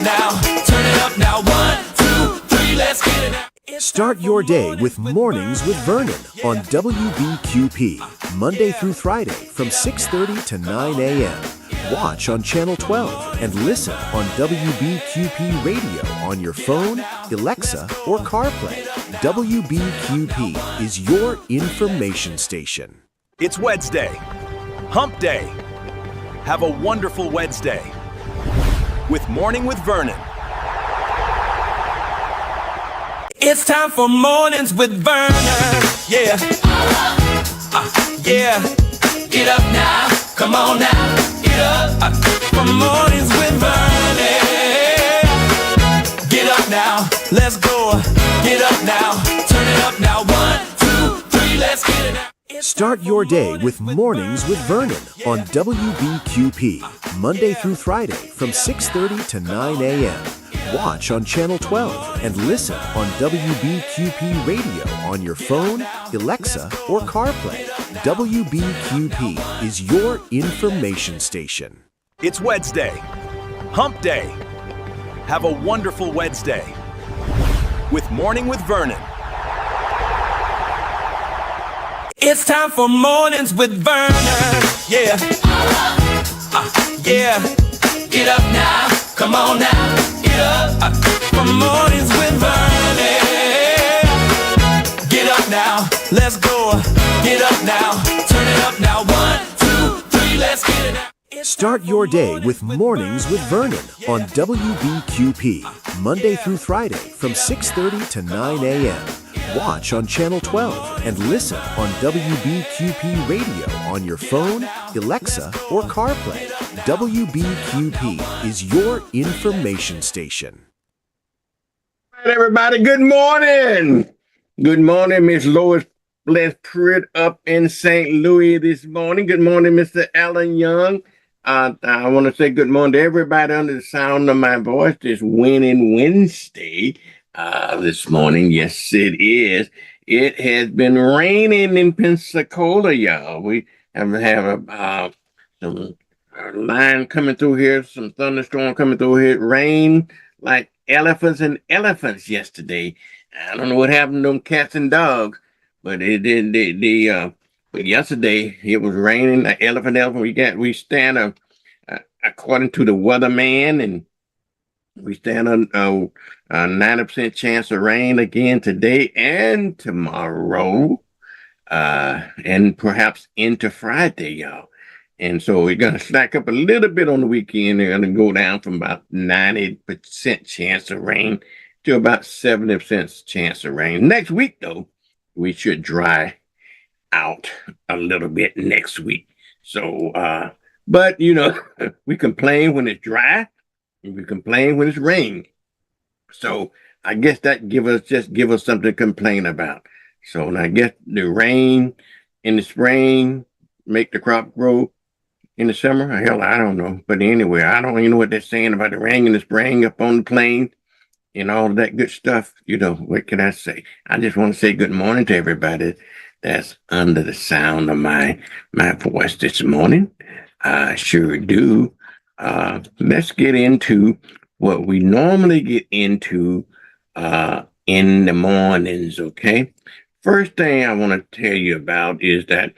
Now, turn it up now. 1, 2, 3, let's get it now. Start your day with Mornings with Vernon on WBQP, Monday through Friday from 6:30 to 9 a.m. Watch on Channel 12 and listen on WBQP Radio on your phone, Alexa, or CarPlay. WBQP is your information station. It's Wednesday, Hump Day. Have a wonderful Wednesday with Morning with Vernon. It's time for Mornings with Vernon. Yeah. Yeah. Get up now. Come on now. Get up. For Mornings with Vernon. Get up now. Let's go. Get up now. Turn it up now. 1, 2, 3, let's get it now. Start your day with Mornings with Vernon on WBQP, Monday through Friday from 6:30 to 9 a.m. Watch on Channel 12 and listen on WBQP Radio on your phone, Alexa, or CarPlay. WBQP is your information station. It's Wednesday, Hump Day. Have a wonderful Wednesday with Morning with Vernon. It's time for Mornings with Vernon. Yeah. Yeah. Get up now. Come on now. Get up. For Mornings with Vernon. Get up now. Let's go. Get up now. Turn it up now. 1, 2, 3, let's get it now. Start your day with Mornings with Vernon on WBQP, Monday through Friday from 6:30 to 9 a.m. Watch on Channel 12 and listen on WBQP Radio on your phone, Alexa, or CarPlay. WBQP is your information station. All right, everybody, good morning. Good morning, Miss Lois Bless Pruitt up in St. Louis this morning. Good morning, Mr. Alan Young. I want to say good morning to everybody under the sound of my voice this Winning Wednesday this morning. Yes, it is. It has been raining in Pensacola, y'all. We have some line coming through here, some thunderstorm coming through here. Rain like elephants and elephants yesterday. I don't know what happened to them cats and dogs, but it did. But yesterday it was raining. An elephant. We stand according to the weatherman, and we stand on a 90% chance of rain again today and tomorrow, and perhaps into Friday, y'all. And so we're gonna slack up a little bit on the weekend. They're gonna go down from about 90% chance of rain to about 70% chance of rain. Next week, though, we should dry out a little bit next week. So, but we complain when it's dry, and we complain when it's rain. So I guess that give us something to complain about. So and I guess the rain in the spring make the crop grow in the summer. Hell, I don't know. But anyway, I don't even know what they're saying about the rain in the spring up on the plain and all of that good stuff. What can I say? I just want to say good morning to everybody that's under the sound of my voice this morning. I sure do. Let's get into what we normally get into in the mornings, okay? First thing I want to tell you about is that,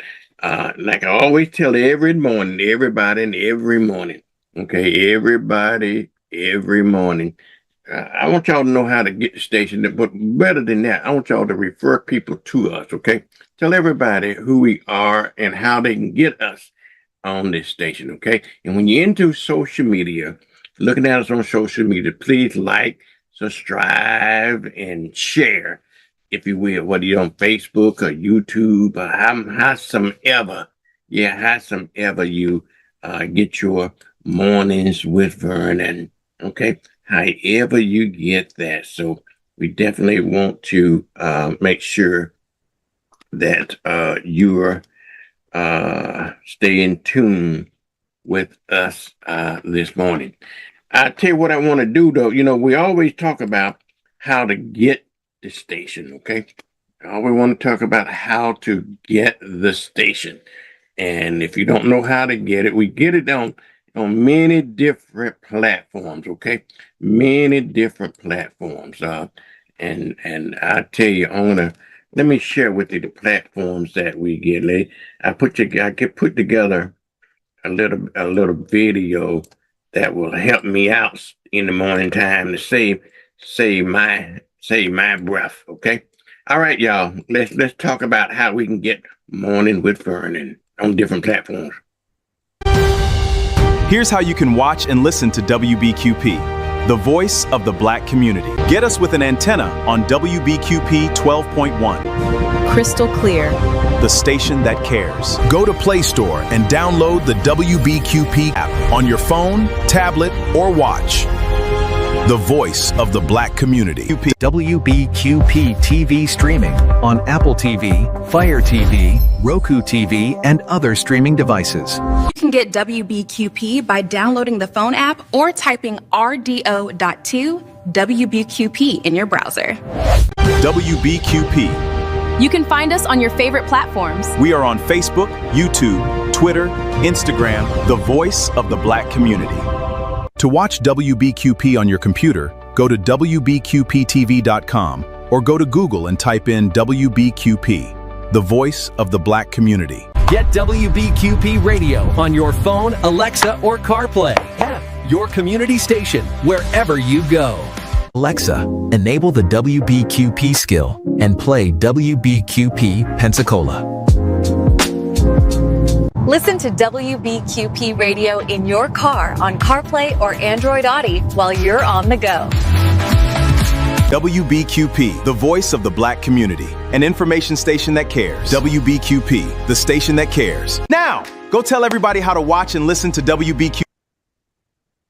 like I always tell everybody and every morning, okay? Everybody, every morning. I want y'all to know how to get the station, but better than that, I want y'all to refer people to us, okay? Tell everybody who we are and how they can get us on this station, okay? And when you're into social media, looking at us on social media, please like, subscribe, and share, if you will, whether you're on Facebook or YouTube or howsomever you get your Mornings with Vernon, okay? However you get that. So we definitely want to make sure that you're staying tuned with us this morning. I tell you what I want to do, though. We always talk about how to get the station, okay? I always want to talk about how to get the station. And if you don't know how to get it, we get it on on many different platforms. Okay, many different platforms. And I tell you, let me share with you the platforms that we get. I get put together a little video that will help me out in the morning time to save my breath. Okay. All right, y'all. Let's talk about how we can get Morning with Vernon on different platforms. Here's how you can watch and listen to WBQP, the voice of the Black community. Get us with an antenna on WBQP 12.1. Crystal clear. The station that cares. Go to Play Store and download the WBQP app on your phone, tablet, or watch. The voice of the Black community. WBQP TV streaming on Apple TV, Fire TV, Roku TV, and other streaming devices. You can get WBQP by downloading the phone app or typing RDO.2 WBQP in your browser. WBQP. You can find us on your favorite platforms. We are on Facebook, YouTube, Twitter, Instagram, the voice of the Black community. To watch WBQP on your computer, go to WBQPTV.com or go to Google and type in WBQP, the voice of the Black community. Get WBQP radio on your phone, Alexa, or CarPlay. Have your community station wherever you go. Alexa, enable the WBQP skill and play WBQP Pensacola. Listen to WBQP radio in your car on CarPlay or Android Auto while you're on the go. WBQP, the voice of the Black community, an information station that cares. WBQP, the station that cares. Now, go tell everybody how to watch and listen to WBQP.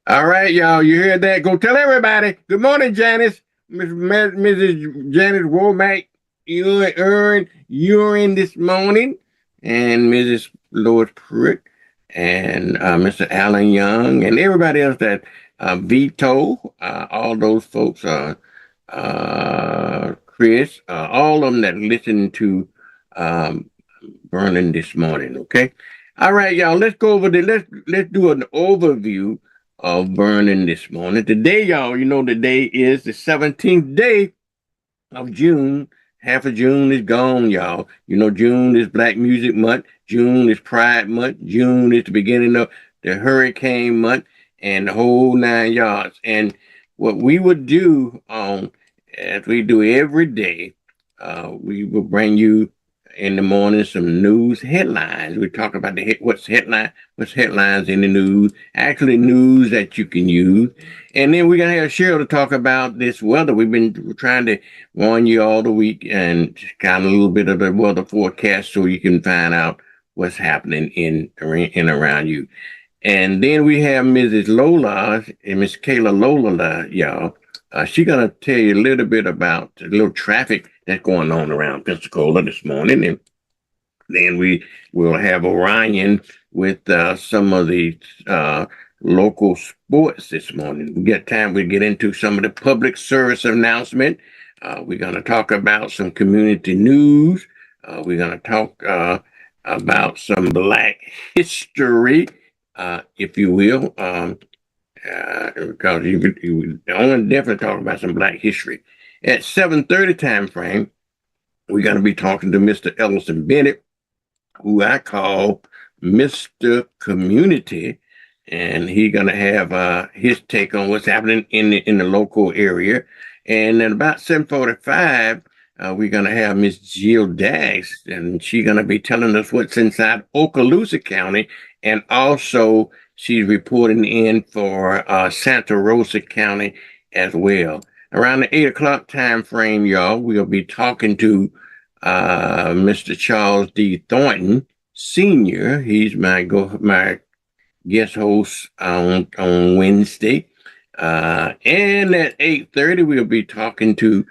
All right, y'all, you heard that? Go tell everybody. Good morning, Janice. Mrs. Janice Womack, you're in this morning, and Mrs. Lois Pruitt, and Mr. Alan Young, and everybody else that Vito, all those folks, Chris, all of them that listen to Vernon this morning. Okay, all right, y'all. Let's go over let's do an overview of Vernon this morning. Today, y'all, today is the 17th day of June. Half of June is gone, y'all. June is Black Music Month. June is Pride Month. June is the beginning of the hurricane month and the whole 9 yards. And what we would do as we do every day, we will bring you in the morning some news headlines. We talk about what's headlines in the news, actually news that you can use. And then we're going to have Cheryl to talk about this weather. We've been trying to warn you all the week and kind of a little bit of the weather forecast so you can find out what's happening in and around you. And then we have Mrs. Lola and Miss Kayla Lola, y'all. She's going to tell you a little bit about the little traffic that's going on around Pensacola this morning. And then we will have Orion with some of the local sports this morning. We get time, we get into some of the public service announcement. We're going to talk about some community news. We're going to talk about some Black history, if you will. Because you only definitely talk about some Black history. At 7:30 time frame, we're going to be talking to Mr. Ellison Bennett, who I call Mr. Community, and he's going to have his take on what's happening in the local area. And at about 7:45, we're going to have Miss Jill Daggs, and she's going to be telling us what's inside Okaloosa County, and also she's reporting in for Santa Rosa County as well. Around the 8 o'clock time frame, y'all, we'll be talking to Mr. Charles D. Thornton, Sr. He's my guest host on Wednesday. And at 8:30, we'll be talking to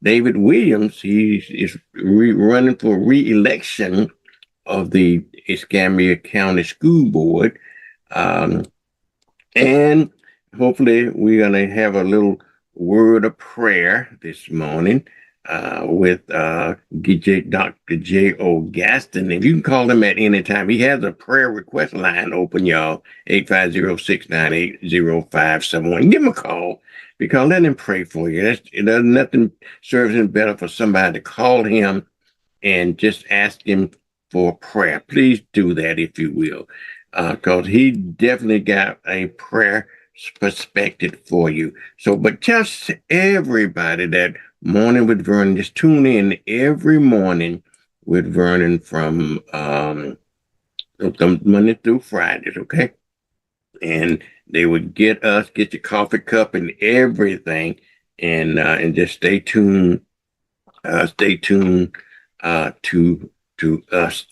David Williams. He is running for re-election of the Escambia County School Board. And hopefully we're going to have a little word of prayer this morning. with Dr. J.O. Gaston. And you can call him at any time. He has a prayer request line open, y'all, 850-698-0571. Give him a call because let him pray for you. Nothing serves him better for somebody to call him and just ask him for prayer. Please do that if you will, because he definitely got a prayer perspective for you. So, but just everybody that Morning with Vernon, just tune in every morning with Vernon from Monday through Fridays, okay? And they would get your coffee cup and everything, and just stay tuned to us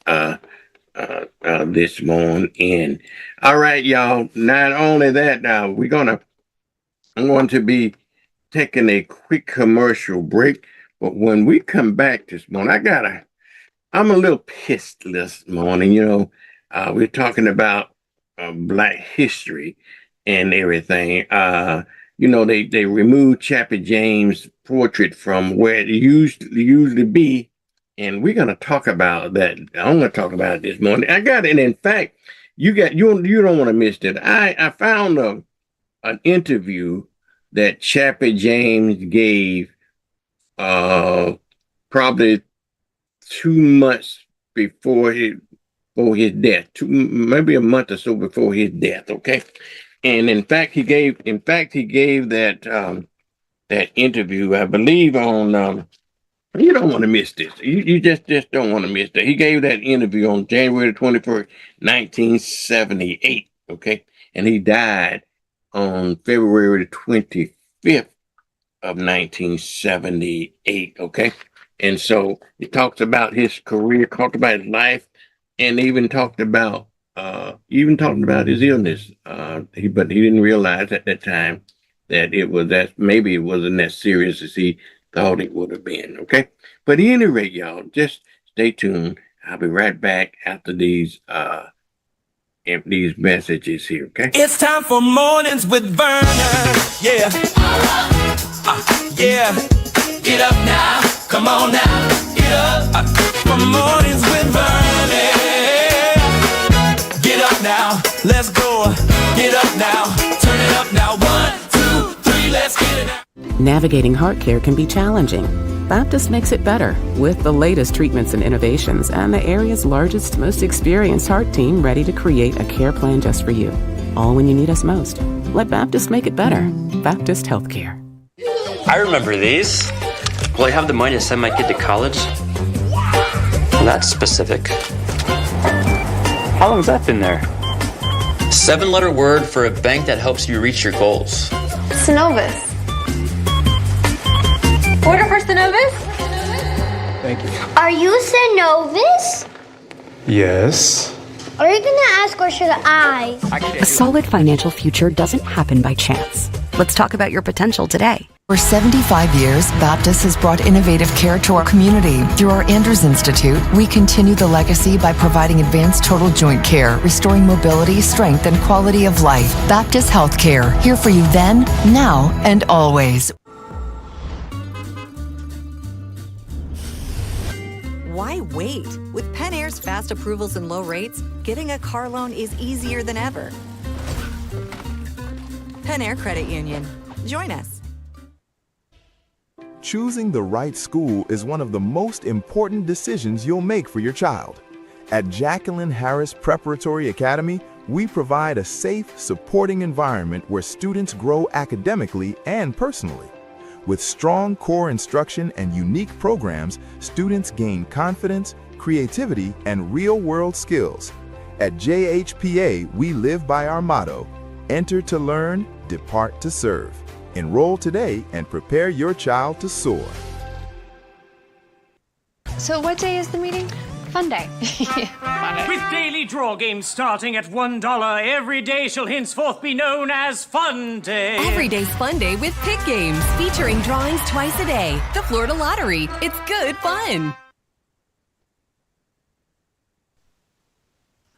this morning. All right, y'all. Not only that, now I'm going to be taking a quick commercial break, but when we come back this morning, I'm a little pissed this morning. We're talking about Black history and everything. They removed Chappie James' portrait from where it usually be, and we're gonna talk about that. I'm gonna talk about it this morning. I got it. In fact, you don't want to miss it. I found an interview that Chappie James gave probably 2 months before his death, maybe a month or so before his death. Okay, and in fact he gave that interview, I believe, on. You don't want to miss this. You just don't want to miss that. He gave that interview on January 21st, 1978. Okay, and he died on February 25th of 1978. Okay, and so he talks about his career, talked about his life, and even talked about his illness. But he didn't realize at that time that maybe it wasn't that serious as he thought it would have been. Okay, but at any rate, y'all, just stay tuned. I'll be right back after these messages here. Okay, It's time for Mornings with Vernon. Yeah. Yeah. Get up now. Come on now. Get up. For Mornings with Vernon. Get up now. Let's go. Get up now. Turn it up now. 1, 2, 3. Let's get it out. Navigating heart care can be challenging. Baptist makes it better with the latest treatments and innovations and the area's largest, most experienced heart team ready to create a care plan just for you. All when you need us most. Let Baptist make it better. Baptist Healthcare. I remember these. Will I have the money to send my kid to college? Well, that's specific. How long has that been there? 7-letter word for a bank that helps you reach your goals. Synovus. Order for Synovus? Thank you. Are you Synovus? Yes. Are you gonna ask or should I? A solid financial future doesn't happen by chance. Let's talk about your potential today. For 75 years, Baptist has brought innovative care to our community. Through our Andrews Institute, we continue the legacy by providing advanced total joint care, restoring mobility, strength, and quality of life. Baptist Healthcare, here for you then, now, and always. Why wait? With Penn Air's fast approvals and low rates, getting a car loan is easier than ever. Penn Air Credit Union. Join us. Choosing the right school is one of the most important decisions you'll make for your child. At Jacqueline Harris Preparatory Academy, we provide a safe, supporting environment where students grow academically and personally. With strong core instruction and unique programs, students gain confidence, creativity, and real-world skills. At JHPA, we live by our motto, enter to learn, depart to serve. Enroll today and prepare your child to soar. So what day is the meeting? Fun day. With daily draw games starting at $1, every day shall henceforth be known as Fun Day. Every day's Fun Day with Pick Games, featuring drawings twice a day. The Florida Lottery. It's good fun.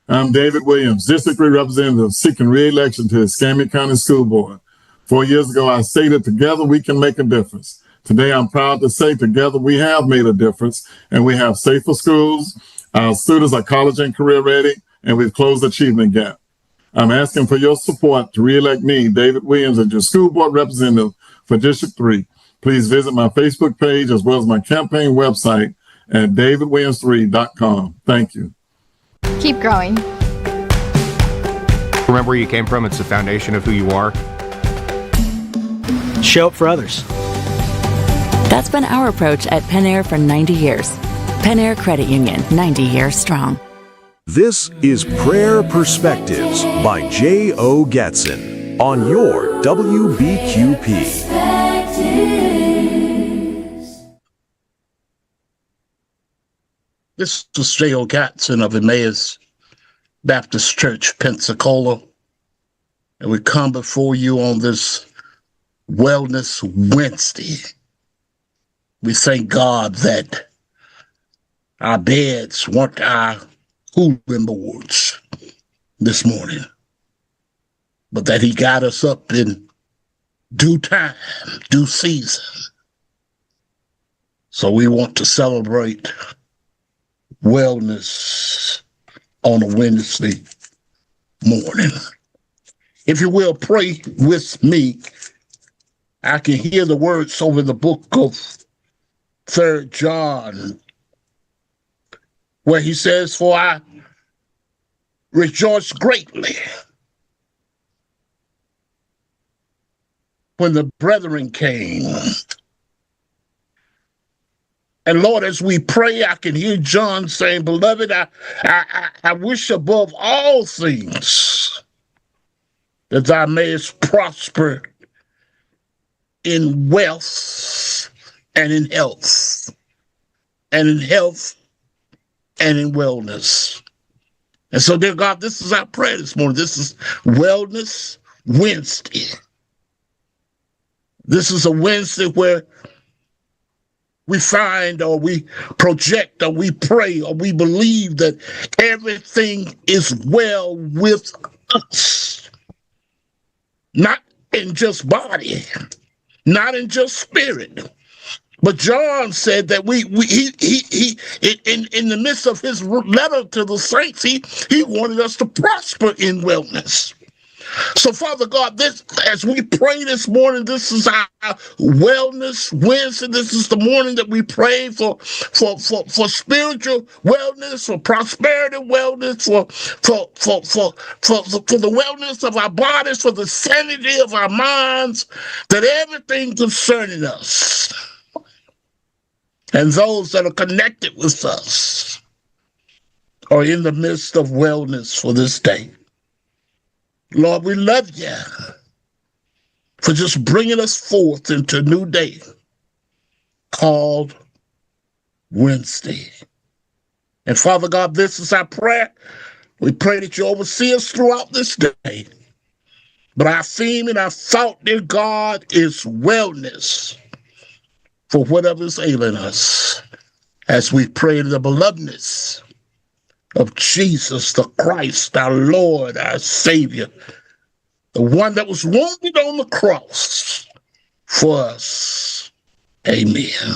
I'm David Williams, District 3 Representative seeking re-election to the Escambia County School Board. 4 years ago, I stated together we can make a difference. Today, I'm proud to say together we have made a difference, and we have safer schools. Our students are college and career ready, and we've closed the achievement gap. I'm asking for your support to re-elect me, David Williams, as your school board representative for District 3. Please visit my Facebook page as well as my campaign website at davidwilliams3.com. Thank you. Keep growing. Remember where you came from. It's the foundation of who you are. Show up for others. That's been our approach at Penn Air for 90 years. Penn Air Credit Union, 90 years strong. This is Prayer Perspectives by J.O. Gatson on your WBQP. This is J.O. Gatson of Emmaus Baptist Church, Pensacola, and we come before you on this Wellness Wednesday. We thank God that our beds weren't our cooling boards this morning, but that He got us up in due time, due season. So we want to celebrate wellness on a Wednesday morning. If you will, pray with me. I can hear the words over the book of 3 John, where he says, "For I rejoice greatly when the brethren came." And Lord, as we pray, I can hear John saying, "Beloved, I wish above all things that thou mayest prosper in wealth and in health, and in health and in wellness." And so, dear God, this is our prayer this morning. This is Wellness Wednesday. This is a Wednesday where we find, or we project, or we pray, or we believe that everything is well with us. Not in just body, not in just spirit. But John said that he in the midst of his letter to the saints, he wanted us to prosper in wellness. So, Father God, this, as we pray this morning, this is our Wellness Wednesday. This is the morning that we pray for spiritual wellness, for prosperity wellness, for the wellness of our bodies, for the sanity of our minds, that everything concerning us and those that are connected with us are in the midst of wellness for this day. Lord, we love you for just bringing us forth into a new day called Wednesday. And Father God, this is our prayer. We pray that you oversee us throughout this day. But our theme and our thought, dear God, is wellness for whatever is ailing us, as we pray in the belovedness of Jesus the Christ, our Lord, our Savior, the one that was wounded on the cross for us. Amen.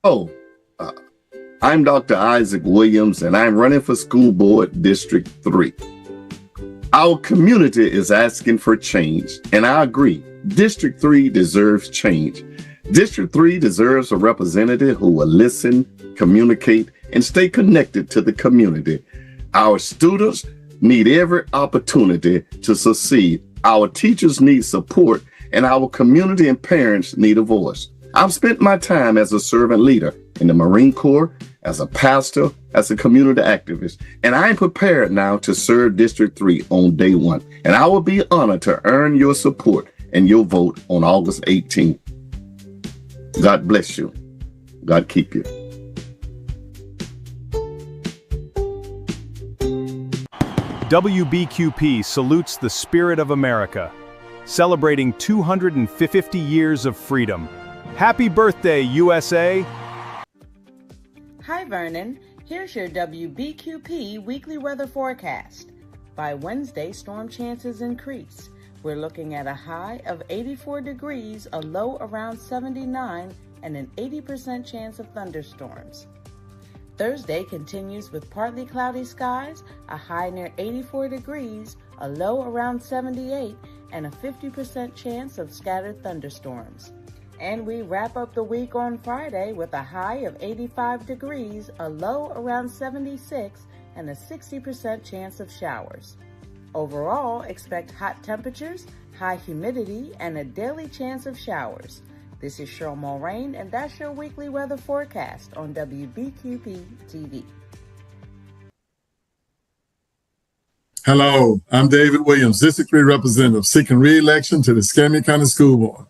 Oh, uh, I'm Dr. Isaac Williams, and I'm running for School Board District 3. Our community is asking for change, and I agree. District 3 deserves change. District 3 deserves a representative who will listen, communicate, and stay connected to the community. Our students need every opportunity to succeed. Our teachers need support, and our community and parents need a voice. I've spent my time as a servant leader in the Marine Corps, as a pastor, as a community activist, and I'm prepared now to serve District 3 on day one. And I will be honored to earn your support and your vote on August 18th. God bless you. God keep you. WBQP salutes the spirit of America, celebrating 250 years of freedom. Happy birthday, USA! Hi, Vernon. Here's your WBQP weekly weather forecast. By Wednesday, storm chances increase. We're looking at a high of 84 degrees, a low around 79, and an 80% chance of thunderstorms. Thursday continues with partly cloudy skies, a high near 84 degrees, a low around 78, and a 50% chance of scattered thunderstorms. And we wrap up the week on Friday with a high of 85 degrees, a low around 76, and a 60% chance of showers. Overall, expect hot temperatures, high humidity, and a daily chance of showers. This is Cheryl Mulrain, and that's your weekly weather forecast on WBQP TV. Hello, I'm David Williams, District 3 Representative, seeking re-election to the Escambia County School Board.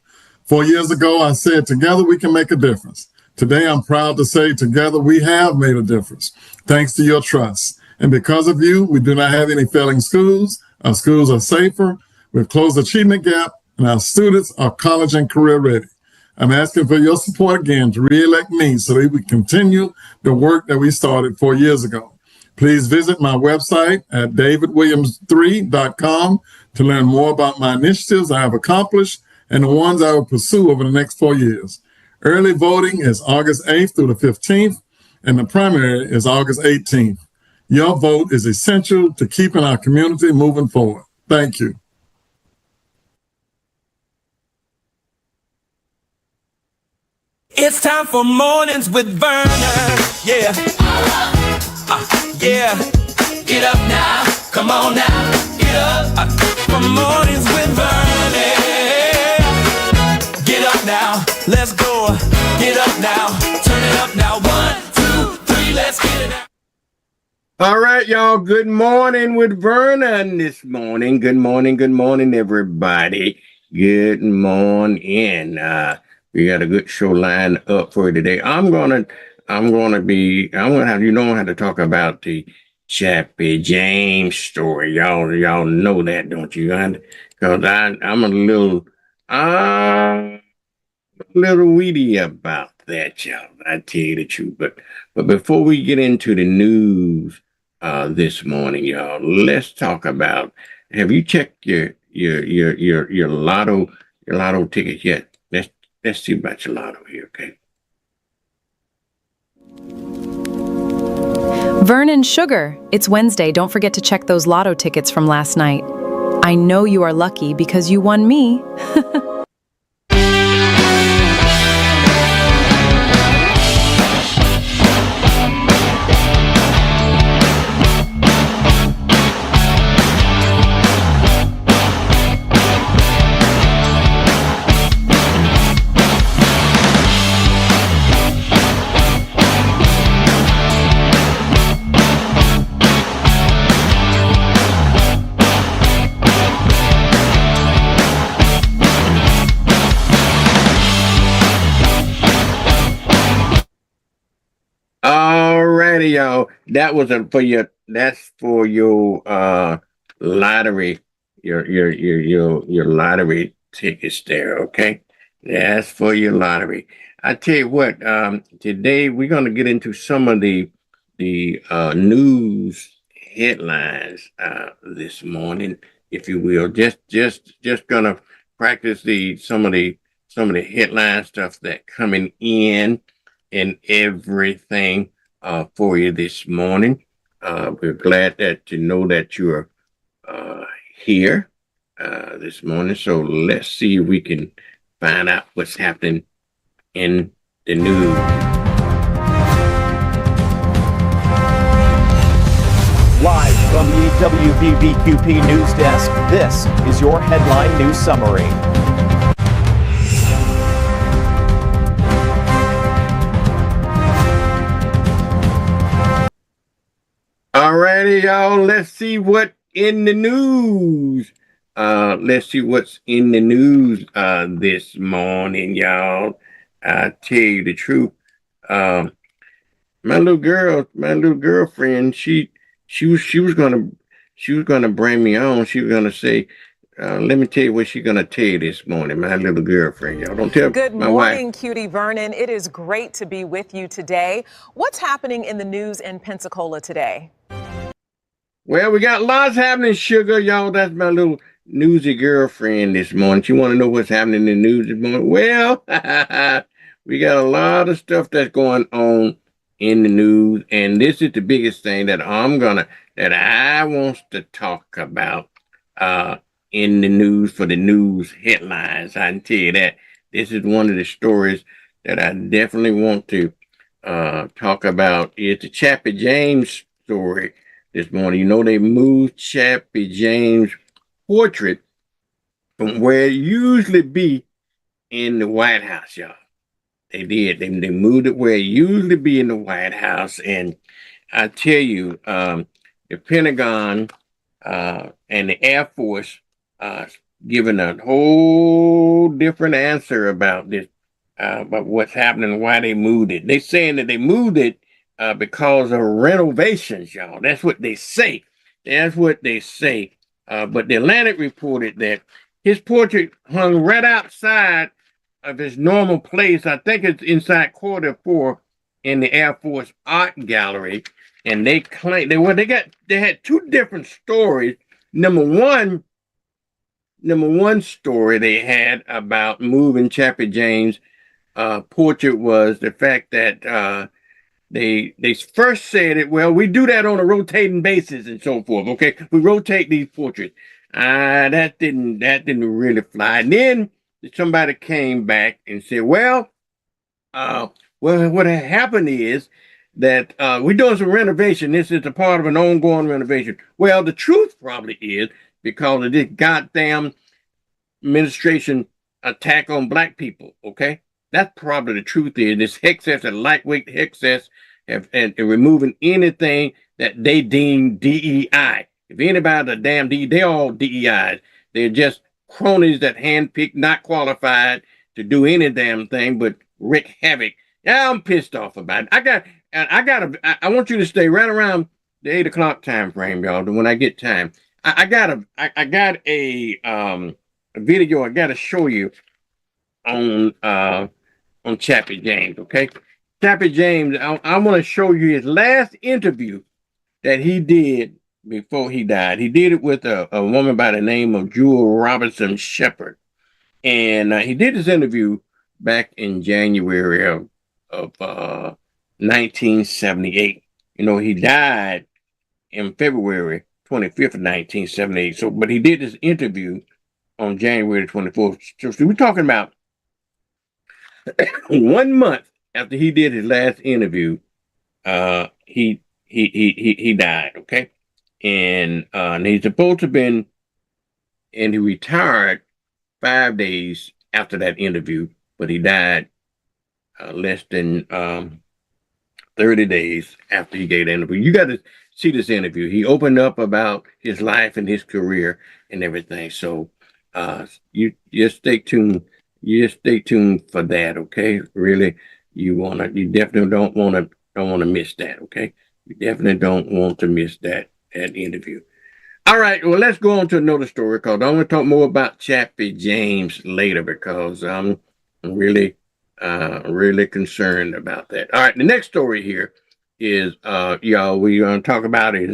4 years ago, I said, together we can make a difference. Today, I'm proud to say, together we have made a difference, thanks to your trust. And because of you, we do not have any failing schools. Our schools are safer. We've closed the achievement gap, and our students are college and career ready. I'm asking for your support again to re-elect me so that we continue the work that we started 4 years ago. Please visit my website at davidwilliams3.com to learn more about my initiatives I have accomplished and the ones I will pursue over the next 4 years. Early voting is August 8th through the 15th, and the primary is August 18th. Your vote is essential to keeping our community moving forward. Thank you. It's time for Mornings with Vernon. Yeah. Yeah. Get up now. Come on now. Get up. For Mornings with Vernon. Get up now. Let's go. Get up now. Turn it up now. 1, 2, 3. Let's get it now. All right, y'all. Good morning with Vernon this morning. Good morning, everybody. Good morning. We got a good show lined up for you today. I'm gonna have to talk about the Chappie James story. Y'all know that, don't you? Because I'm a little weedy about that, y'all. I tell you the truth. But before we get into the news this morning, y'all, let's talk about. Have you checked your lotto tickets yet? Let's see about your lotto here, okay? Vernon Sugar, it's Wednesday. Don't forget to check those lotto tickets from last night. I know you are lucky because you won me. Alrighty, y'all. That's for your lottery, your lottery tickets there, okay? That's for your lottery. I tell you what, today we're gonna get into some of the news headlines this morning, if you will. Just gonna practice some of the headline stuff that coming in. and everything for you this morning. We're glad that you know that you're here this morning. So let's see if we can find out what's happening in the news. Live from the WBQP News Desk, this is your headline news summary. Alrighty, y'all. Let's see what in the news. Let's see what's in the news this morning, y'all. I tell you the truth. My little girlfriend, she was gonna bring me on. She was gonna say, let me tell you what she's gonna tell you this morning. My little girlfriend, y'all. Don't tell Good my morning, wife. Cutie Vernon. It is great to be with you today. What's happening in the news in Pensacola today? Well, we got lots happening, sugar, y'all. That's my little newsy girlfriend this morning. She want to know what's happening in the news this morning. Well, we got a lot of stuff that's going on in the news, and this is the biggest thing that I wants to talk about in the news for the news headlines. I can tell you that this is one of the stories that I definitely want to talk about. It's the Chappie James story this morning. You know, they moved Chappie James' portrait from where it usually be in the White House, y'all. They did. They moved it where it usually be in the White House. And I tell you, the Pentagon and the Air Force giving a whole different answer about this, about what's happening, why they moved it. They saying that they moved it because of renovations, y'all. That's what they say. That's what they say. But the Atlantic reported that his portrait hung right outside of his normal place. I think it's inside quarter 4 in the Air Force Art Gallery. And they claim they had two different stories. Number one story they had about moving Chappie James' portrait was the fact that they first said it, well, we do that on a rotating basis and so forth. Okay, we rotate these portraits. That didn't really fly. And then somebody came back and said, well, what had happened is that we're doing some renovation. This is a part of an ongoing renovation. Well, the truth probably is because of this goddamn administration attack on black people. Okay, that's probably the truth. Is this excess and lightweight excess and removing anything that they deem DEI. If anybody's a damn DEI, they all DEIs. They're just cronies that handpicked, not qualified to do any damn thing but wreak havoc. Yeah, I'm pissed off about it. I want you to stay right around the 8 o'clock time frame, y'all. When I get time, I got a video I got to show you on Chappie James. Okay, Chappie James. I want to show you his last interview that he did before he died. He did it with a woman by the name of Jewel Robinson Shepherd, and he did this interview back in January of 1978. You know, he died in February 25th of 1978. So, but he did this interview on January 24th. So we're talking about 1 month after he did his last interview. He died. Okay, and he's supposed to have been, and he retired 5 days after that interview, but he died less than 30 days after he gave the interview. You got to see this interview. He opened up about his life and his career and everything. So you just stay tuned. You just stay tuned for that, okay? Really, you definitely don't want to miss that, okay? You definitely don't want to miss that interview. All right, well, let's go on to another story because I want to talk more about Chappie James later because I'm really concerned about that. All right, the next story here is, y'all, we're going to talk about is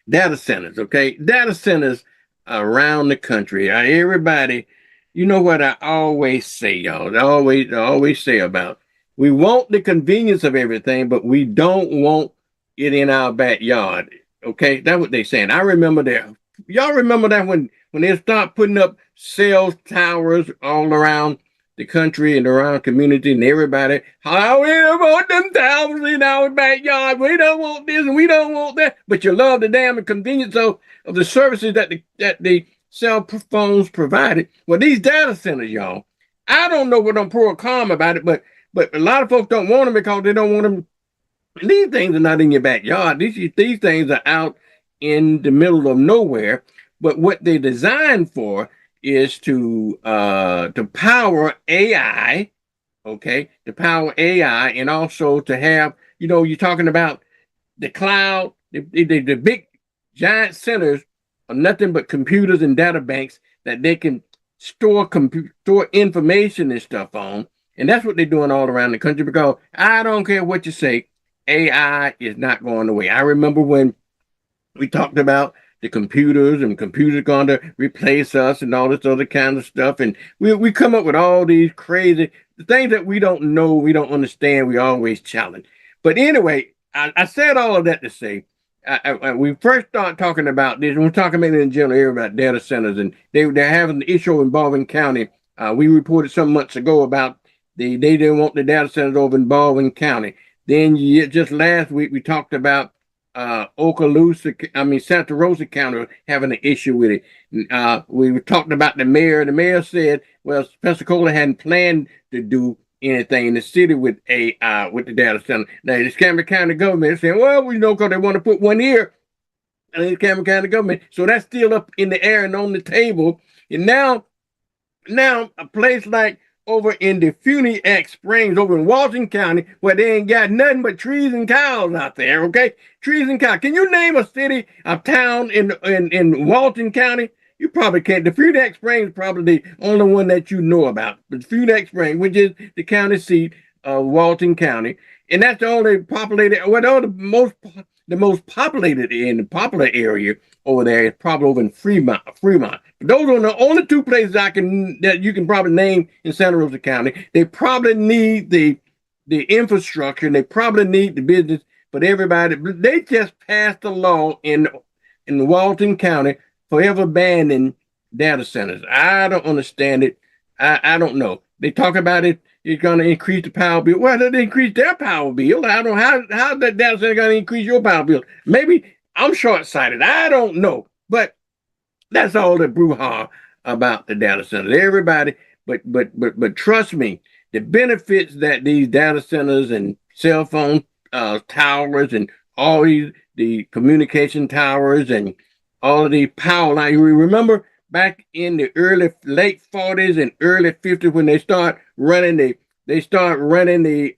data centers, okay? Data centers around the country. Everybody, you know what I always say, y'all. I always say about We want the convenience of everything, but we don't want it in our backyard. Okay, that's what they're saying. I remember that. Y'all remember that when they start putting up cell towers all around the country and around community and everybody, how we don't want them towers in our backyard. We don't want this and we don't want that. But you love the damn convenience of the services that the cell phones provided. Well, these data centers, y'all, I don't know what I'm pro or con about it, but a lot of folks don't want them because they don't want them. These things are not in your backyard. These things are out in the middle of nowhere. But what they're designed for is to power AI, okay, to power AI, and also to have, you're talking about the cloud, the big giant centers are nothing but computers and data banks that they can store information and stuff on. And that's what they're doing all around the country, because I don't care what you say, AI is not going away. I remember when we talked about the computers and computers going to replace us and all this other kind of stuff. And we come up with all these crazy things that we don't know, we don't understand, we always challenge. But anyway, I said all of that to say, we first start talking about this, and we're talking about in general area about data centers, and they're having an issue in Baldwin County. We reported some months ago about they didn't want the data centers over in Baldwin County. Then just last week we talked about Santa Rosa County having an issue with it. We were talking about the mayor. The mayor said, well, Pensacola hadn't planned to do anything in the city with with the data center. Now, the Cameron County government is saying, well, because they want to put one here in the Cameron County government. So that's still up in the air and on the table. And now a place like over in the Funiac Springs, over in Walton County, where they ain't got nothing but trees and cows out there, okay? Trees and cows. Can you name a city, a town in Walton County? You probably can't. The Funiac Springs is probably the only one that you know about. The Funiac Springs, which is the county seat of Walton County. And that's the only populated, the most populated and popular area over there is probably over in Fremont. Those are the only two places that you can probably name in Santa Rosa County. They probably need the infrastructure, and they probably need the business, but everybody, they just passed a law in Walton County forever banning data centers. I don't understand it. I don't know. They talk about it. It's going to increase the power bill. Well, they increase their power bill. I don't know how that data center going to increase your power bill. Maybe I'm short-sighted. I don't know. But that's all the brouhaha about the data centers. Everybody, but trust me, the benefits that these data centers and cell phone towers and all the communication towers and all of the power lines. You remember back in the late 40s and early 50s when they start running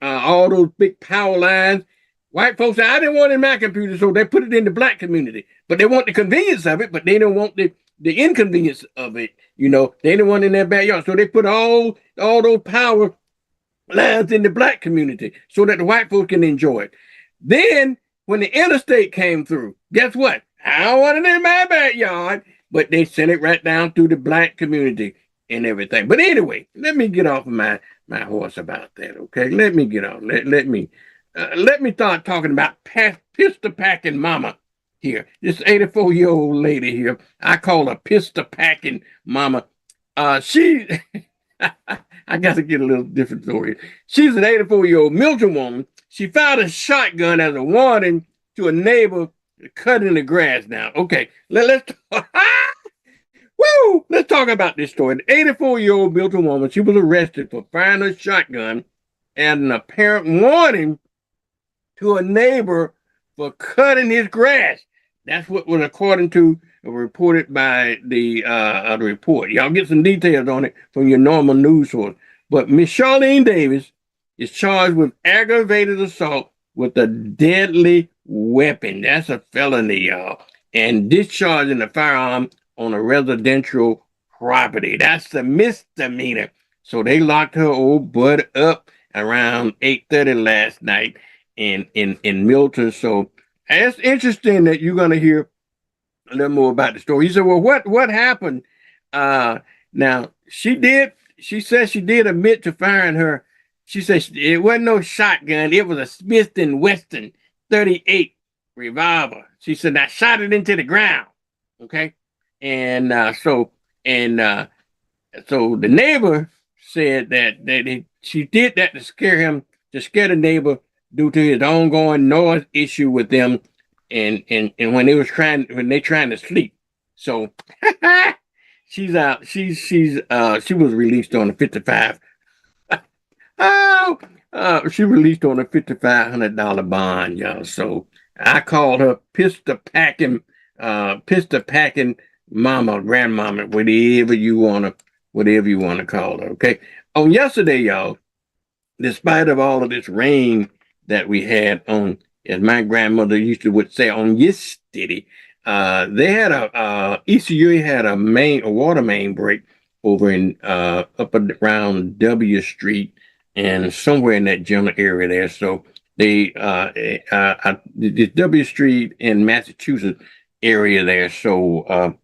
all those big power lines. White folks said, I didn't want it in my computer, so they put it in the black community. But they want the convenience of it, but they don't want the inconvenience of it. They didn't want it in their backyard. So they put all those power lines in the black community so that the white folks can enjoy it. Then when the interstate came through, guess what? I don't want it in my backyard, but they sent it right down through the black community and everything. But anyway, let me get off of my horse about that, okay? Let me get off. Let me start talking about pistol packing mama here. This 84-year-old lady here, I call her pistol packing mama. She, I got to get a little different story. She's an 84-year-old Milton woman. She fired a shotgun as a warning to a neighbor cutting the grass now. Okay, let's talk about this story. The 84-year-old Milton woman, she was arrested for firing a shotgun and an apparent warning to a neighbor for cutting his grass. That's what was according to reported by the report. Y'all get some details on it from your normal news source. But Miss Charlene Davis is charged with aggravated assault with a deadly weapon. That's a felony, y'all. And discharging a firearm on a residential property. That's a misdemeanor. So they locked her old butt up around 8:30 last night in Milton. So it's interesting that you're going to hear a little more about the story. You said, well, what happened? Now, she said she did admit to firing her She said it wasn't no shotgun. It was a Smith & Wesson 38 revolver. She said I shot it into the ground. Okay, and and so the neighbor said that she did that to scare him, to scare the neighbor due to his ongoing noise issue with them, and when they trying to sleep. So she's out. She was released on a 55. Oh, she released on a $5,500 bond, y'all. So I called her pistol packing mama, grandmama, whatever you wanna call her. Okay. On yesterday, y'all, despite of all of this rain that we had on, as my grandmother used to would say, on yesterday, they had ECU had a water main break over in up around W Street and somewhere in that general area there. So they the W Street in Massachusetts area there. So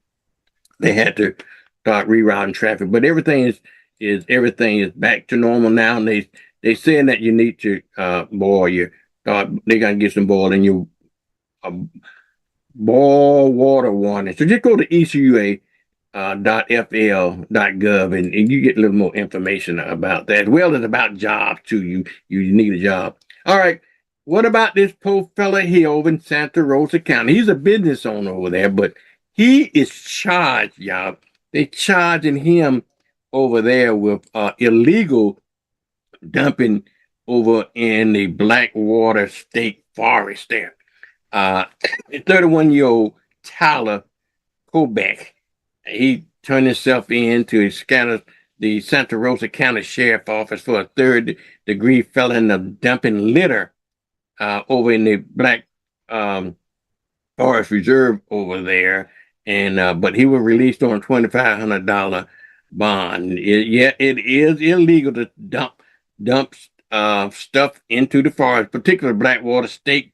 they had to start rerouting traffic, but everything is back to normal now. And they saying that you need to boil your they're gonna get some boil in your boil water warning. So just go to ECUA .fl.gov and you get a little more information about that, as well as about jobs too. You need a job. All right. What about this poor fella here over in Santa Rosa County? He's a business owner over there, but he is charged, y'all. They charging him over there with illegal dumping over in the Blackwater State Forest there. 31-year-old Tyler Kobeck, he turned himself in to the Santa Rosa County Sheriff Office for a third-degree felon of dumping litter over in the Black Forest Reserve over there. And but he was released on a $2,500 bond. It is illegal to dump stuff into the forest, particularly Blackwater State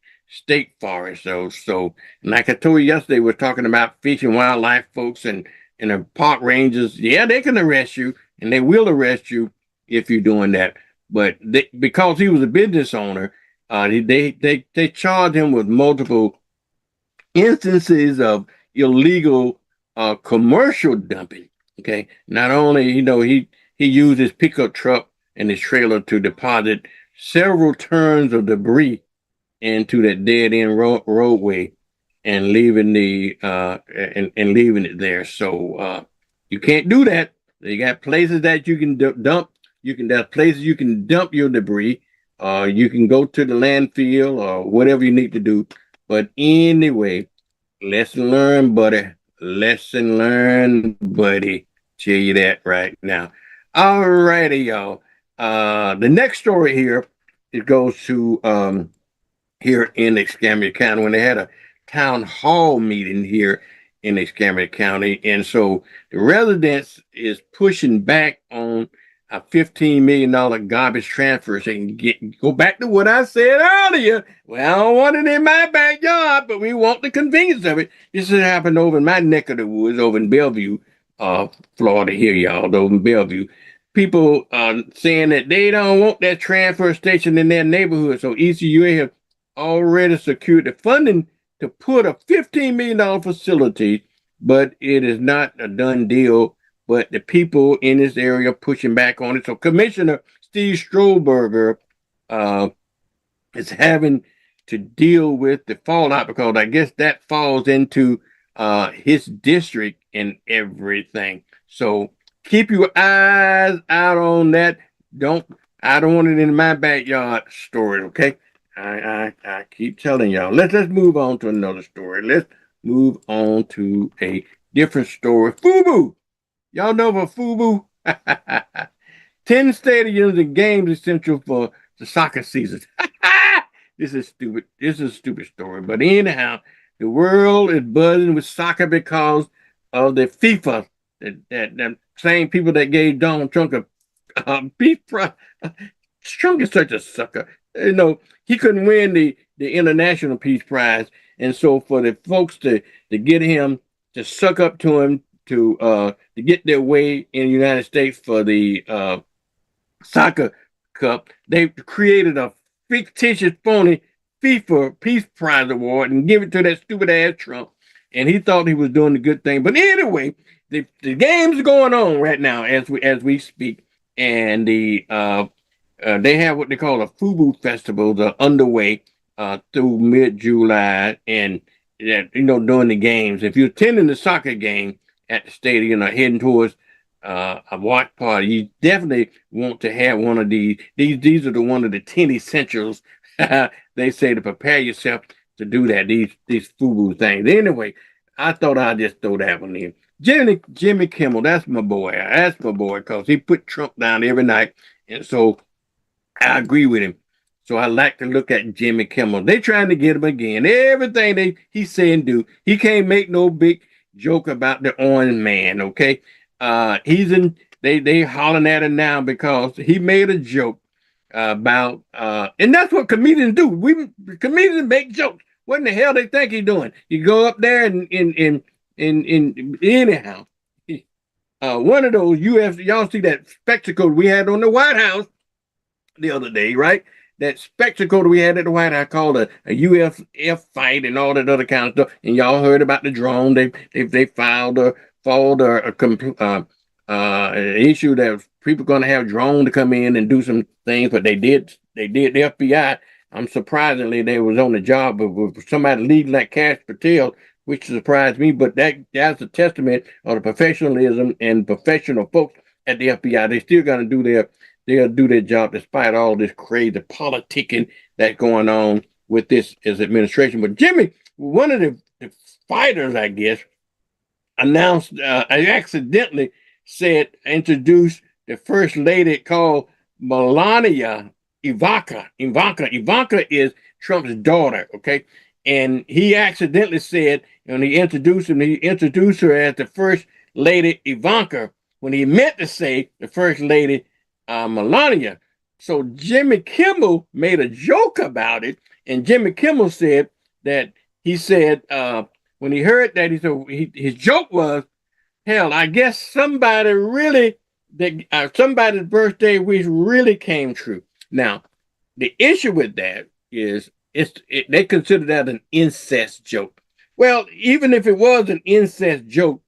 Forest. So like I told you yesterday, we're talking about fish and wildlife folks and the park rangers. Yeah, they can arrest you, and they will arrest you if you're doing that. But because he was a business owner, they charged him with multiple instances of illegal commercial dumping. Okay, not only he used his pickup truck and his trailer to deposit several tons of debris into that dead end roadway and leaving leaving it there. So you can't do that. You got places that you can dump. There's places you can dump your debris. You can go to the landfill or whatever you need to do. But anyway, lesson learned, buddy. Lesson learned, buddy. Tell you that right now. All righty, y'all. The next story here, it goes to here in Escambia County when they had a town hall meeting here in Escambia County. And so the residents is pushing back on a $15 million garbage transfer. So go back to what I said earlier. Well, I don't want it in my backyard, but we want the convenience of it. This has happened over in my neck of the woods, over in Bellevue, Florida here, y'all, over in Bellevue. People saying that they don't want that transfer station in their neighborhood. So ECUA have already secured the funding to put a $15 million facility, but it is not a done deal. But the people in this area pushing back on it. So Commissioner Steve Stroberger is having to deal with the fallout because I guess that falls into his district and everything. So keep your eyes out on that. I don't want it in my backyard story, okay? I keep telling y'all. Let's move on to another story. Let's move on to a different story. FUBU. Y'all know about FUBU? 10 stadiums and games essential for the soccer season. This is stupid. This is a stupid story. But anyhow, the world is buzzing with soccer because of the FIFA, that same people that gave Donald Trump a beef prize. Trump is such a sucker. He couldn't win the International Peace Prize. And so for the folks to get him to suck up to him to get their way in the United States for the soccer Cup. They created a fictitious, phony FIFA Peace Prize Award and give it to that stupid ass Trump. And he thought he was doing the good thing. But anyway, the game's going on right now as we speak, and they have what they call a FUBU festival underway through mid-July, and during the games. If you're attending the soccer game at the stadium or heading towards a watch party, you definitely want to have one of these. These are one of the 10 essentials they say to prepare yourself to do that. These FUBU things. Anyway, I thought I'd just throw that one in. Jimmy Kimmel, that's my boy. That's my boy because he put Trump down every night, and so I agree with him. So I like to look at Jimmy Kimmel. They trying to get him again. Everything he say and do, he can't make no big joke about the orange man. Okay, they hollering at him now because he made a joke about and that's what comedians do. Comedians make jokes. What in the hell they think he's doing? You go up there and anyhow. One of those y'all see that spectacle we had on the White House the other day, right? That spectacle that we had at the White House called a UFF fight and all that other kind of stuff. And y'all heard about the drone. They filed an issue that people going to have drone to come in and do some things, but they did. The FBI. Surprisingly, they was on the job with somebody leading like Cash Patel, which surprised me. But that's a testament of the professionalism and professional folks at the FBI. They still going to they'll do their job despite all this crazy politicking that's going on with this administration. But Jimmy, one of the fighters, I guess, announced, I accidentally introduced the first lady called Melania Ivanka. Ivanka is Trump's daughter, okay? And he accidentally said, when he introduced her as the first lady Ivanka, when he meant to say the first lady Melania. So Jimmy Kimmel made a joke about it, and Jimmy Kimmel said when he heard that, he said his joke was, hell, I guess somebody's birthday wish really came true. Now, the issue with that is they consider that an incest joke. Well, even if it was an incest joke,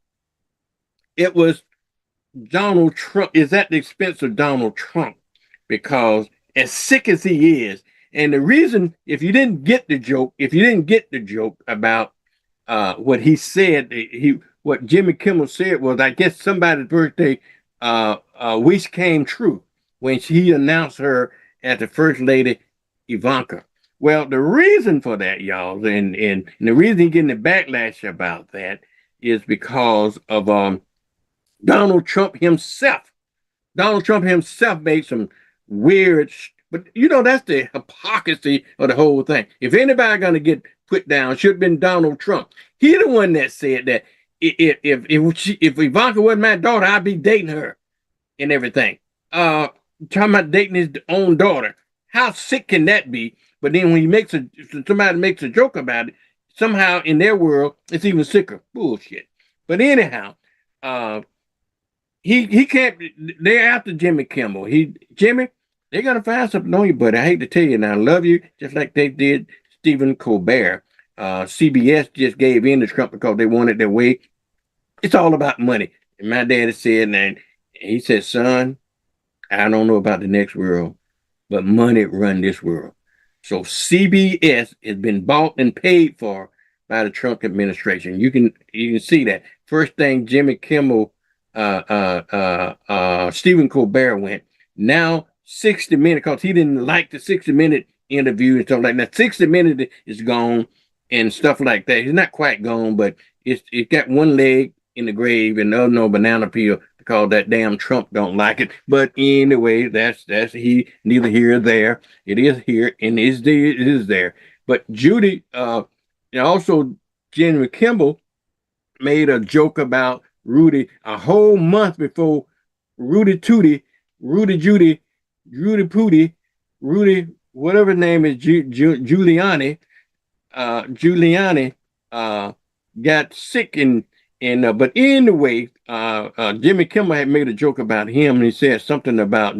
it was Donald Trump is at the expense of Donald Trump, because as sick as he is, and the reason, if you didn't get the joke about what he said, what Jimmy Kimmel said was, I guess somebody's birthday wish came true when he announced her as the first lady Ivanka. Well, the reason for that, y'all, and the reason he's getting the backlash about that is because of Donald Trump himself. Donald Trump himself made some weird, but that's the hypocrisy of the whole thing. If anybody going to get put down, should have been Donald Trump. He the one that said that if Ivanka wasn't my daughter, I'd be dating her and everything. Talking about dating his own daughter. How sick can that be? But then when somebody makes a joke about it, somehow in their world, it's even sicker. Bullshit. But anyhow, he can't. They're after Jimmy Kimmel. Jimmy, they're gonna find something on you, buddy. I hate to tell you, and I love you, just like they did Stephen Colbert. CBS just gave in to Trump because they wanted their way. It's all about money. And my daddy said, and he said, son, I don't know about the next world, but money run this world. So CBS has been bought and paid for by the Trump administration. You can see that. First thing, Jimmy Kimmel, Stephen Colbert went. Now 60 Minutes, because he didn't like the 60-minute interview and stuff like that. 60 Minutes is gone and stuff like that. He's not quite gone, but it's got one leg in the grave and the other no banana peel, because that damn Trump don't like it. But anyway, that's he neither here or there. It is here and it is there. But Judy, also Jimmy Kimmel made a joke about Rudy a whole month before Rudy Tootie, Rudy Judy, Rudy Pootie, Rudy, whatever his name is, Giuliani got sick but anyway, Jimmy Kimmel had made a joke about him, and he said something about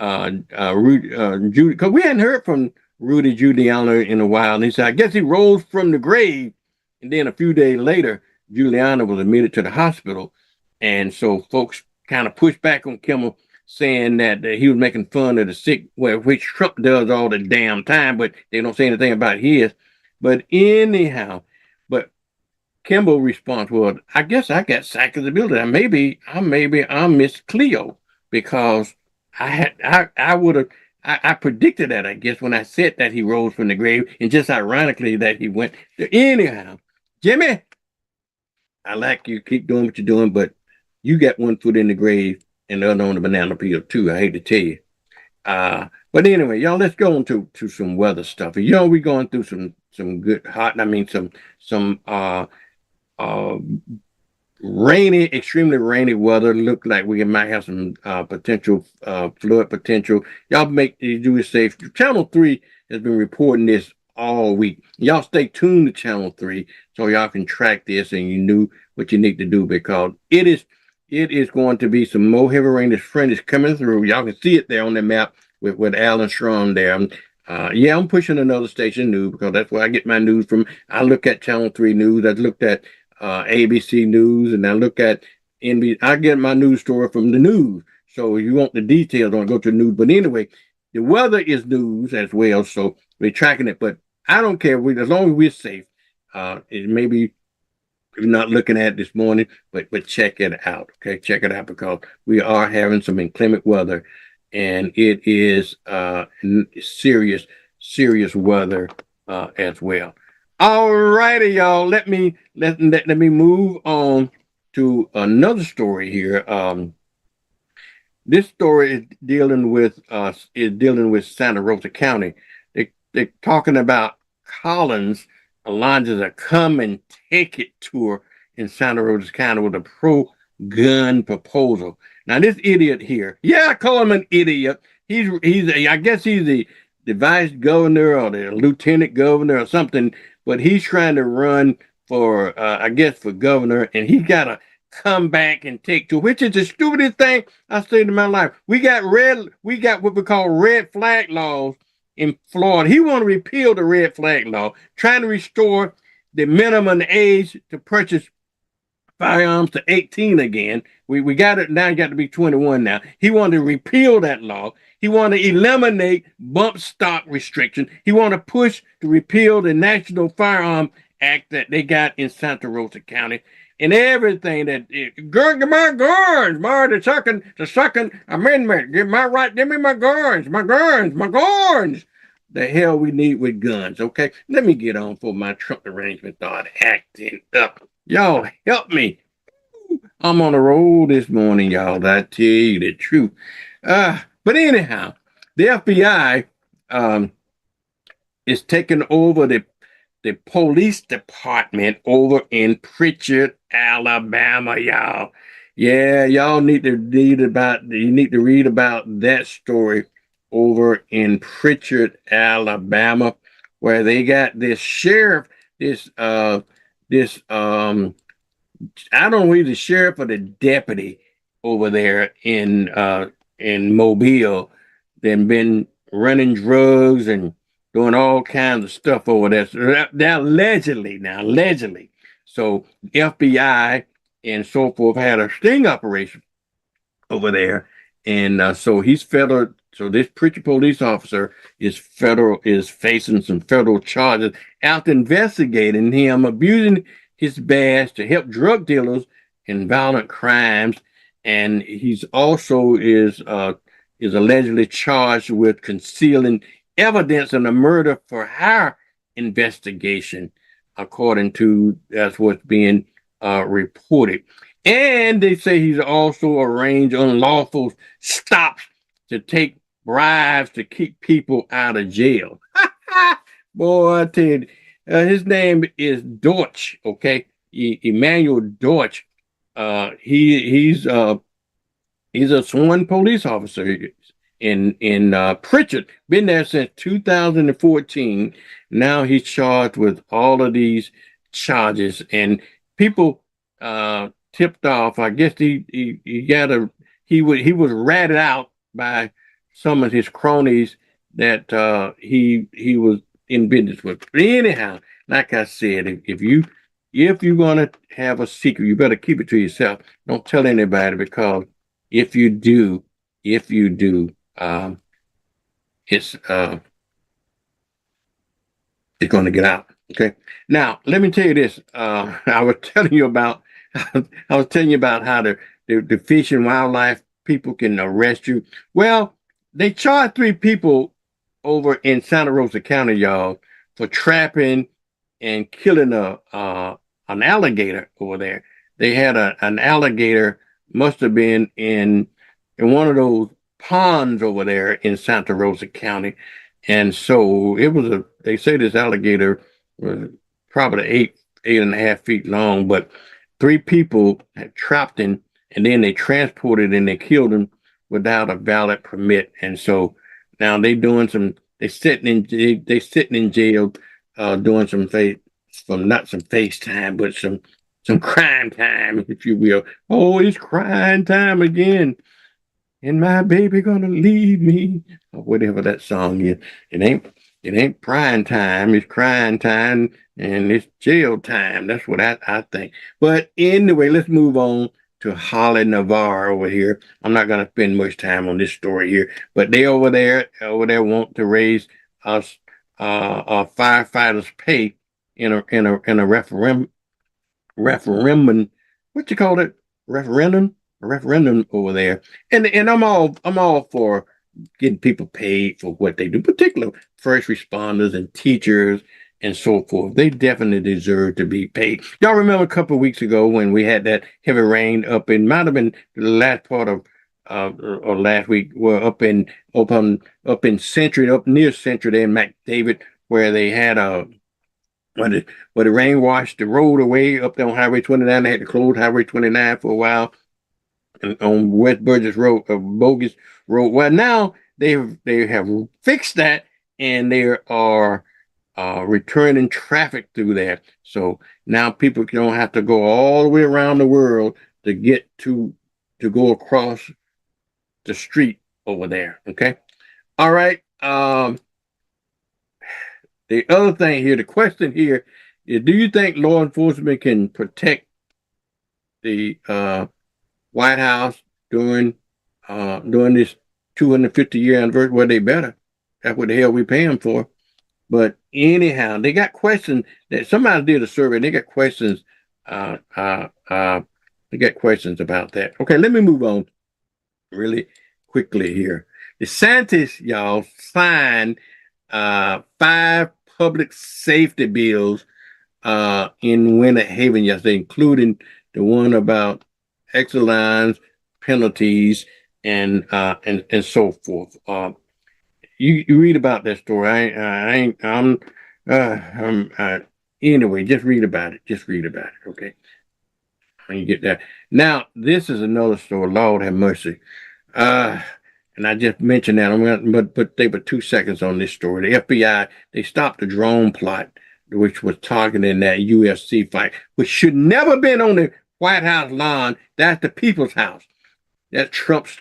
Judy, because we hadn't heard from Rudy Giuliani in a while. And he said, I guess he rose from the grave. And then a few days later, Giuliani was admitted to the hospital. And so folks kind of pushed back on Kimmel, saying that he was making fun of the sick, well, which Trump does all the damn time, but they don't say anything about his. But anyhow, but Kimball's response was, I guess I got sacked of the building. Maybe I'm Miss Cleo, because I would have I predicted that, I guess, when I said that he rose from the grave, and just ironically that he went. Anyhow, Jimmy, I like you. Keep doing what you're doing, but you got one foot in the grave and the other on the banana peel too. I hate to tell you. But anyway, y'all, let's go on to some weather stuff. You know, we're going through some good hot. I mean, some rainy, extremely rainy weather. Look like we might have some potential flood potential. Y'all make do it safe. Channel 3 has been reporting this all week. Y'all stay tuned to Channel 3 so y'all can track this and you knew what you need to do, because it is going to be some more heavy rain. This front is coming through. Y'all can see it there on the map with Alan Strom there. Yeah, I'm pushing another station news because that's where I get my news from. I look at Channel 3 News. I looked at ABC News, and I look at NBC. I get my news story from the news. So if you want the details, don't go to the news. But anyway, the weather is news as well, so we're tracking it. But I don't care. As long as we're safe. It maybe you're not looking at it this morning, but check it out. Okay, check it out, because we are having some inclement weather, and it is serious weather as well. All righty, y'all. Let me move on to another story here. This story is dealing with Santa Rosa County. They're talking about Collins launches a come and take it tour in Santa Rosa County with a pro-gun proposal. Now this idiot here, yeah, I call him an idiot. I guess he's the vice governor or the lieutenant governor or something, but he's trying to run for, I guess, for governor, and he's got to come back and take to, which is the stupidest thing I've seen in my life. We got what we call red flag laws in Florida. He want to repeal the red flag law, trying to restore the minimum age to purchase firearms to 18 again. We got it now. You got to be 21 now. He wanted to repeal that law. He wanted to eliminate bump stock restriction. He wanted to push to repeal the National Firearm Act that they got in Santa Rosa County, and everything that give my guns, the second amendment. Give me my guns. The hell we need with guns, okay? Let me get on for my Trump arrangement start acting up. Y'all help me. I'm on a roll this morning, y'all. I tell you the truth. But anyhow, the FBI is taking over the police department over in Pritchard, Alabama, y'all. Yeah, y'all need to read about that story over in Pritchard, Alabama, where they got this sheriff, I don't know if he's the sheriff or the deputy over there in Mobile, then been running drugs and doing all kinds of stuff over there. So now allegedly. So FBI and so forth had a sting operation over there. And so he's federal. So this Pritchard police officer is facing some federal charges after investigating him abusing his badge to help drug dealers in violent crimes. And he's also is allegedly charged with concealing evidence in a murder for hire investigation, according to that's what's being reported. And they say he's also arranged unlawful stops to take bribes to keep people out of jail. Boy, I tell you, his name is Deutsch, okay? Emmanuel Deutsch. He's a sworn police officer in Pritchard. Been there since 2014. Now he's charged with all of these charges, and people tipped off. I guess he was ratted out by some of his cronies that he was in business with. But anyhow, like I said, if you're gonna have a secret, you better keep it to yourself. Don't tell anybody, because if you do, it's it's going to get out. Okay. Now, let me tell you this. I was telling you about I was telling you about how the fish and wildlife people can arrest you. Well, they charged 3 people over in Santa Rosa County, y'all, for trapping and killing an alligator over there. They had an alligator, must have been in one of those ponds over there in Santa Rosa County. And so it was they say this alligator was probably 8.5 feet long, but 3 people had trapped him, and then they transported and they killed him without a valid permit. And so now they sitting in jail, doing not some face time, but some crime time, if you will. Oh, it's crime time again. And my baby gonna leave me, or whatever that song is. It ain't prime time, it's crying time, and it's jail time. That's what I think. But anyway, let's move on to Holly Navarre over here. I'm not gonna spend much time on this story here, but they over there want to raise us firefighters' pay in a referendum. What you call it? Referendum? A referendum over there. And I'm all for getting people paid for what they do, particularly first responders and teachers and so forth. They definitely deserve to be paid. Y'all remember a couple of weeks ago when we had that heavy rain might have been the last part of or last week, well, up in Century, up near Century there in McDavid, where they had where the rain washed the road away up there on Highway 29. They had to close Highway 29 for a while. And on West Burgess Road, Bogus Road. Well, now they have fixed that, and they are returning traffic through there. So now people don't have to go all the way around the world to get to go across the street over there. Okay. All right. The other thing here, the question here is, do you think law enforcement can protect the White House during this 250-year anniversary? Well, they better. That's what the hell we pay them for. But anyhow, they got questions that somebody did a survey. They got questions. They got questions about that. Okay, let me move on really quickly here. The scientists, y'all, signed 5 public safety bills in Winter Haven yesterday, including the one about exit lines, penalties, and so forth. You read about that story. Anyway, just read about it. Just read about it, okay? When you get that. Now, this is another story. Lord have mercy. And I just mentioned that. I'm going to take but 2 seconds on this story. The FBI, they stopped the drone plot, which was targeting that UFC fight, which should never have been on the White House lawn. That's the people's house. That's Trump's.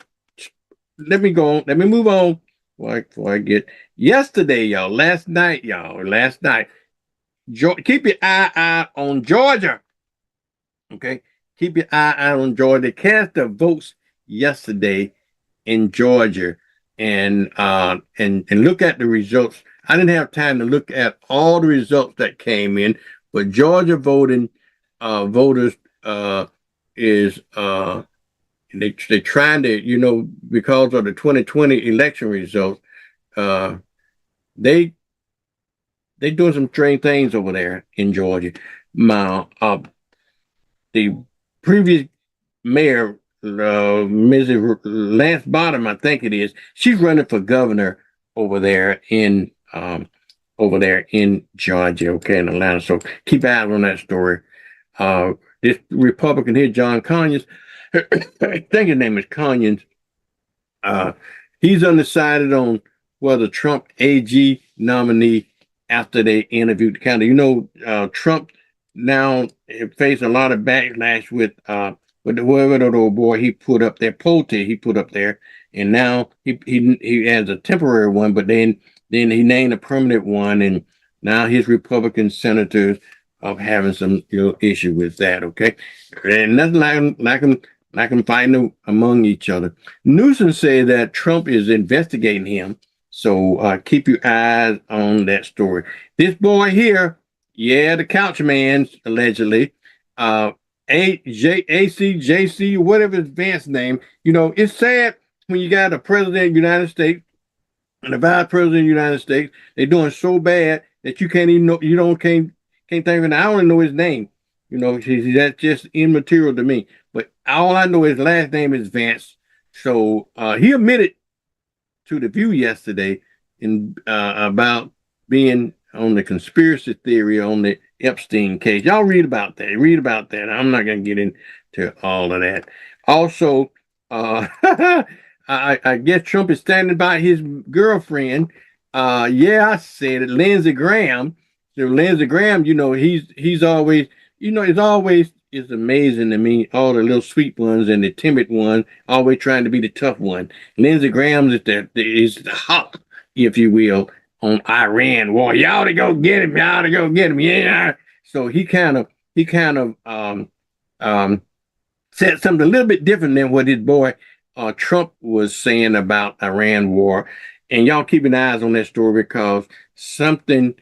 Let me go on. Let me move on before I get. Yesterday, y'all. Last night. Keep your eye out on Georgia. Okay. Keep your eye out on Georgia. They cast their votes yesterday in Georgia, and look at the results. I didn't have time to look at all the results that came in, but Georgia voters is they're trying to, because of the 2020 election results, they doing some strange things over there in Georgia. The previous mayor, Mrs. Lance Bottom, I think it is, she's running for governor over there in Georgia, okay, in Atlanta. So keep an eye on that story. This Republican here, John Conyers, I think his name is Conyers. He's undecided on whether Trump AG nominee after they interviewed the candidate. Trump now facing a lot of backlash with whoever that old boy he put up there, Polte, he put up there and now he has a temporary one, but then he named a permanent one, and now his Republican senators are having some issue with that. Okay, and nothing like them fighting among each other. Newsom said that Trump is investigating him, so keep your eyes on that story. This boy here, yeah, the couch man, allegedly, ACJC, whatever his advanced name. It's sad when you got a president of the United States and the vice president of the United States. They're doing so bad that you can't even know, can't think of it. I only know his name. That's just immaterial to me. But all I know his last name is Vance. So he admitted to the View yesterday about being on the conspiracy theory on the Epstein case. Y'all read about that. Read about that. I'm not going to get into all of that. Also, I guess Trump is standing by his girlfriend. Yeah, I said it. Lindsey Graham. So Lindsey Graham, he's always, it's amazing to me, all the little sweet ones and the timid ones, always trying to be the tough one. Lindsey Graham is the hawk, if you will, on Iran war. Y'all to go get him. Y'all to go get him. Yeah. So he kind of said something a little bit different than what his boy Trump was saying about Iran war. And y'all keep an eyes on that story because something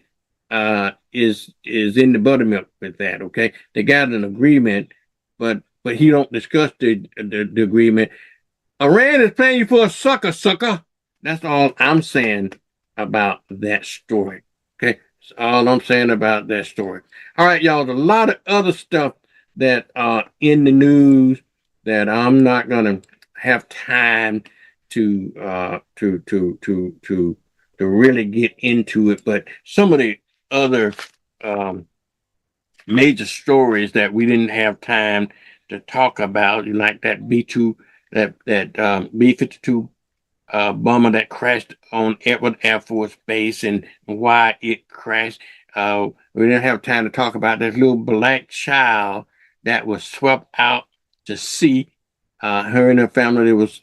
is in the buttermilk with that. Okay, they got an agreement, but he don't discuss the agreement. Iran is paying you for a sucker. That's all I'm saying about that story. Okay, that's all I'm saying about that story. All right, y'all. There's a lot of other stuff that are in the news that I'm not gonna have time to really get into it, but some of the other major stories that we didn't have time to talk about, like that B-2, that B-52 bomber that crashed on Edward Air Force Base and why it crashed. We didn't have time to talk about that little black child that was swept out to sea. Her and her family was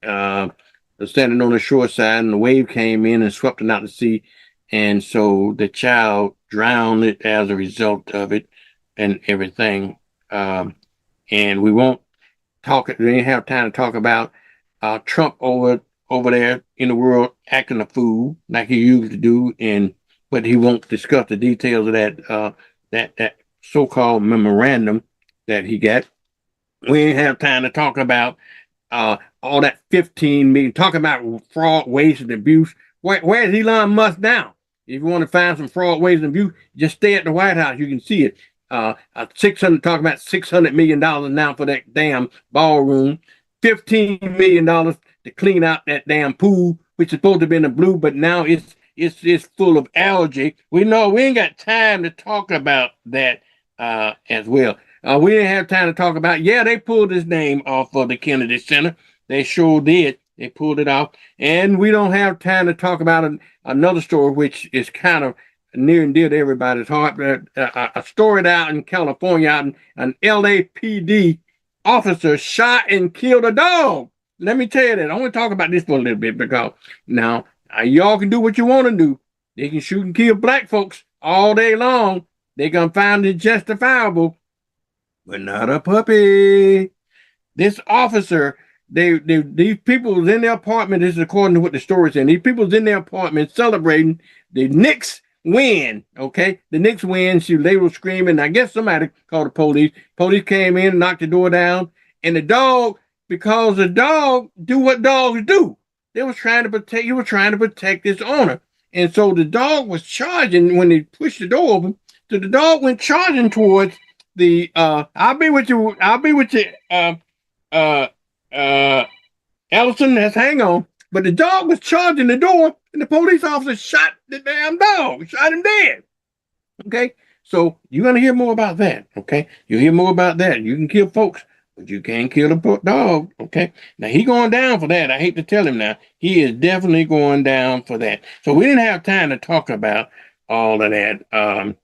standing on the shore side, and the wave came in and swept them out to sea. And so the child drowned it as a result of it and everything. And we won't talk, we didn't have time to talk about Trump over there in the world acting a fool like he usually do, but he won't discuss the details of that so-called memorandum that he got. We didn't have time to talk about all that 15 million, talking about fraud, waste, and abuse. Where's Elon Musk now? If you want to find some fraud, waste, and abuse, just stay at the White House. You can see it. Talking about $600 million now for that damn ballroom. $15 million to clean out that damn pool, which is supposed to be in the blue, but now it's full of algae. We know we ain't got time to talk about that as well. We didn't have time to talk about, they pulled his name off of the Kennedy Center. They sure did. They pulled it off. And we don't have time to talk about another story, which is kind of near and dear to everybody's heart. A story out in California, an LAPD officer shot and killed a dog. Let me tell you that. I want to talk about this for a little bit because now y'all can do what you want to do. They can shoot and kill black folks all day long. They gonna find it justifiable, but not a puppy. This officer, these people was in their apartment. This is according to what the story said. These people was in their apartment celebrating the Knicks win. Okay, the Knicks win. They were screaming. I guess somebody called the police. Police came in, knocked the door down, and the dog, because the dog do what dogs do. He was trying to protect his owner, and so the dog was charging when they pushed the door open. So the dog went charging towards the I'll be with you, Ellison, let's hang on. But the dog was charging the door, and the police officer shot the damn dog, shot him dead. Okay, so you're gonna hear more about that. Okay, you hear more about that. You can kill folks, but you can't kill a dog. Okay, now he going down for that. I hate to tell him now, he is definitely going down for that. So we didn't have time to talk about all of that.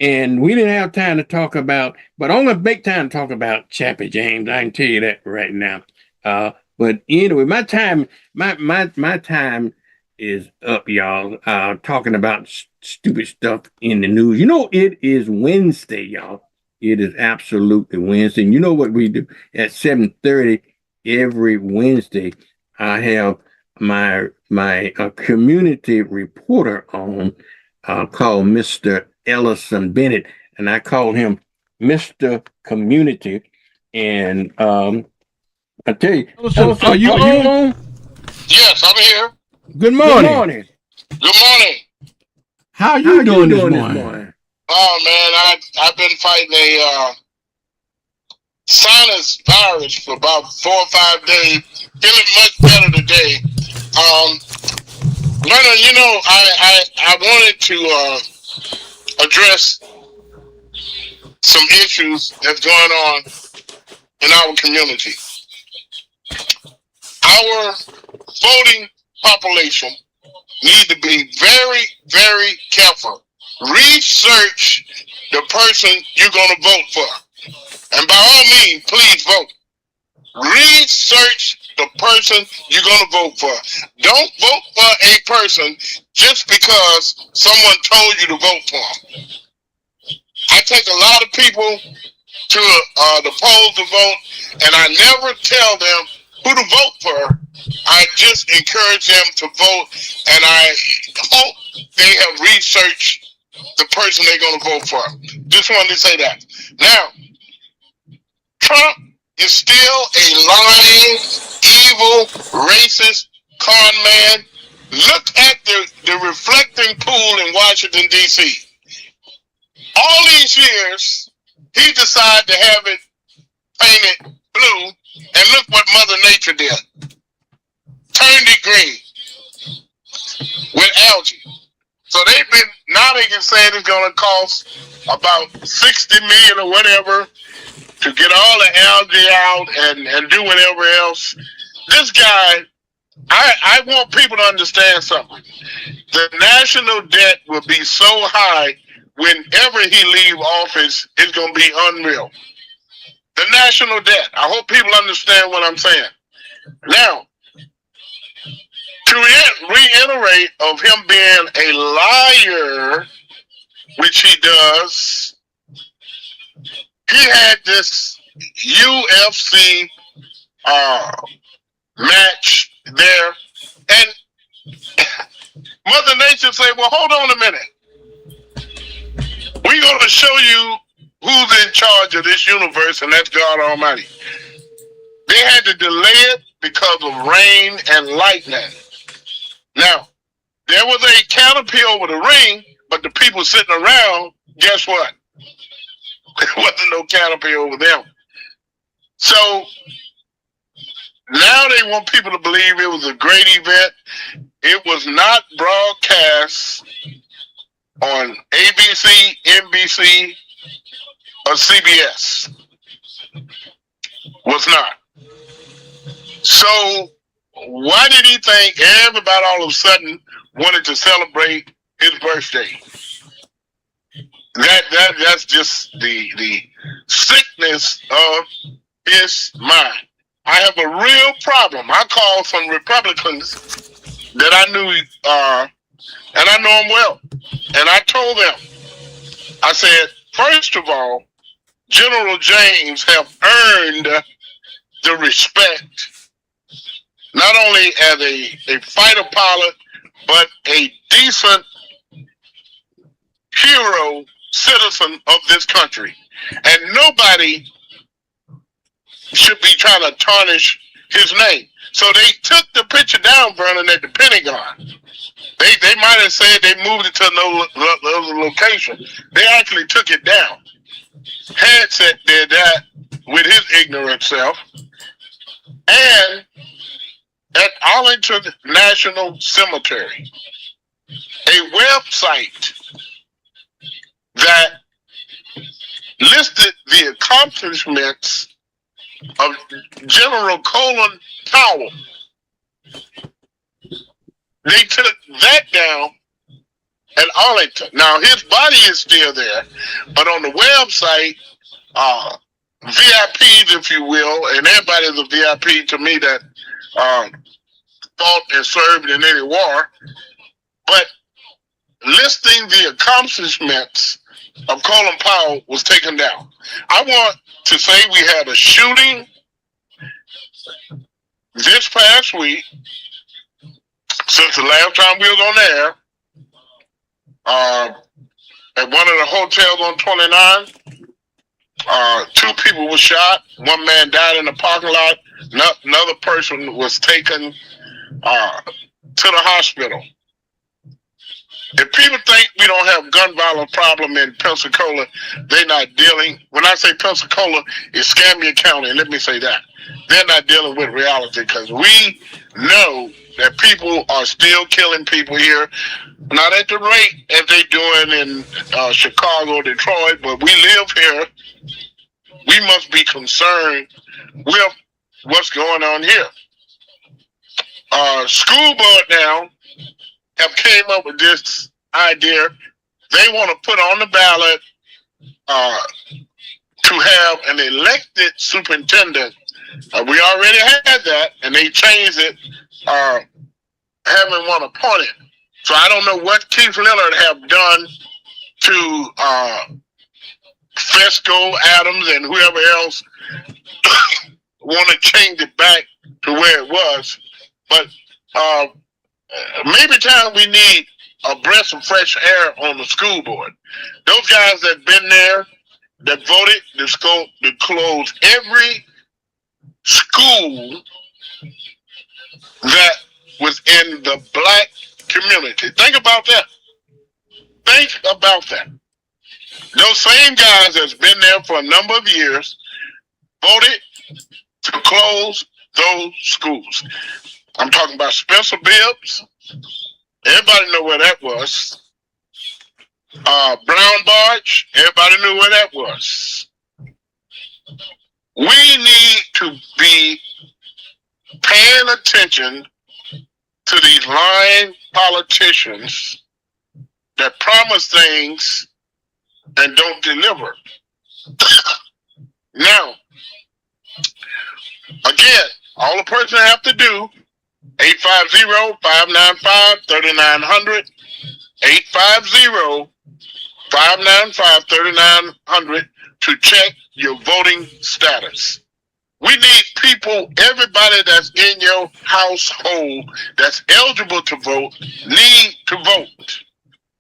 And we didn't have time to talk about, but I'm going to make time to talk about Chappie James. I can tell you that right now. But anyway, my time is up, y'all. Talking about stupid stuff in the news. You know, it is Wednesday, y'all. It is absolutely Wednesday. And you know what we do at 7:30 every Wednesday? I have my community reporter on called Mr. Ellison Bennett, and I call him Mr. Community. And I tell you, Ellison, are you on? Yes, I'm here. Good morning. Good morning. Good morning. How you doing this morning? Oh man, I've been fighting a sinus virus for about 4 or 5 days. Feeling much better today. Vernon, you know, I wanted to address some issues that's going on in our community. Our voting population need to be very, very careful. Research the person you're going to vote for. And by all means, please vote. Research the person you're going to vote for. Don't vote for a person just because someone told you to vote for them. I take a lot of people to the polls to vote, and I never tell them who to vote for. I just encourage them to vote, and I hope they have researched the person they're going to vote for. Just wanted to say that. Now, Trump is still a lying, evil, racist con man. Look at the reflecting pool in Washington, D.C. All these years, he decided to have it painted blue, and look what Mother Nature did. Turned it green with algae. So now they can say it's going to cost about $60 million or whatever to get all the algae out and do whatever else. This guy, I want people to understand something. The national debt will be so high whenever he leave office, it's going to be unreal. The national debt. I hope people understand what I'm saying. Now, to reiterate of him being a liar, which he does, he had this UFC match there, and Mother Nature said, well, hold on a minute. We're going to show you who's in charge of this universe, and that's God Almighty. They had to delay it because of rain and lightning. Now, there was a canopy over the ring, but the people sitting around, guess what? There wasn't no canopy over them. So now they want people to believe it was a great event. It was not broadcast on ABC, NBC, or CBS. Was not. So why did he think everybody all of a sudden wanted to celebrate his birthday? That's just the sickness of his mind. I have a real problem. I called some Republicans that I knew, and I know them well. And I told them, I said, first of all, General James have earned the respect, not only as a fighter pilot, but a decent hero citizen of this country. And nobody should be trying to tarnish his name. So they took the picture down, Vernon, at the Pentagon. They might have said they moved it to another location. They actually took it down. Headset did that with his ignorant self. And at Arlington National Cemetery, a website that listed the accomplishments of General Colin Powell. They took that down at Arlington. Now, his body is still there, but on the website, VIPs, if you will, and everybody's a VIP to me that fought and served in any war, but listing the accomplishments of Colin Powell was taken down. I want to say we had a shooting this past week, since the last time we was on air, at one of the hotels on 29. 2 people were shot. 1 man died in the parking lot. Another person was taken to the hospital. If people think we don't have gun violence problem in Pensacola, they're not dealing. When I say Pensacola, it's Escambia County. Let me say that. They're not dealing with reality, because we know that people are still killing people here. Not at the rate as they're doing in Chicago, Detroit, but we live here. We must be concerned with what's going on here. School board now have came up with this idea. They want to put on the ballot to have an elected superintendent. We already had that, and they changed it, having one appointed. So I don't know what Keith Leonard have done to Fesco, Adams, and whoever else want to change it back to where it was. But maybe time we need a breath of fresh air on the school board. Those guys that been there, that voted to close every school that was in the black community. Think about that. Think about that. Those same guys that's been there for a number of years voted to close those schools. I'm talking about Spencer Bibbs. Everybody know where that was. Brown Barge. Everybody knew where that was. We need to be paying attention to these lying politicians that promise things and don't deliver. Now, again, all the person have to do, 850-595-3900, 850-595-3900 to check your voting status. We need people, everybody that's in your household that's eligible to vote, need to vote.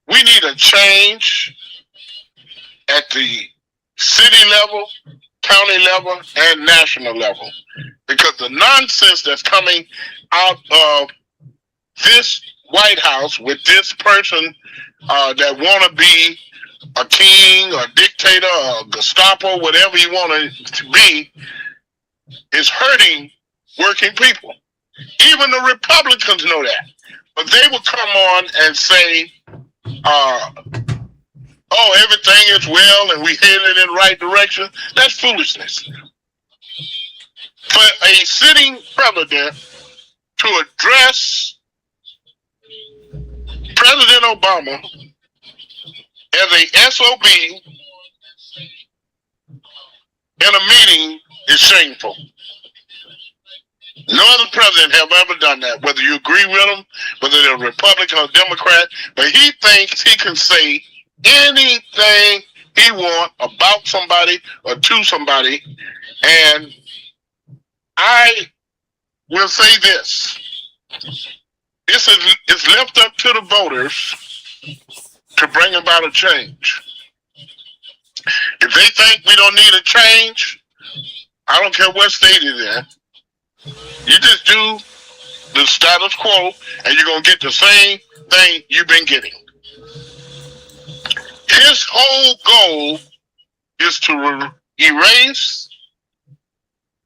We need a change at the city level, county level, and national level. Because the nonsense that's coming out of this White House with this person that want to be a king, a dictator, a Gestapo, whatever you want it to be, is hurting working people. Even the Republicans know that. But they will come on and say, oh, everything is well and we headed in the right direction. That's foolishness. For a sitting president to address President Obama as a SOB in a meeting is shameful. No other president have ever done that, whether you agree with him, whether they're Republican or Democrat, but he thinks he can say anything he wants about somebody or to somebody. And I will say this. It's left up to the voters to bring about a change. If they think we don't need a change, I don't care what state it's in. You just do the status quo and you're going to get the same thing you've been getting. His whole goal is to erase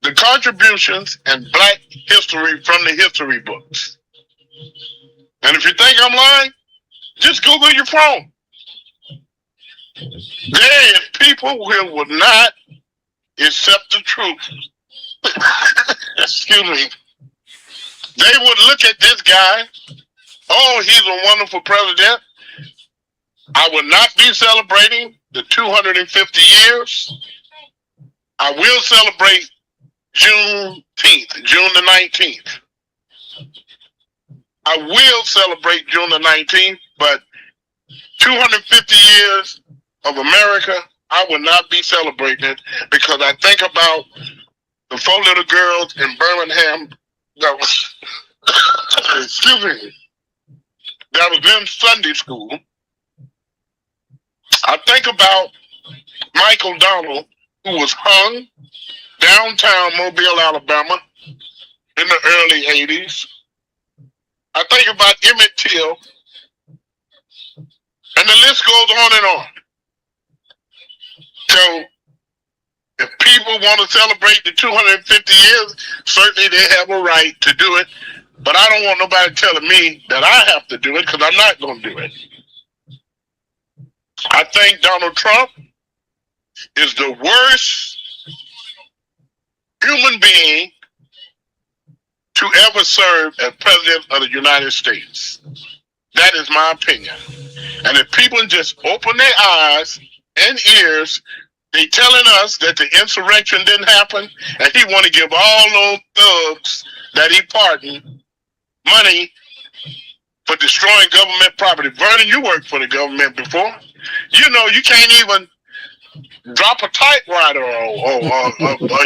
the contributions and black history from the history books. And if you think I'm lying, just Google your phone. There is people who will not accept the truth. Excuse me. They would look at this guy, oh, he's a wonderful president. I will not be celebrating the 250 years. I will celebrate Juneteenth, June the 19th. I will celebrate June the 19th, but 250 years of America, I will not be celebrating it because I think about the 4 little girls in Birmingham that was, excuse me, that was in Sunday school. I think about Michael Donald, who was hung downtown Mobile, Alabama in the early 80s. I think about Emmett Till, and the list goes on and on. So if people want to celebrate the 250 years, certainly they have a right to do it. But I don't want nobody telling me that I have to do it because I'm not going to do it. I think Donald Trump is the worst human being to ever serve as president of the United States. That is my opinion. And if people just open their eyes and ears, they telling us that the insurrection didn't happen, and he want to give all those thugs that he pardoned money for destroying government property. Vernon, you worked for the government before. You know you can't even drop a typewriter or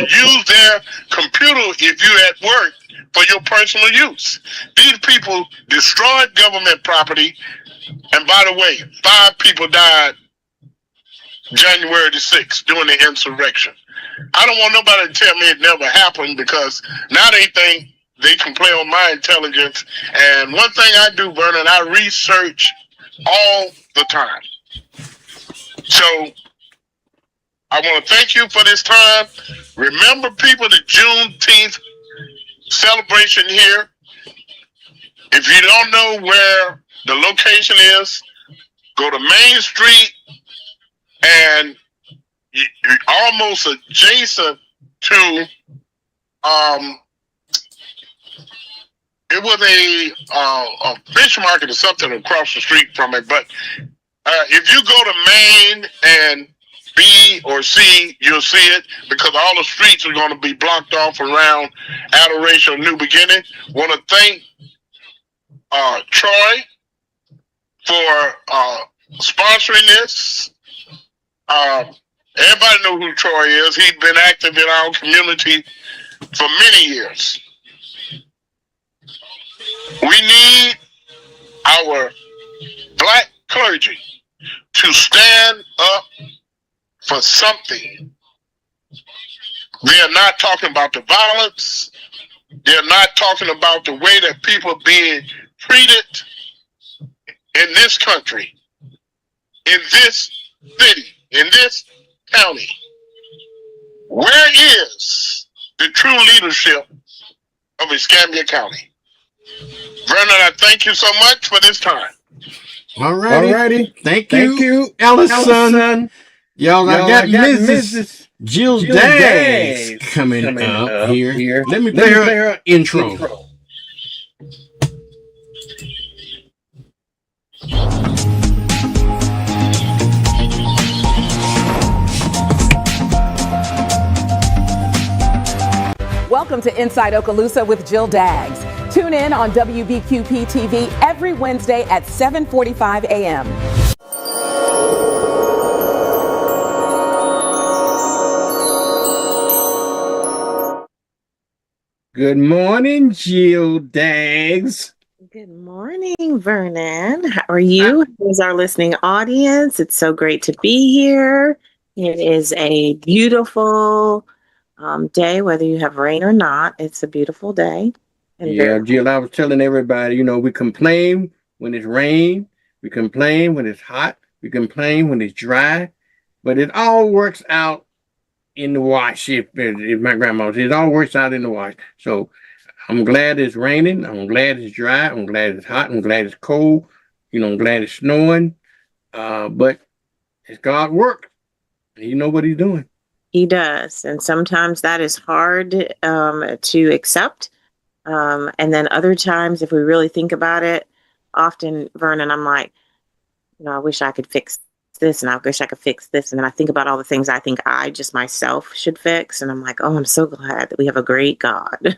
use their computer if you're at work for your personal use. These people destroyed government property, and by the way, 5 people died January the 6th during the insurrection. I don't want nobody to tell me it never happened because now they think they can play on my intelligence. And one thing I do, Vernon, I research all the time. So I want to thank you for this time. Remember, people, the Juneteenth celebration here. If you don't know where the location is, go to Main Street, and you're almost adjacent to it was a fish market or something across the street from it. But if you go to Main and B or C, you'll see it because all the streets are going to be blocked off around Adoration of New Beginning. Want to thank Troy for sponsoring this. Everybody know who Troy is. He's been active in our community for many years. We need our black clergy to stand up for something. They're not talking about the violence. They're not talking about the way that people are being treated in this country, in this city, in this county. Where is the true leadership of Escambia County? Vernon, I thank you so much for this time. All righty. Thank you, Ellison. Y'all, I got Mrs. Jill Daggs coming up here. Let me play her intro. Welcome to Inside Okaloosa with Jill Daggs. Tune in on WBQP TV every Wednesday at 7:45 a.m. Good morning, Jill Daggs. Good morning, Vernon. How are you? Who's our listening audience? It's so great to be here. It is a beautiful day, whether you have rain or not. It's a beautiful day. And yeah, Jill, I was telling everybody, we complain when it's rain. We complain when it's hot. We complain when it's dry. But it all works out in the wash. If my grandma said, it all works out in the wash. So I'm glad it's raining. I'm glad it's dry. I'm glad it's hot. I'm glad it's cold. I'm glad it's snowing. But it's God's work. He knows what he's doing. He does. And sometimes that is hard to accept. And then other times, if we really think about it, often, Vernon, I'm like, I wish I could fix this, and I wish I could fix this. And then I think about all the things I think I just myself should fix. And I'm like, oh, I'm so glad that we have a great God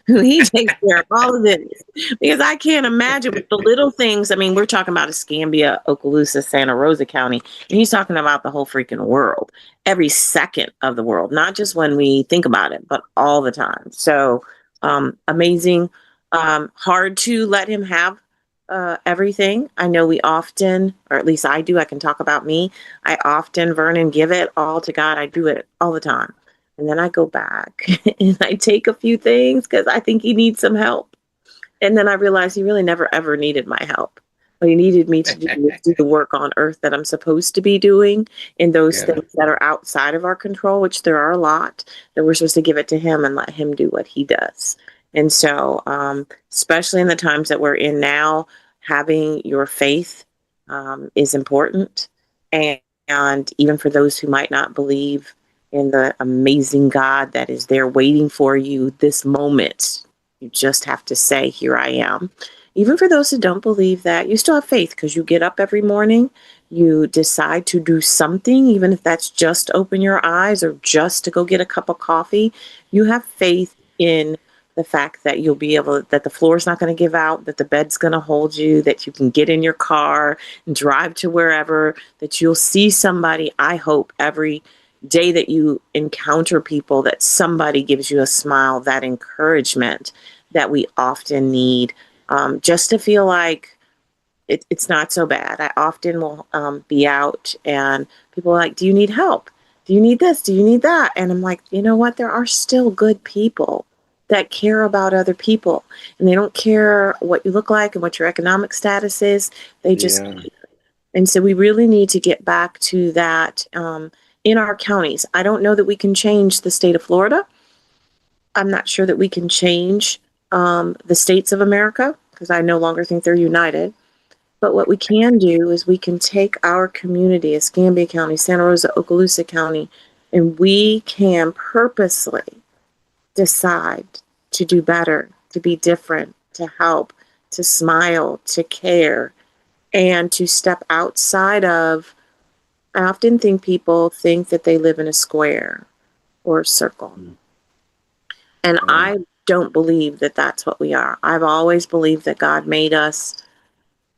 who he takes care of all of this. Because I can't imagine with the little things. I mean, we're talking about Escambia, Okaloosa, Santa Rosa County, and he's talking about the whole freaking world, every second of the world, not just when we think about it, but all the time. So amazing. Hard to let him have everything. I know we often, or at least I do, I can talk about me. I often, Vernon, give it all to God. I do it all the time. And then I go back and I take a few things because I think he needs some help. And then I realize he really never, ever needed my help. What he needed me to do is do the work on earth that I'm supposed to be doing in those things that are outside of our control, which there are a lot, that we're supposed to give it to him and let him do what he does. And so, especially in the times that we're in now, having your faith is important. And even for those who might not believe in the amazing God that is there waiting for you this moment, you just have to say, here I am. Even for those who don't believe that, you still have faith because you get up every morning, you decide to do something, even if that's just open your eyes or just to go get a cup of coffee. You have faith in the fact that you'll be able, that the floor is not going to give out, that the bed's going to hold you, that you can get in your car and drive to wherever, that you'll see somebody, I hope, every day that you encounter people, that somebody gives you a smile, that encouragement that we often need, just to feel like it's not so bad. I often will be out and people are like, do you need help? Do you need this? Do you need that? And I'm like, you know what? There are still good people that care about other people, and they don't care what you look like and what your economic status is. They just care. And so we really need to get back to that in our counties. I don't know that we can change the state of Florida. I'm not sure that we can change the states of America because I no longer think they're united. But what we can do is we can take our community, Escambia County, Santa Rosa, Okaloosa County, and we can purposely decide to do better, to be different, to help, to smile, to care, and to step outside of, I often think people think that they live in a square or a circle. And I don't believe that that's what we are. I've always believed that God made us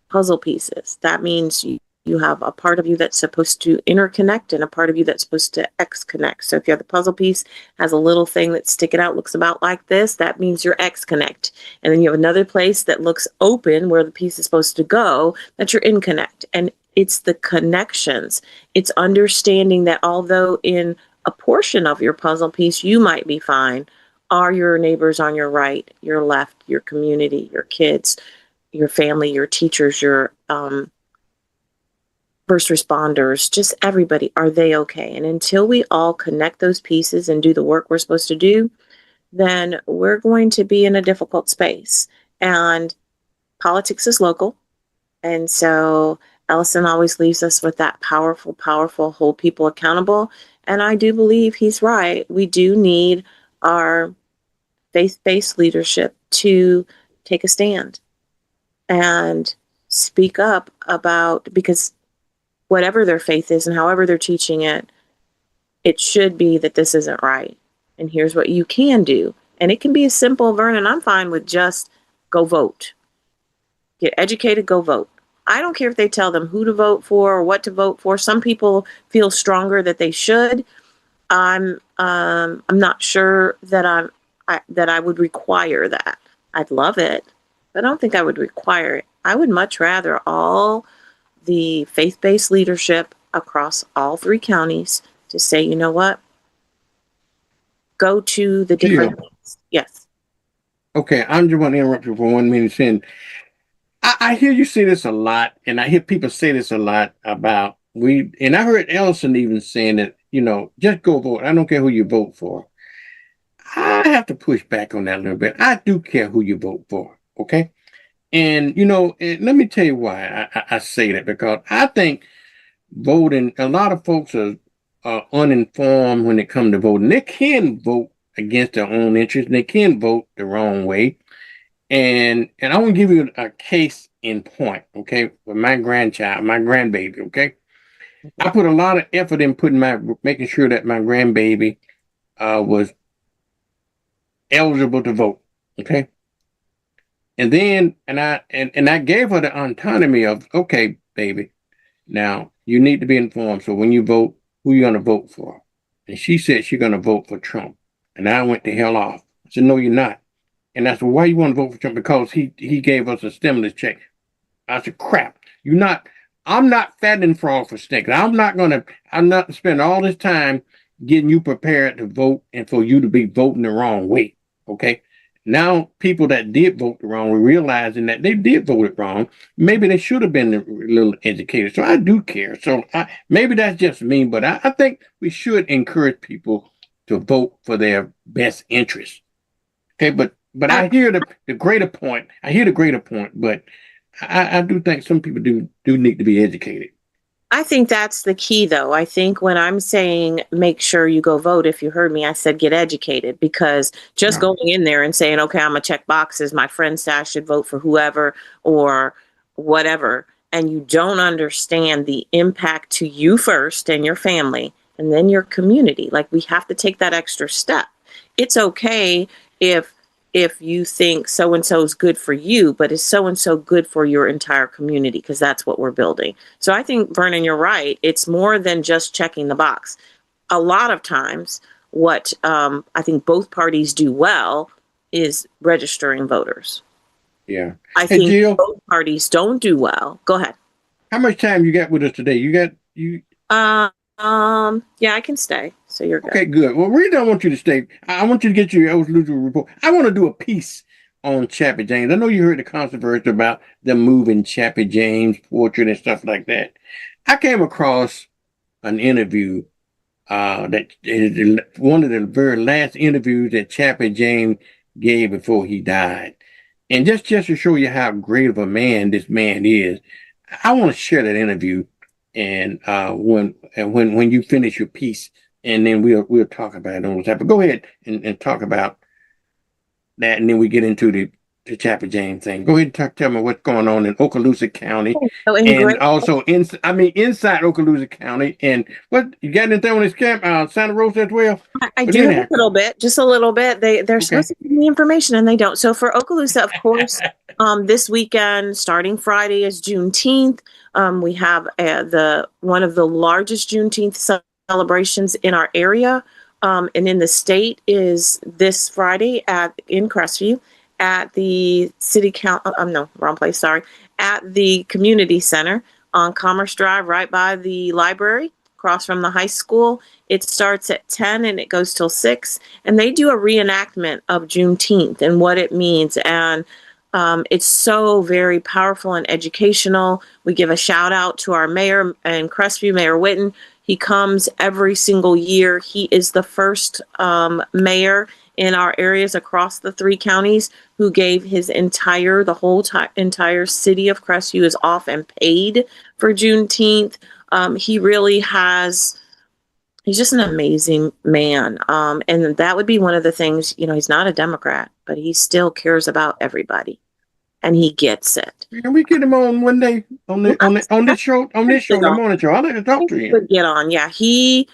puzzle pieces. That means you have a part of you that's supposed to interconnect and a part of you that's supposed to exconnect. So if you have the puzzle piece has a little thing that's sticking out, looks about like this, that means you're exconnect. And then you have another place that looks open where the piece is supposed to go, that you're inconnect. And it's the connections. It's understanding that although in a portion of your puzzle piece you might be fine, are your neighbors on your right, your left, your community, your kids, your family, your teachers, your first responders, just everybody, are they okay? And until we all connect those pieces and do the work we're supposed to do, then we're going to be in a difficult space. And politics is local. And so Ellison always leaves us with that powerful, powerful hold people accountable. And I do believe he's right. We do need our faith-based leadership to take a stand and speak up about, because whatever their faith is and however they're teaching it, it should be that this isn't right. And here's what you can do. And it can be as simple, Vernon, I'm fine with just go vote. Get educated, go vote. I don't care if they tell them who to vote for or what to vote for. Some people feel stronger that they should. I'm not sure that I would require that. I'd love it, but I don't think I would require it. I would much rather all the faith-based leadership across all three counties to say, you know what? Go to the different things. Yes. Okay, I'm just going to interrupt you for 1 minute. Saying, I hear you say this a lot, and I hear people say this a lot about and I heard Ellison even saying that, just go vote. I don't care who you vote for. I have to push back on that a little bit. I do care who you vote for, okay? And, and let me tell you why I say that, because I think voting, a lot of folks are uninformed when it comes to voting. They can vote against their own interests, and they can vote the wrong way. And I want to give you a case in point, okay, with my grandchild, my grandbaby, okay? I put a lot of effort in making sure that my grandbaby was eligible to vote. Okay. And then I gave her the autonomy of, okay, baby, now you need to be informed. So when you vote, who you gonna vote for? And she said she's gonna vote for Trump. And I went the hell off. I said, no, you're not. And I said, why you want to vote for Trump? Because he gave us a stimulus check. I said, crap, I'm not fattening frog for snakes. I'm not spending all this time getting you prepared to vote and for you to be voting the wrong way. Okay. Now, people that did vote the wrong way, realizing that they did vote it wrong, maybe they should have been a little educated. So I do care. So maybe that's just me, but I think we should encourage people to vote for their best interest. Okay, but I hear the greater point. I hear the greater point, but I do think some people do need to be educated. I think that's the key, though. I think when I'm saying make sure you go vote, if you heard me, I said get educated, because just going in there and saying, okay, I'm going to check boxes, my friend said I should vote for whoever or whatever, and you don't understand the impact to you first and your family and then your community. Like, we have to take that extra step. It's okay if you think so-and-so is good for you, but is so-and-so good for your entire community? Because that's what we're building. So I think, Vernon, you're right. It's more than just checking the box. A lot of times, what I think both parties do well is registering voters. Yeah. I think Jill, both parties don't do well. Go ahead. How much time you got with us today? Yeah, I can stay. So you're good. Okay, good. Well, really don't want you to stay. I want you to get your Okaloosa report. I want to do a piece on Chappie James. I know you heard the controversy about them moving Chappie James' portrait and stuff like that. I came across an interview that is one of the very last interviews that Chappie James gave before he died. And just to show you how great of a man this man is, I want to share that interview. And when you finish your piece, and then we'll talk about it on what's happening. Go ahead and talk about that, and then we get into the Chappie James thing. Go ahead and tell me what's going on in Okaloosa County, and also inside Okaloosa County. And what you got anything on this camp, Santa Rosa as well? I do a little bit, just a little bit. They're supposed to give me information and they don't. So for Okaloosa, of course, this weekend, starting Friday, is Juneteenth. We have one of the largest Juneteenth celebrations in our area, and in the state is this Friday in Crestview at the city council. No, wrong place. Sorry, at the community center on Commerce Drive, right by the library, across from the high school. It starts at 10 and it goes till 6, and they do a reenactment of Juneteenth and what it means. And it's so very powerful and educational. We give a shout out to our mayor in Crestview, Mayor Witten. He comes every single year. He is the first mayor in our areas across the 3 counties who gave his entire city of Crestview is off and paid for Juneteenth. He really he's just an amazing man. And that would be one of the things, he's not a Democrat, but he still cares about everybody. And he gets it. Can we get him on one day on this show, the morning show? I'd like to talk to him. Get on, yeah. He,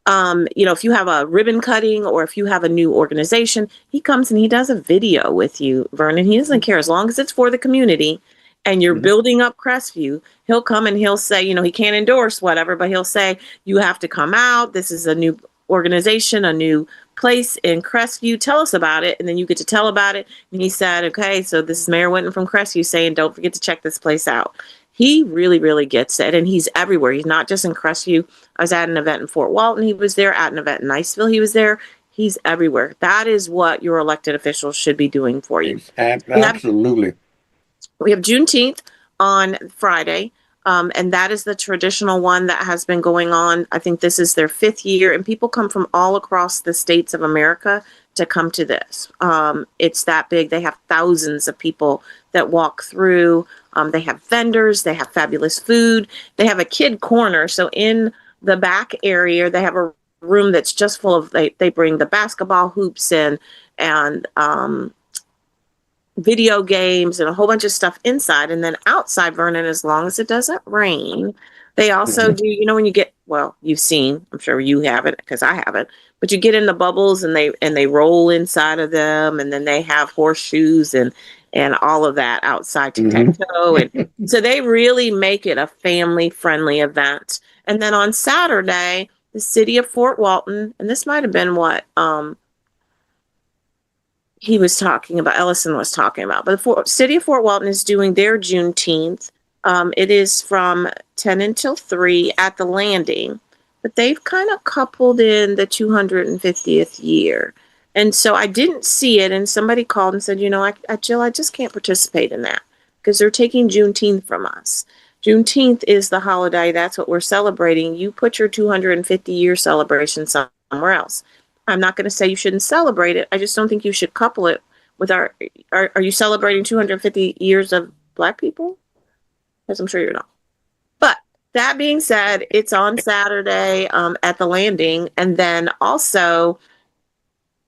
if you have a ribbon cutting or if you have a new organization, he comes and he does a video with you, Vernon. He doesn't care as long as it's for the community and you're building up Crestview. He'll come and he'll say, he can't endorse whatever, but he'll say, you have to come out. This is a new organization, a new place in Crestview. Tell us about it. And then you get to tell about it. And he said, okay, so this is Mayor Winton from Crestview saying, don't forget to check this place out. He really, really gets it. And he's everywhere. He's not just in Crestview. I was at an event in Fort Walton. He was there. At an event in Niceville. He was there. He's everywhere. That is what your elected officials should be doing for you. Absolutely. We have Juneteenth on Friday. And that is the traditional one that has been going on. I think this is their 5th year, and people come from all across the states of America to come to this. It's that big. They have thousands of people that walk through. They have vendors. They have fabulous food. They have a kid corner. So in the back area, they have a room that's just full of, they bring the basketball hoops in and video games and a whole bunch of stuff inside. And then outside, Vernon, as long as it doesn't rain, They also do, you know, when you get, well, you've seen, I'm sure you haven't because I haven't, but you get in the bubbles and they roll inside of them, and then they have horseshoes and all of that outside tic-tac-toe. And so they really make it a family friendly event. And then on Saturday, the city of Fort Walton, and this might have been what he was talking about, Ellison was talking about, but the city of Fort Walton is doing their Juneteenth. It is from 10 until 3 at the landing, but they've kind of coupled in the 250th year. And so I didn't see it, and somebody called and said, you know, Jill, I just can't participate in that because they're taking Juneteenth from us. Juneteenth is the holiday. That's what we're celebrating. You put your 250-year celebration somewhere else. I'm not going to say you shouldn't celebrate it. I just don't think you should couple it with are you celebrating 250 years of Black people? Because I'm sure you're not. But that being said, it's on Saturday at the landing. And then also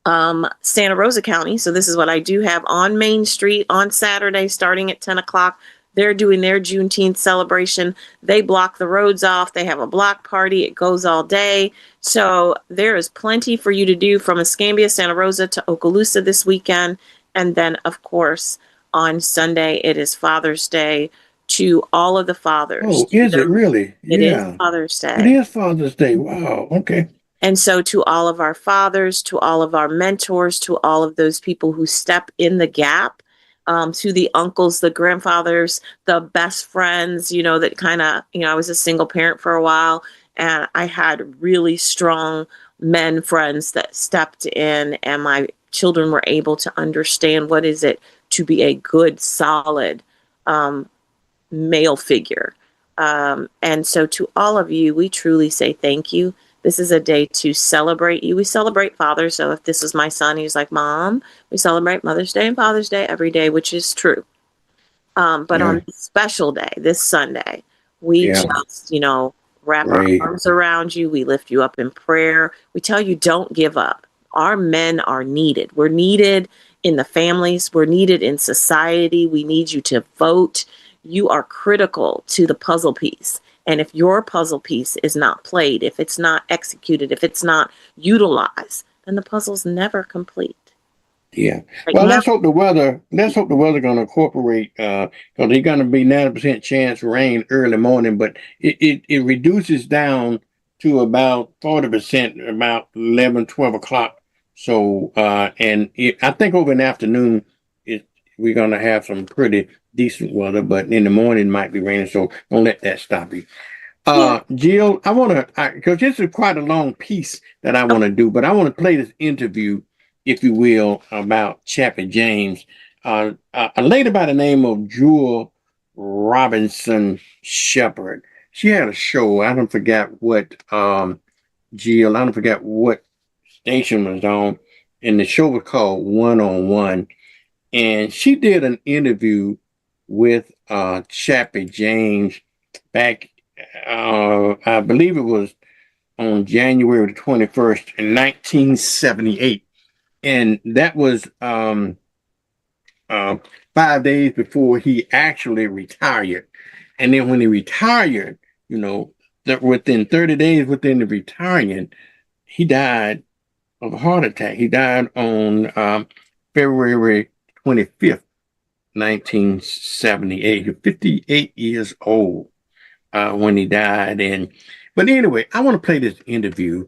Santa Rosa County. So this is what I do have on Main Street on Saturday starting at 10 o'clock. They're doing their Juneteenth celebration. They block the roads off. They have a block party. It goes all day. So there is plenty for you to do from Escambia, Santa Rosa to Okaloosa this weekend. And then, of course, on Sunday, it is Father's Day to all of the fathers. Oh, is it really? It is Father's Day. It is Father's Day. Wow. Okay. And so to all of our fathers, to all of our mentors, to all of those people who step in the gap, to the uncles, the grandfathers, the best friends, you know, that kind of, you know, I was a single parent for a while, and I had really strong men friends that stepped in, and my children were able to understand what is it to be a good, solid male figure. And so to all of you, we truly say thank you. This is a day to celebrate you. We celebrate fathers. So if this is my son, he's like, Mom, we celebrate Mother's Day and Father's Day every day, which is true. But on this special day, this Sunday, we just, you know, wrap our arms around you. We lift you up in prayer. We tell you, don't give up. Our men are needed. We're needed in the families. We're needed in society. We need you to vote. You are critical to the puzzle piece. And if your puzzle piece is not played, if it's not executed, if it's not utilized, then the puzzle's never complete. Yeah. Well, let's hope the weather going to incorporate, because there's going to be 90% chance rain early morning, but it reduces down to about 40%, about 11, 12 o'clock. So, I think over in the afternoon, we're going to have some pretty decent weather, but in the morning it might be raining, so don't let that stop you. Jill, I want to, because this is quite a long piece that I want to do, but I want to play this interview, if you will, about Chappie James. A lady by the name of Jewel Robinson Shepherd. She had a show. I don't forget what, Jill, I don't forget what station was on, and the show was called One on One. And she did an interview with Chappie James back, I believe it was on January the 21st in 1978. And that was 5 days before he actually retired. And then when he retired, you know, that within 30 days within the retiring, he died of a heart attack. He died on February 25th, 1978. He was 58 years old when he died. But anyway, I want to play this interview.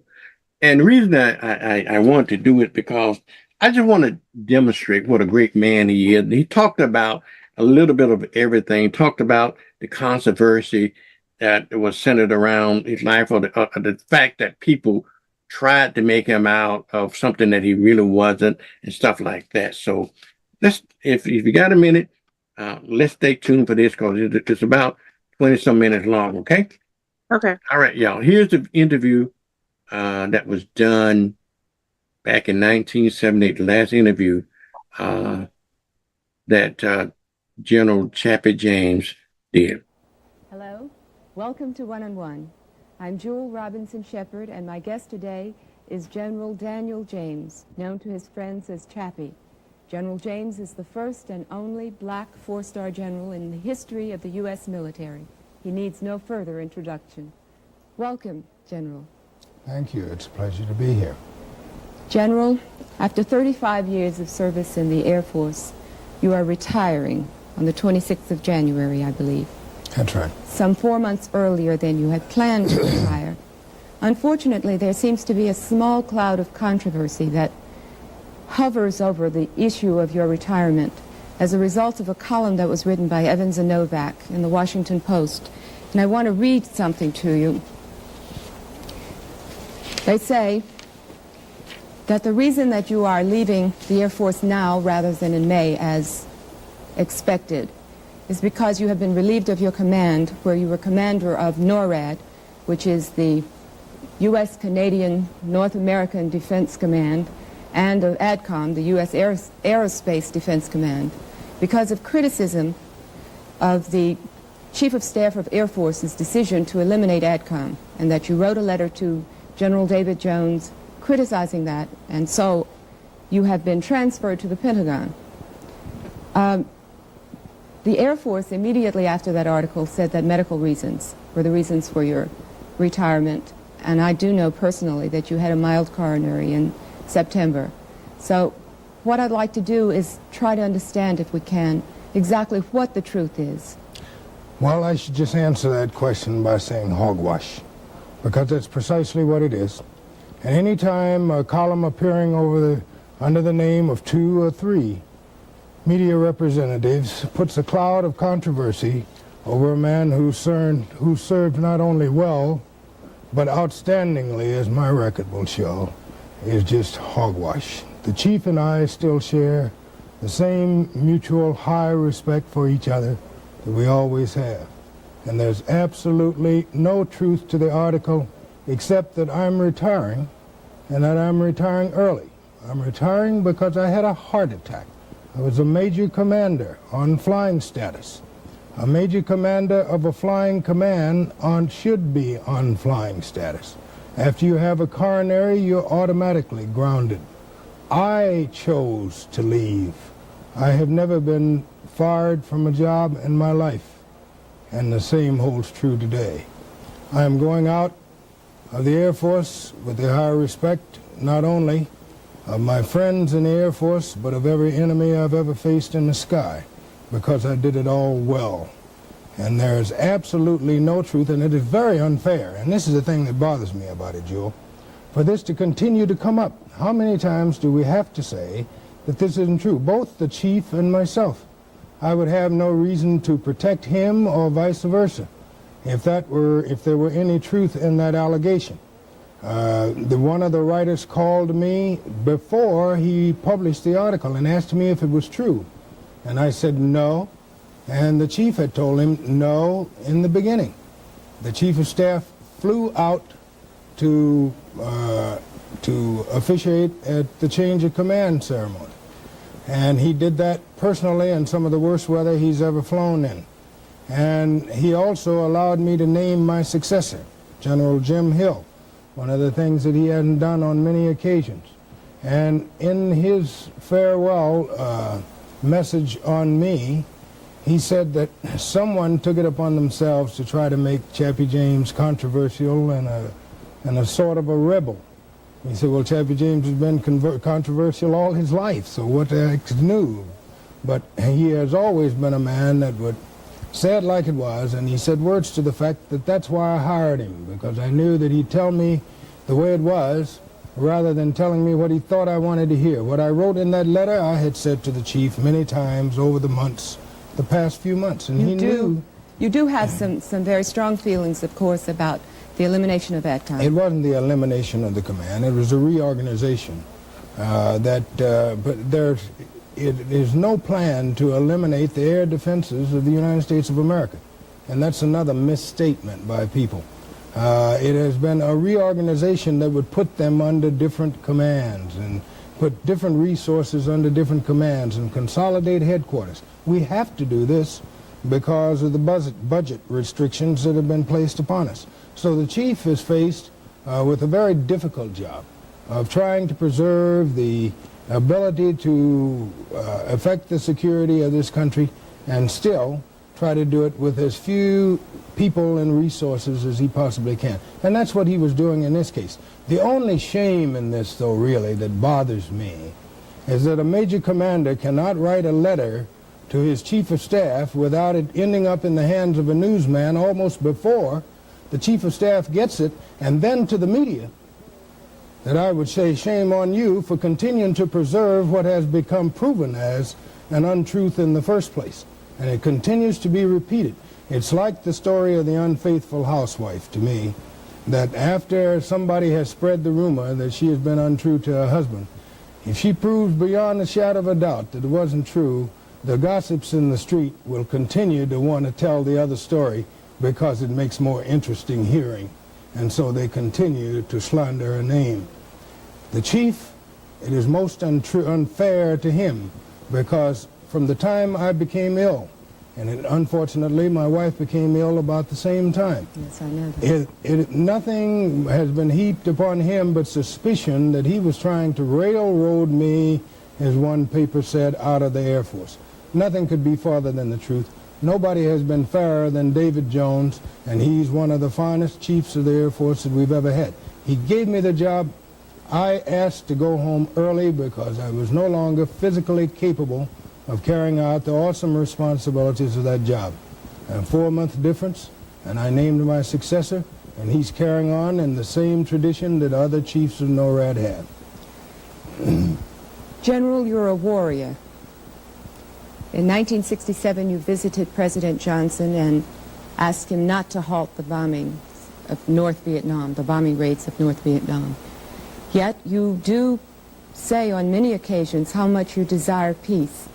And the reason I want to do it because I just want to demonstrate what a great man he is. He talked about a little bit of everything, talked about the controversy that was centered around his life, or the fact that people tried to make him out of something that he really wasn't, and stuff like that. So if you got a minute, let's stay tuned for this, because it's about 20 some minutes long. Okay. All right, y'all. Here's the interview that was done back in 1978, the last interview that General Chappie James did. Hello, welcome to One on One. I'm Jewel Robinson Shepherd, and my guest today is General Daniel James, known to his friends as Chappie. General James is the first and only black four-star general in the history of the U.S. military. He needs no further introduction. Welcome, General. Thank you. It's a pleasure to be here. General, after 35 years of service in the Air Force, you are retiring on the 26th of January, I believe. That's right. Some 4 months earlier than you had planned to retire. Unfortunately, there seems to be a small cloud of controversy that hovers over the issue of your retirement as a result of a column that was written by Evans and Novak in the Washington Post. And I want to read something to you. They say that the reason that you are leaving the Air Force now rather than in May as expected is because you have been relieved of your command where you were commander of NORAD, which is the U.S. Canadian North American Defense Command, and of ADCOM, the U.S. Aerospace Defense Command, because of criticism of the Chief of Staff of Air Force's decision to eliminate ADCOM, and that you wrote a letter to General David Jones criticizing that, and so you have been transferred to the Pentagon. The Air Force immediately after that article said that medical reasons were the reasons for your retirement, and I do know personally that you had a mild coronary in September. So what I'd like to do is try to understand, if we can, exactly what the truth is. Well, I should just answer that question by saying hogwash, because that's precisely what it is. And any time a column appearing under the name of 2 or 3 media representatives puts a cloud of controversy over a man who served not only well, but outstandingly, as my record will show, is just hogwash. The Chief and I still share the same mutual high respect for each other that we always have. And there's absolutely no truth to the article except that I'm retiring, and that I'm retiring early. I'm retiring because I had a heart attack. I was a major commander on flying status. A major commander of a flying command should be on flying status. After you have a coronary, you're automatically grounded. I chose to leave. I have never been fired from a job in my life, and the same holds true today. I am going out of the Air Force with the high respect, not only of my friends in the Air Force, but of every enemy I've ever faced in the sky, because I did it all well. And there's absolutely no truth, and it is very unfair, and this is the thing that bothers me about it, Jewel, for this to continue to come up. How many times do we have to say that this isn't true? Both the Chief and myself. I would have no reason to protect him or vice versa if there were any truth in that allegation. One of the writers called me before he published the article and asked me if it was true. And I said no, and the Chief had told him no in the beginning. The Chief of Staff flew out to officiate at the change of command ceremony. And he did that personally in some of the worst weather he's ever flown in. And he also allowed me to name my successor, General Jim Hill, one of the things that he hadn't done on many occasions. And in his farewell message on me, he said that someone took it upon themselves to try to make Chappie James controversial and a sort of a rebel. He said, well, Chappie James has been controversial all his life, so what the heck's new? But he has always been a man that would say it like it was, and he said words to the fact that that's why I hired him, because I knew that he'd tell me the way it was, rather than telling me what he thought I wanted to hear. What I wrote in that letter, I had said to the Chief many times over the months, the past few months, and he knew. You do have some very strong feelings, of course, about the elimination of ADCOM. It wasn't the elimination of the command, it was a reorganization. But there is no plan to eliminate the air defenses of the United States of America. And that's another misstatement by people. It has been a reorganization that would put them under different commands and put different resources under different commands and consolidate headquarters. We have to do this because of the budget restrictions that have been placed upon us. So the Chief is faced with a very difficult job of trying to preserve the ability to affect the security of this country and still try to do it with as few people and resources as he possibly can. And that's what he was doing in this case. The only shame in this, though, really, that bothers me is that a major commander cannot write a letter to his chief of staff without it ending up in the hands of a newsman almost before the chief of staff gets it, and then to the media. That I would say, shame on you for continuing to preserve what has become proven as an untruth in the first place. And it continues to be repeated. It's like the story of the unfaithful housewife to me, that after somebody has spread the rumor that she has been untrue to her husband, if she proves beyond a shadow of a doubt that it wasn't true, the gossips in the street will continue to want to tell the other story because it makes more interesting hearing. And so they continue to slander her name. The chief, it is most unfair to him, because from the time I became ill, and unfortunately my wife became ill about the same time. Yes, I know that. Nothing has been heaped upon him but suspicion that he was trying to railroad me, as one paper said, out of the Air Force. Nothing could be farther than the truth. Nobody has been fairer than David Jones, and he's one of the finest chiefs of the Air Force that we've ever had. He gave me the job. I asked to go home early because I was no longer physically capable of carrying out the awesome responsibilities of that job. A 4-month difference, and I named my successor, and he's carrying on in the same tradition that other chiefs of NORAD had. General, you're a warrior. In 1967, you visited President Johnson and asked him not to halt the bombing of North Vietnam, the bombing raids of North Vietnam. Yet you do say on many occasions how much you desire peace.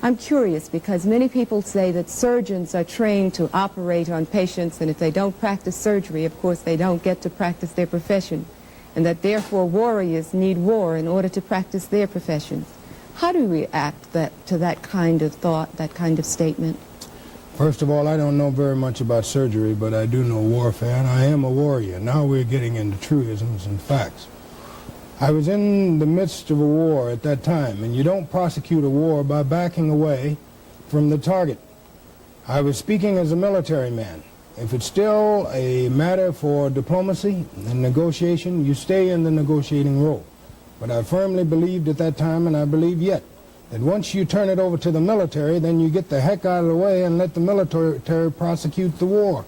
I'm curious because many people say that surgeons are trained to operate on patients, and if they don't practice surgery, of course, they don't get to practice their profession, and that therefore warriors need war in order to practice their professions. How do you react to that kind of thought, that kind of statement? First of all, I don't know very much about surgery, but I do know warfare, and I am a warrior. Now we're getting into truisms and facts. I was in the midst of a war at that time, and you don't prosecute a war by backing away from the target. I was speaking as a military man. If it's still a matter for diplomacy and negotiation, you stay in the negotiating role. But I firmly believed at that time, and I believe yet, that once you turn it over to the military, then you get the heck out of the way and let the military prosecute the war.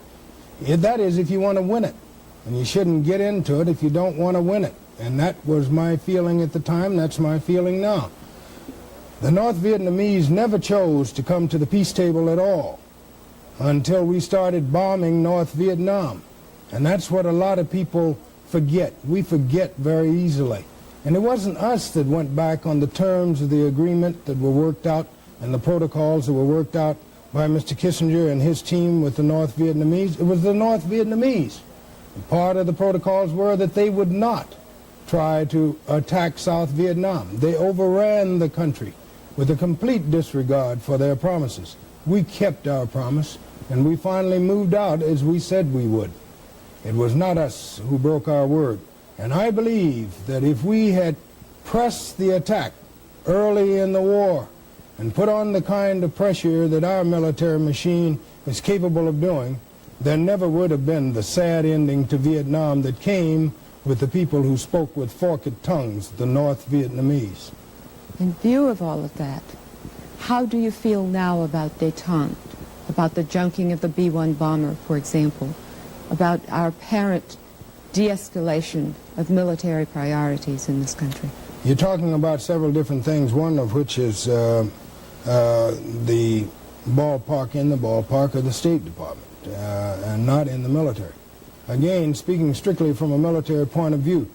That is, if you want to win it. And you shouldn't get into it if you don't want to win it. And that was my feeling at the time. That's my feeling now. The North Vietnamese never chose to come to the peace table at all until we started bombing North Vietnam. And that's what a lot of people forget. We forget very easily. And it wasn't us that went back on the terms of the agreement that were worked out and the protocols that were worked out by Mr. Kissinger and his team with the North Vietnamese. It was the North Vietnamese. And part of the protocols were that they would not try to attack South Vietnam. They overran the country with a complete disregard for their promises. We kept our promise, and we finally moved out as we said we would. It was not us who broke our word. And I believe that if we had pressed the attack early in the war and put on the kind of pressure that our military machine is capable of doing, there never would have been the sad ending to Vietnam that came with the people who spoke with forked tongues, the North Vietnamese. In view of all of that, how do you feel now about détente, about the junking of the B-1 bomber, for example, about our apparent de-escalation of military priorities in this country? You're talking about several different things, one of which is the ballpark in the ballpark of the State Department, and not in the military. Again, speaking strictly from a military point of view,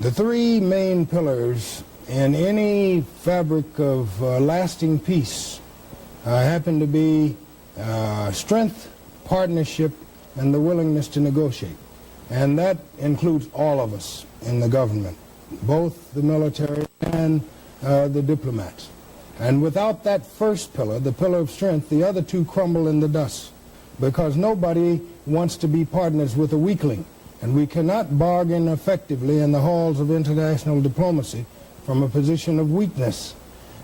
the three main pillars in any fabric of lasting peace happen to be strength, partnership, and the willingness to negotiate. And that includes all of us in the government, both the military and the diplomats. And without that first pillar, the pillar of strength, the other two crumble in the dust, because nobody wants to be partners with a weakling. And we cannot bargain effectively in the halls of international diplomacy from a position of weakness.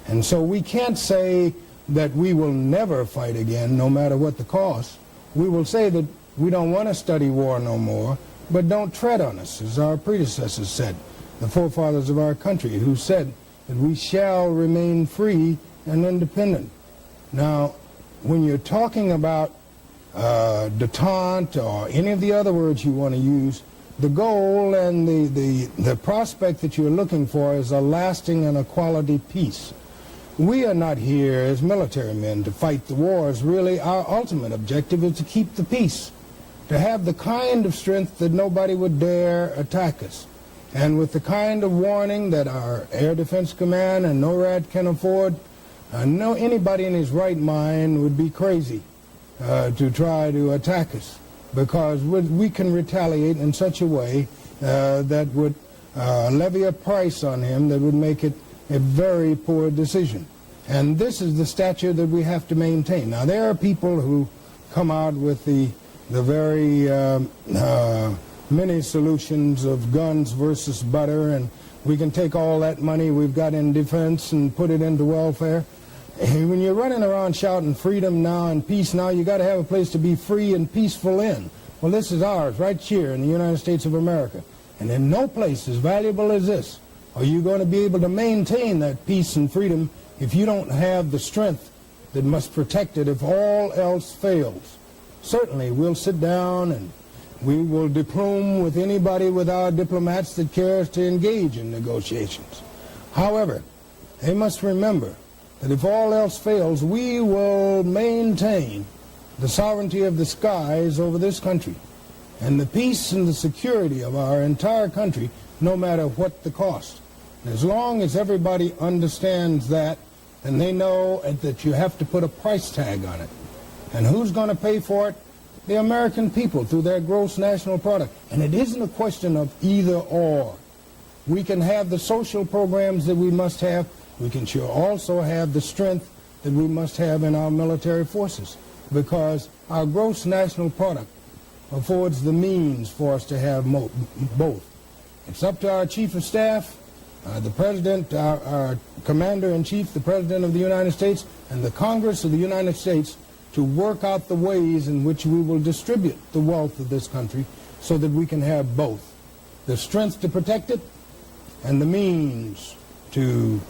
And so we can't say that we will never fight again, no matter what the cost. We will say that we don't want to study war no more, but don't tread on us, as our predecessors said, the forefathers of our country, who said that we shall remain free and independent. Now, when you're talking about detente or any of the other words you want to use, the goal and the prospect that you're looking for is a lasting and a quality peace. We are not here as military men to fight the wars. Really, our ultimate objective is to keep the peace, to have the kind of strength that nobody would dare attack us, and with the kind of warning that our Air Defense Command and NORAD can afford. Anybody in his right mind would be crazy to try to attack us, because we can retaliate in such a way that would levy a price on him that would make it a very poor decision. And this is the stature that we have to maintain. Now, there are people who come out with the very many solutions of guns versus butter, and we can take all that money we've got in defense and put it into welfare. When you're running around shouting freedom now and peace now, you got to have a place to be free and peaceful in. Well, this is ours right here in the United States of America. And in no place as valuable as this are you going to be able to maintain that peace and freedom if you don't have the strength that must protect it if all else fails. Certainly, we'll sit down and we will diploom with anybody with our diplomats that cares to engage in negotiations. However, they must remember that if all else fails, we will maintain the sovereignty of the skies over this country and the peace and the security of our entire country, no matter what the cost. And as long as everybody understands that, then they know that you have to put a price tag on it. And who's going to pay for it? The American people through their gross national product. And it isn't a question of either or. We can have the social programs that we must have. We can sure also have the strength that we must have in our military forces, because our gross national product affords the means for us to have both. It's up to our Chief of Staff, the President, our Commander-in-Chief, the President of the United States, and the Congress of the United States to work out the ways in which we will distribute the wealth of this country so that we can have both. The strength to protect it and the means to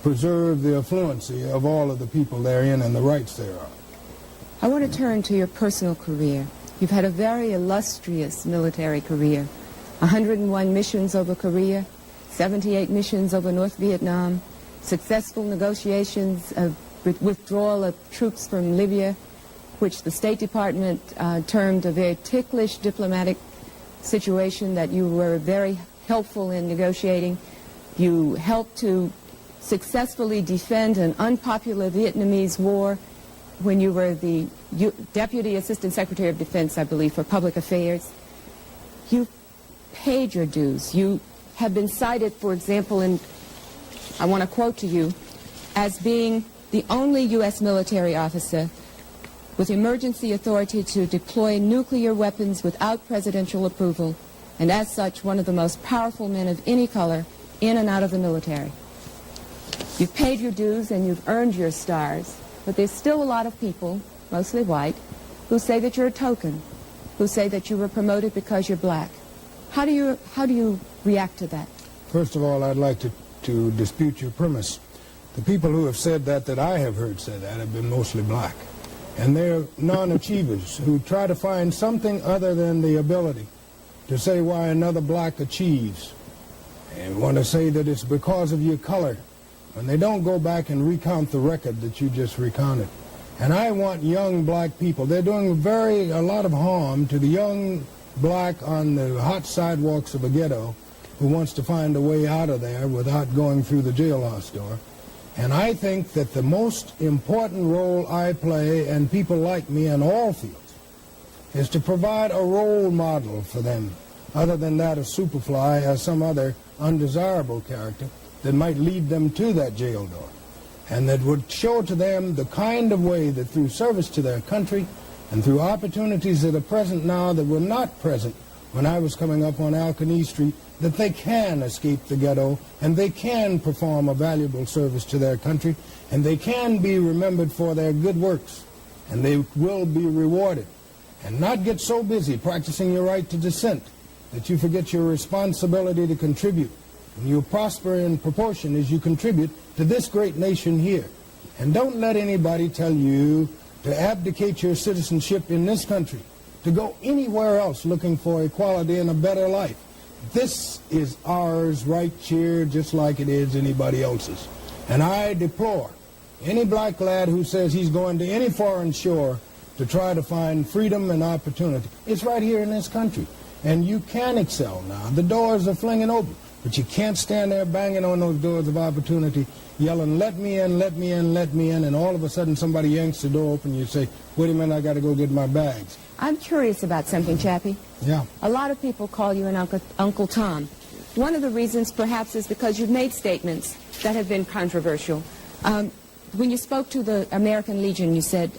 preserve the affluency of all of the people therein and the rights thereof. I want to turn to your personal career. You've had a very illustrious military career. 101 missions over Korea, 78 missions over North Vietnam, successful negotiations of withdrawal of troops from Libya, which the State Department termed a very ticklish diplomatic situation that you were very helpful in negotiating. You helped to successfully defend an unpopular Vietnamese war when you were the Deputy Assistant Secretary of Defense, I believe, for Public Affairs. You paid your dues. You have been cited, for example, and I want to quote to you, as being the only U.S. military officer with emergency authority to deploy nuclear weapons without presidential approval, and as such, one of the most powerful men of any color in and out of the military. You've paid your dues and you've earned your stars, but there's still a lot of people, mostly white, who say that you're a token, who say that you were promoted because you're black. How do you react to that? First of all, I'd like to dispute your premise. The people who have said that I have heard say that have been mostly black. And they're non-achievers who try to find something other than the ability to say why another black achieves, and want to say that it's because of your color. And they don't go back and recount the record that you just recounted. And I want young black people. They're doing a lot of harm to the young black on the hot sidewalks of a ghetto who wants to find a way out of there without going through the jailhouse door. And I think that the most important role I play, and people like me in all fields, is to provide a role model for them, other than that of Superfly or some other undesirable character that might lead them to that jail door, and that would show to them the kind of way that through service to their country and through opportunities that are present now that were not present when I was coming up on Alkanee Street, that they can escape the ghetto and they can perform a valuable service to their country and they can be remembered for their good works and they will be rewarded. And not get so busy practicing your right to dissent that you forget your responsibility to contribute. And you prosper in proportion as you contribute to this great nation here. And don't let anybody tell you to abdicate your citizenship in this country, to go anywhere else looking for equality and a better life. This is ours right here, just like it is anybody else's. And I deplore any black lad who says he's going to any foreign shore to try to find freedom and opportunity. It's right here in this country. And you can excel now. The doors are flinging open. But you can't stand there banging on those doors of opportunity, yelling, let me in, let me in, let me in, and all of a sudden somebody yanks the door open and you say, wait a minute, I got to go get my bags. I'm curious about something, Chappie. Yeah. A lot of people call you an Uncle Tom. One of the reasons, perhaps, is because you've made statements that have been controversial. When you spoke to the American Legion, you said,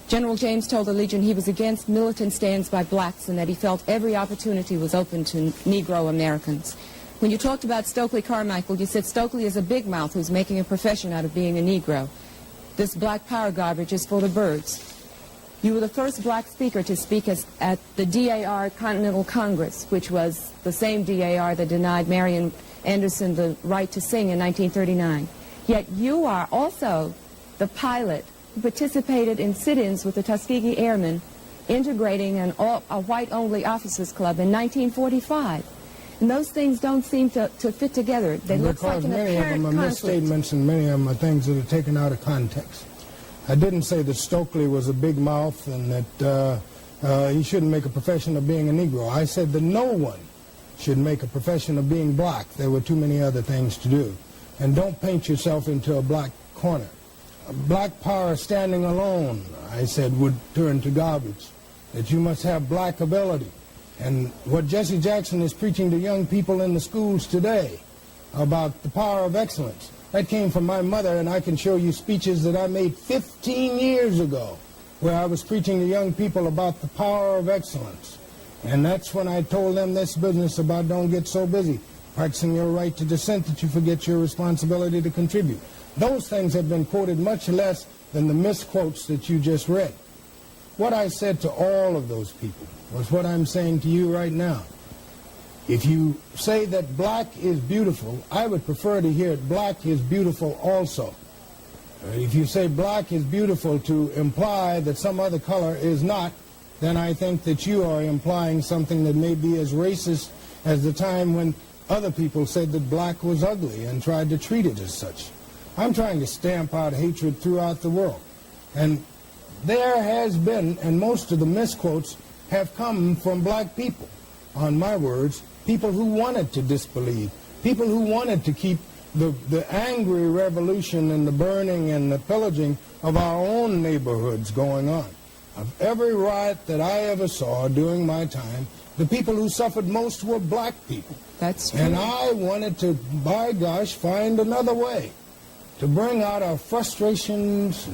General James told the Legion he was against militant stands by blacks and that he felt every opportunity was open to Negro Americans. When you talked about Stokely Carmichael, you said Stokely is a big mouth who's making a profession out of being a Negro. This black power garbage is for the birds. You were the first black speaker to speak at the DAR Continental Congress, which was the same DAR that denied Marian Anderson the right to sing in 1939. Yet you are also the pilot who participated in sit-ins with the Tuskegee Airmen, integrating a white-only officers club in 1945. And those things don't seem to fit together. They look like an apparent conflict. Because many of them are misstatements and many of them are things that are taken out of context. I didn't say that Stokely was a big mouth and that he shouldn't make a profession of being a Negro. I said that no one should make a profession of being black. There were too many other things to do. And don't paint yourself into a black corner. Black power standing alone, I said, would turn to garbage. That you must have black ability. And what Jesse Jackson is preaching to young people in the schools today about the power of excellence, that came from my mother, and I can show you speeches that I made 15 years ago where I was preaching to young people about the power of excellence. And that's when I told them this business about don't get so busy practicing your right to dissent that you forget your responsibility to contribute. Those things have been quoted much less than the misquotes that you just read. What I said to all of those people was what I'm saying to you right now. If you say that black is beautiful, I would prefer to hear it black is beautiful also. If you say black is beautiful to imply that some other color is not, then I think that you are implying something that may be as racist as the time when other people said that black was ugly and tried to treat it as such. I'm trying to stamp out hatred throughout the world. And there has been, and most of the misquotes have come from black people, on my words, people who wanted to disbelieve, people who wanted to keep the angry revolution and the burning and the pillaging of our own neighborhoods going on. Of every riot that I ever saw during my time, the people who suffered most were black people. That's true. And I wanted to, by gosh, find another way to bring out our frustrations,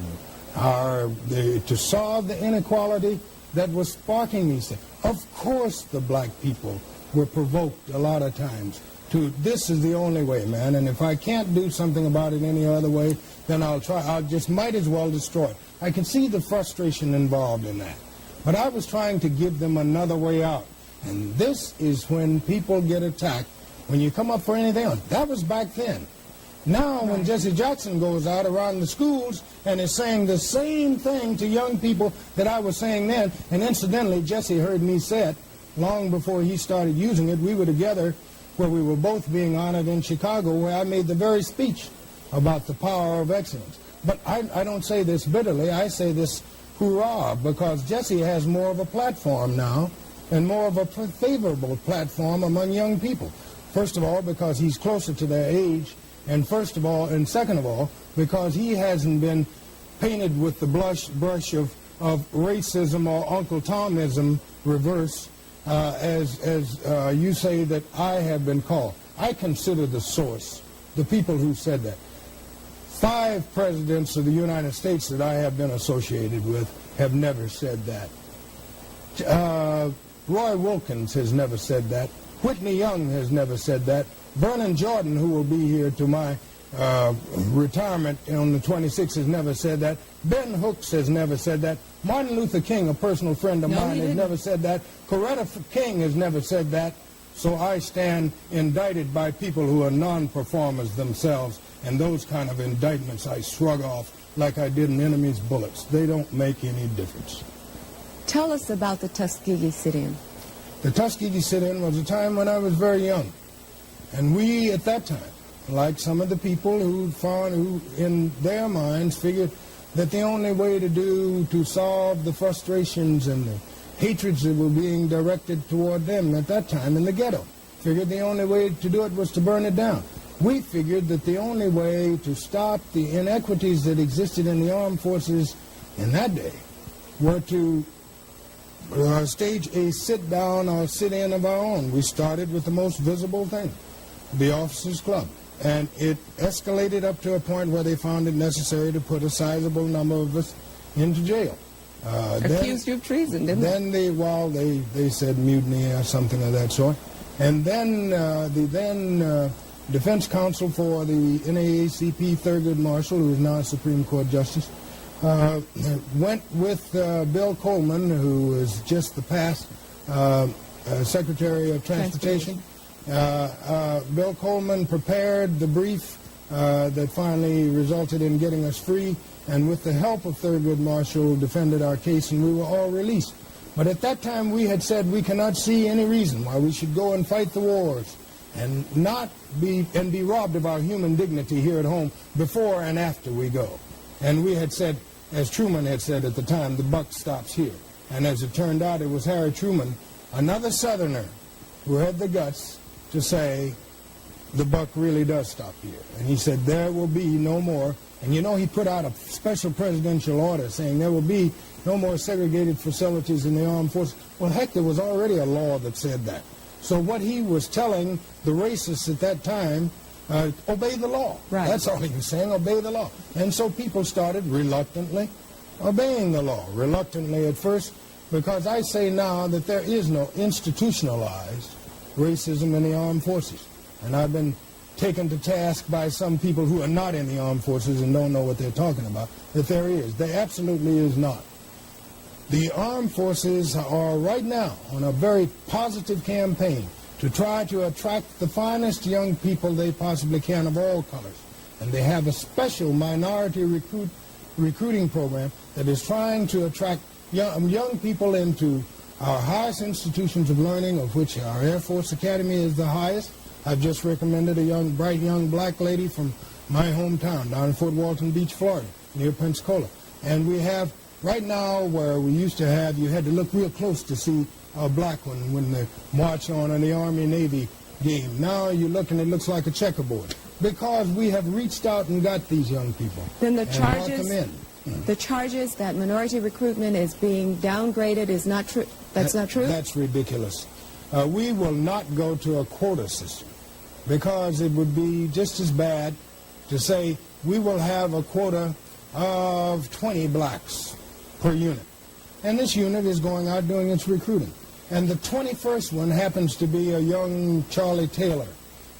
to solve the inequality that was sparking these things. Of course the black people were provoked a lot of times to, this is the only way, man, and if I can't do something about it any other way, then I'll try. I just might as well destroy it. I can see the frustration involved in that. But I was trying to give them another way out. And this is when people get attacked, when you come up for anything else. That was back then. Now, when Jesse Jackson goes out around the schools and is saying the same thing to young people that I was saying then, and incidentally, Jesse heard me say it long before he started using it. We were together where we were both being honored in Chicago, where I made the very speech about the power of excellence. But I don't say this bitterly. I say this hurrah, because Jesse has more of a platform now and more of a favorable platform among young people. First of all, because he's closer to their age, and first of all, and second of all, because he hasn't been painted with the brush of racism or Uncle Tomism reverse, as you say that I have been called. I consider the source, the people who said that. 5 presidents of the United States that I have been associated with have never said that. Roy Wilkins has never said that. Whitney Young has never said that. Vernon Jordan, who will be here to my retirement on the 26th, has never said that. Ben Hooks has never said that. Martin Luther King, a personal friend of mine, has never said that. Coretta King has never said that. So I stand indicted by people who are non-performers themselves, and those kind of indictments I shrug off like I did an enemy's bullets. They don't make any difference. Tell us about the Tuskegee sit-in. The Tuskegee sit-in was a time when I was very young. And we, at that time, like some of the people who in their minds figured that the only way to solve the frustrations and the hatreds that were being directed toward them at that time in the ghetto, figured the only way to do it was to burn it down. We figured that the only way to stop the inequities that existed in the armed forces in that day were to stage a sit-down or sit-in of our own. We started with the most visible thing, the Officers Club. And it escalated up to a point where they found it necessary to put a sizable number of us into jail. Accused you of treason, didn't they? They said mutiny or something of that sort. And then the then defense counsel for the NAACP Thurgood Marshall, who is now a Supreme Court Justice, went with Bill Coleman, who is just the past Secretary of Transportation. Bill Coleman prepared the brief that finally resulted in getting us free, and with the help of Thurgood Marshall, defended our case, and we were all released. But at that time, we had said we cannot see any reason why we should go and fight the wars and be robbed of our human dignity here at home before and after we go. And we had said, as Truman had said at the time, the buck stops here. And as it turned out, it was Harry Truman, another Southerner, who had the guts to say, the buck really does stop here. And he said, there will be no more. And you know, he put out a special presidential order saying there will be no more segregated facilities in the armed forces. Well, heck, there was already a law that said that. So what he was telling the racists at that time, obey the law. Right. That's all he was saying, obey the law. And so people started reluctantly obeying the law. Reluctantly at first, because I say now that there is no institutionalized racism in the armed forces. And I've been taken to task by some people who are not in the armed forces and don't know what they're talking about, that there is. There absolutely is not. The armed forces are right now on a very positive campaign to try to attract the finest young people they possibly can of all colors. And they have a special minority recruiting program that is trying to attract young people into our highest institutions of learning, of which our Air Force Academy is the highest. I've just recommended a bright young black lady from my hometown down in Fort Walton Beach, Florida, near Pensacola. And we have right now where we used to have, you had to look real close to see a black one when they march on in the Army-Navy game. Now you look and it looks like a checkerboard because we have reached out and got these young people. Then the and brought charges, them in. The charges that minority recruitment is being downgraded is not true. That's not true? That's ridiculous. We will not go to a quota system because it would be just as bad to say we will have a quota of 20 blacks per unit. And this unit is going out doing its recruiting. And the 21st one happens to be a young Charlie Taylor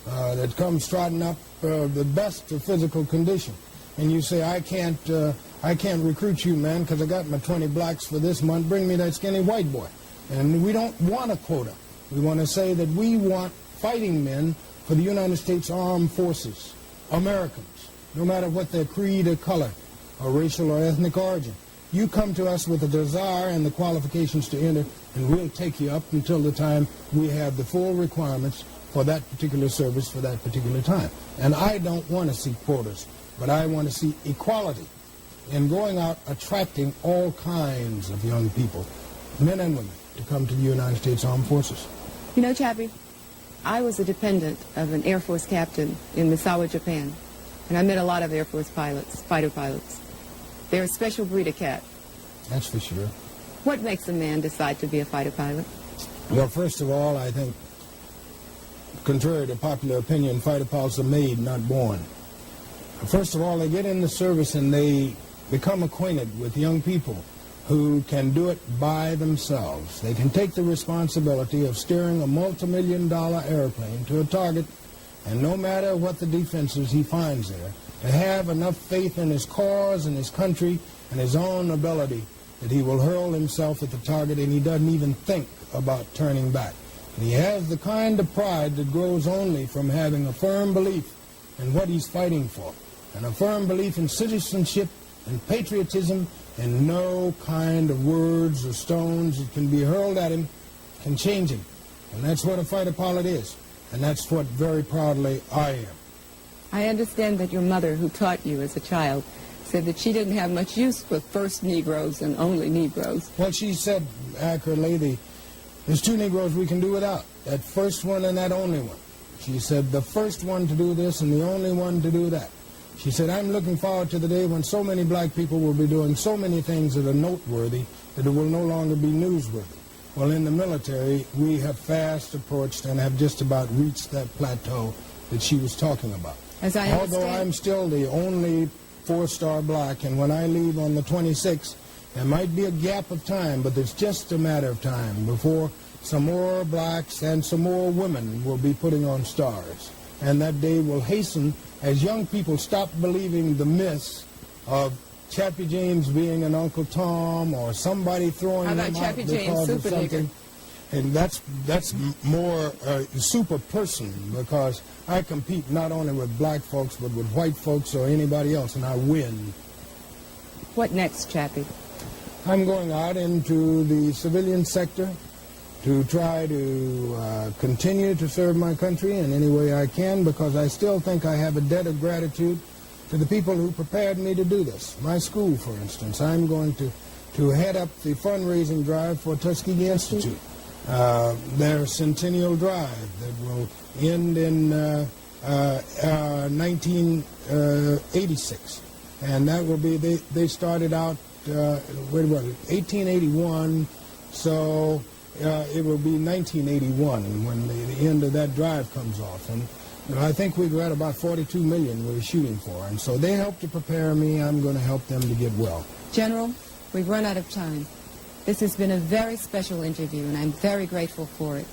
that comes trotting up the best of physical condition. And you say, I can't recruit you, man, because I got my 20 blacks for this month. Bring me that skinny white boy. And we don't want a quota. We want to say that we want fighting men for the United States Armed Forces, Americans, no matter what their creed or color or racial or ethnic origin. You come to us with a desire and the qualifications to enter, and we'll take you up until the time we have the full requirements for that particular service for that particular time. And I don't want to see quotas, but I want to see equality in going out attracting all kinds of young people, men and women, to come to the United States Armed Forces. You know, Chappie, I was a dependent of an Air Force captain in Misawa, Japan, and I met a lot of Air Force pilots, fighter pilots. They're a special breed of cat. That's for sure. What makes a man decide to be a fighter pilot? Well, first of all, I think, contrary to popular opinion, fighter pilots are made, not born. First of all, they get in the service and they become acquainted with young people who can do it by themselves. They can take the responsibility of steering a multi-million-dollar airplane to a target, and no matter what the defenses he finds there, to have enough faith in his cause and his country and his own ability that he will hurl himself at the target and he doesn't even think about turning back. And he has the kind of pride that grows only from having a firm belief in what he's fighting for, and a firm belief in citizenship and patriotism, and no kind of words or stones that can be hurled at him can change him. And that's what a fighter pilot is, and that's what very proudly I am. I understand that your mother, who taught you as a child, said that she didn't have much use for first Negroes and only Negroes. Well, she said accurately, there's two Negroes we can do without, that first one and that only one. She said the first one to do this and the only one to do that. She said, I'm looking forward to the day when so many black people will be doing so many things that are noteworthy that it will no longer be newsworthy. Well, in the military, we have fast approached and have just about reached that plateau that she was talking about. Although I'm still the only four-star black, and when I leave on the 26th, there might be a gap of time, but it's just a matter of time before some more blacks and some more women will be putting on stars. And that day will hasten as young people stop believing the myths of Chappie James being an Uncle Tom or somebody throwing him out because of something. And that's more super person, because I compete not only with black folks but with white folks or anybody else, and I win. What next, Chappie? I'm going out into the civilian sector to try to continue to serve my country in any way I can, because I still think I have a debt of gratitude to the people who prepared me to do this. My school, for instance, I'm going to head up the fundraising drive for Tuskegee Institute, their centennial drive that will end in 1986. And that will be, they started out, 1881, so it will be 1981 when the end of that drive comes off. And I think we've got about 42 million we're shooting for. And so they helped to prepare me. I'm going to help them to get well. General, we've run out of time. This has been a very special interview, and I'm very grateful for it.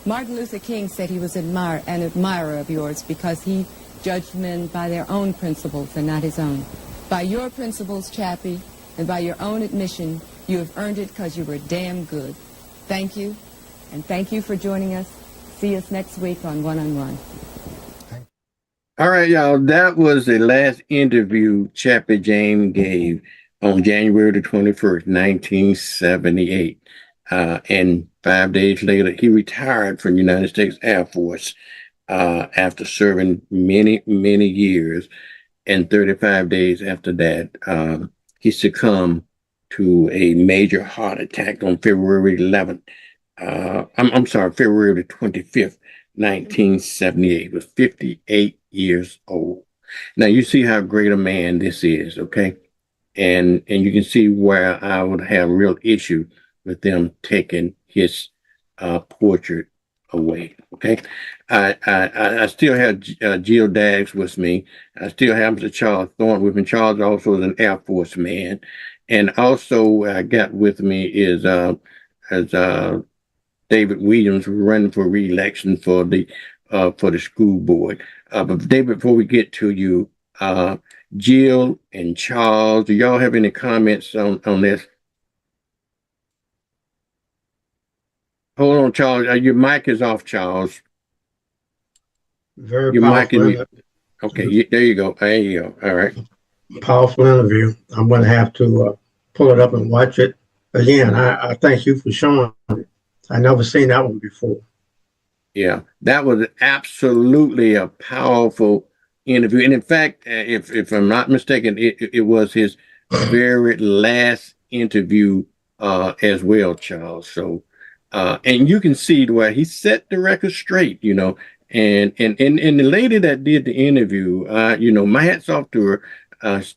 Martin Luther King said he was an admirer of yours because he judged men by their own principles and not his own. By your principles, Chappie, and by your own admission, you have earned it because you were damn good. Thank you, and thank you for joining us. See us next week on One-on-One. All right, y'all. That was the last interview Chappie James gave on January the 21st, 1978. And 5 days later, he retired from the United States Air Force after serving many, many years. And 35 days after that, he succumbed to a major heart attack on February 11th. I'm sorry, February the 25th, 1978. He was 58 years old. Now you see how great a man this is, okay? And you can see where I would have real issue with them taking his portrait away. Okay, I still have Jill Daggs with me. I still have Mr. Charles Thornton with me. Charles also is an Air Force man, and also I got with me is David Williams, running for re-election for the school board. But David, before we get to you, Jill and Charles, do y'all have any comments on this? Hold on, Charles. Your mic is off, Charles. Very your powerful. Mic is okay. There you go. There you go. All right. Powerful interview. I'm going to have to pull it up and watch it again. I thank you for showing it. I never seen that one before. Yeah, that was absolutely a powerful interview, and in fact, if I'm not mistaken, it was his very last interview as well, Charles. So. And you can see where he set the record straight, you know, and the lady that did the interview, you know, my hat's off to her.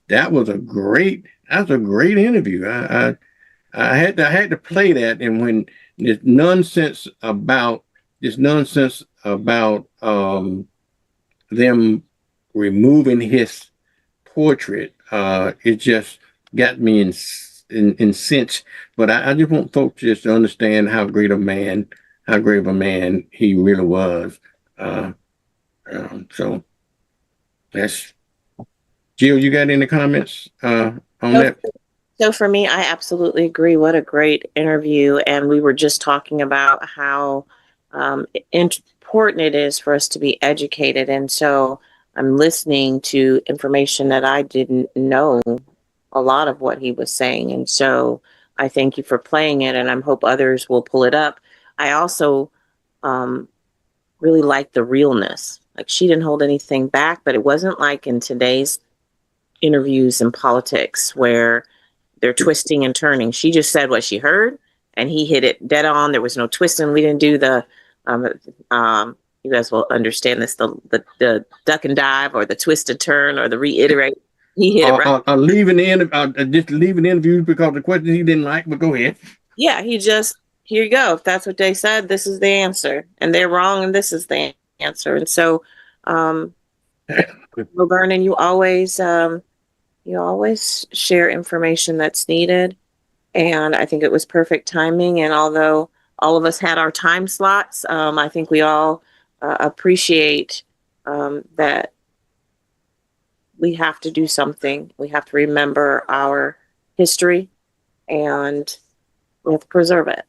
That was a great interview. I had to play that, and when this nonsense about them removing his portrait, it just got me incensed, but I just want folks just to understand how great of a man he really was. So that's Jill. You got any comments on that? So for me, I absolutely agree. What a great interview. And we were just talking about how important it is for us to be educated. And so I'm listening to information that I didn't know a lot of what he was saying. And so I thank you for playing it, and I hope others will pull it up. I also really like the realness. Like, she didn't hold anything back, but it wasn't like in today's interviews in politics where they're twisting and turning. She just said what she heard, and he hit it dead on. There was no twisting. We didn't do the you guys will understand this, the duck and dive or the twist and turn or the reiterate. He hit it right. Just leaving interviews because the questions he didn't like, but go ahead. Yeah, he just, here you go. If that's what they said, this is the answer. And they're wrong, and this is the answer. And so, Vernon, you always share information that's needed. And I think it was perfect timing. And although all of us had our time slots, I think we all appreciate that we have to do something. We have to remember our history, and we have to preserve it.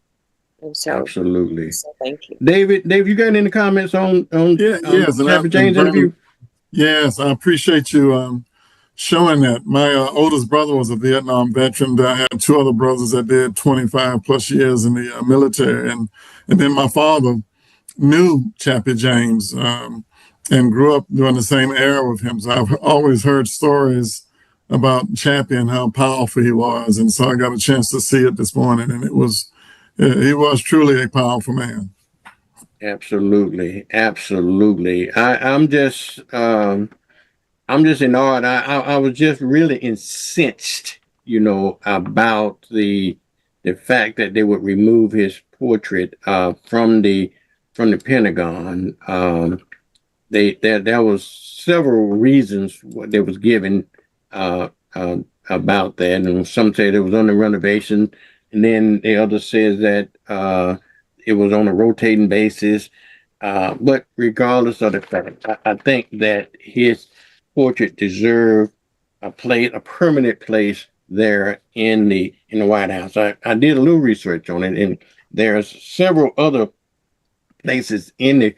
And so, absolutely. So thank you, David. You got any comments on Chaplain Jane's interview? Yes, I appreciate you showing that. My oldest brother was a Vietnam veteran. I had two other brothers that did 25 plus years in the military, and then my father knew Chappie James and grew up during the same era with him. So I've always heard stories about Chappie and how powerful he was, and so I got a chance to see it this morning, and he was truly a powerful man. Absolutely. I'm just in awe. I was just really incensed, about the fact that they would remove his portrait from the Pentagon. There was several reasons what they was given about that, and some say it was on the renovation, and then the other says that it was on a rotating basis. But regardless of the fact, I think that his portrait deserved a permanent place there in the White House. I did a little research on it, and there's several other places in the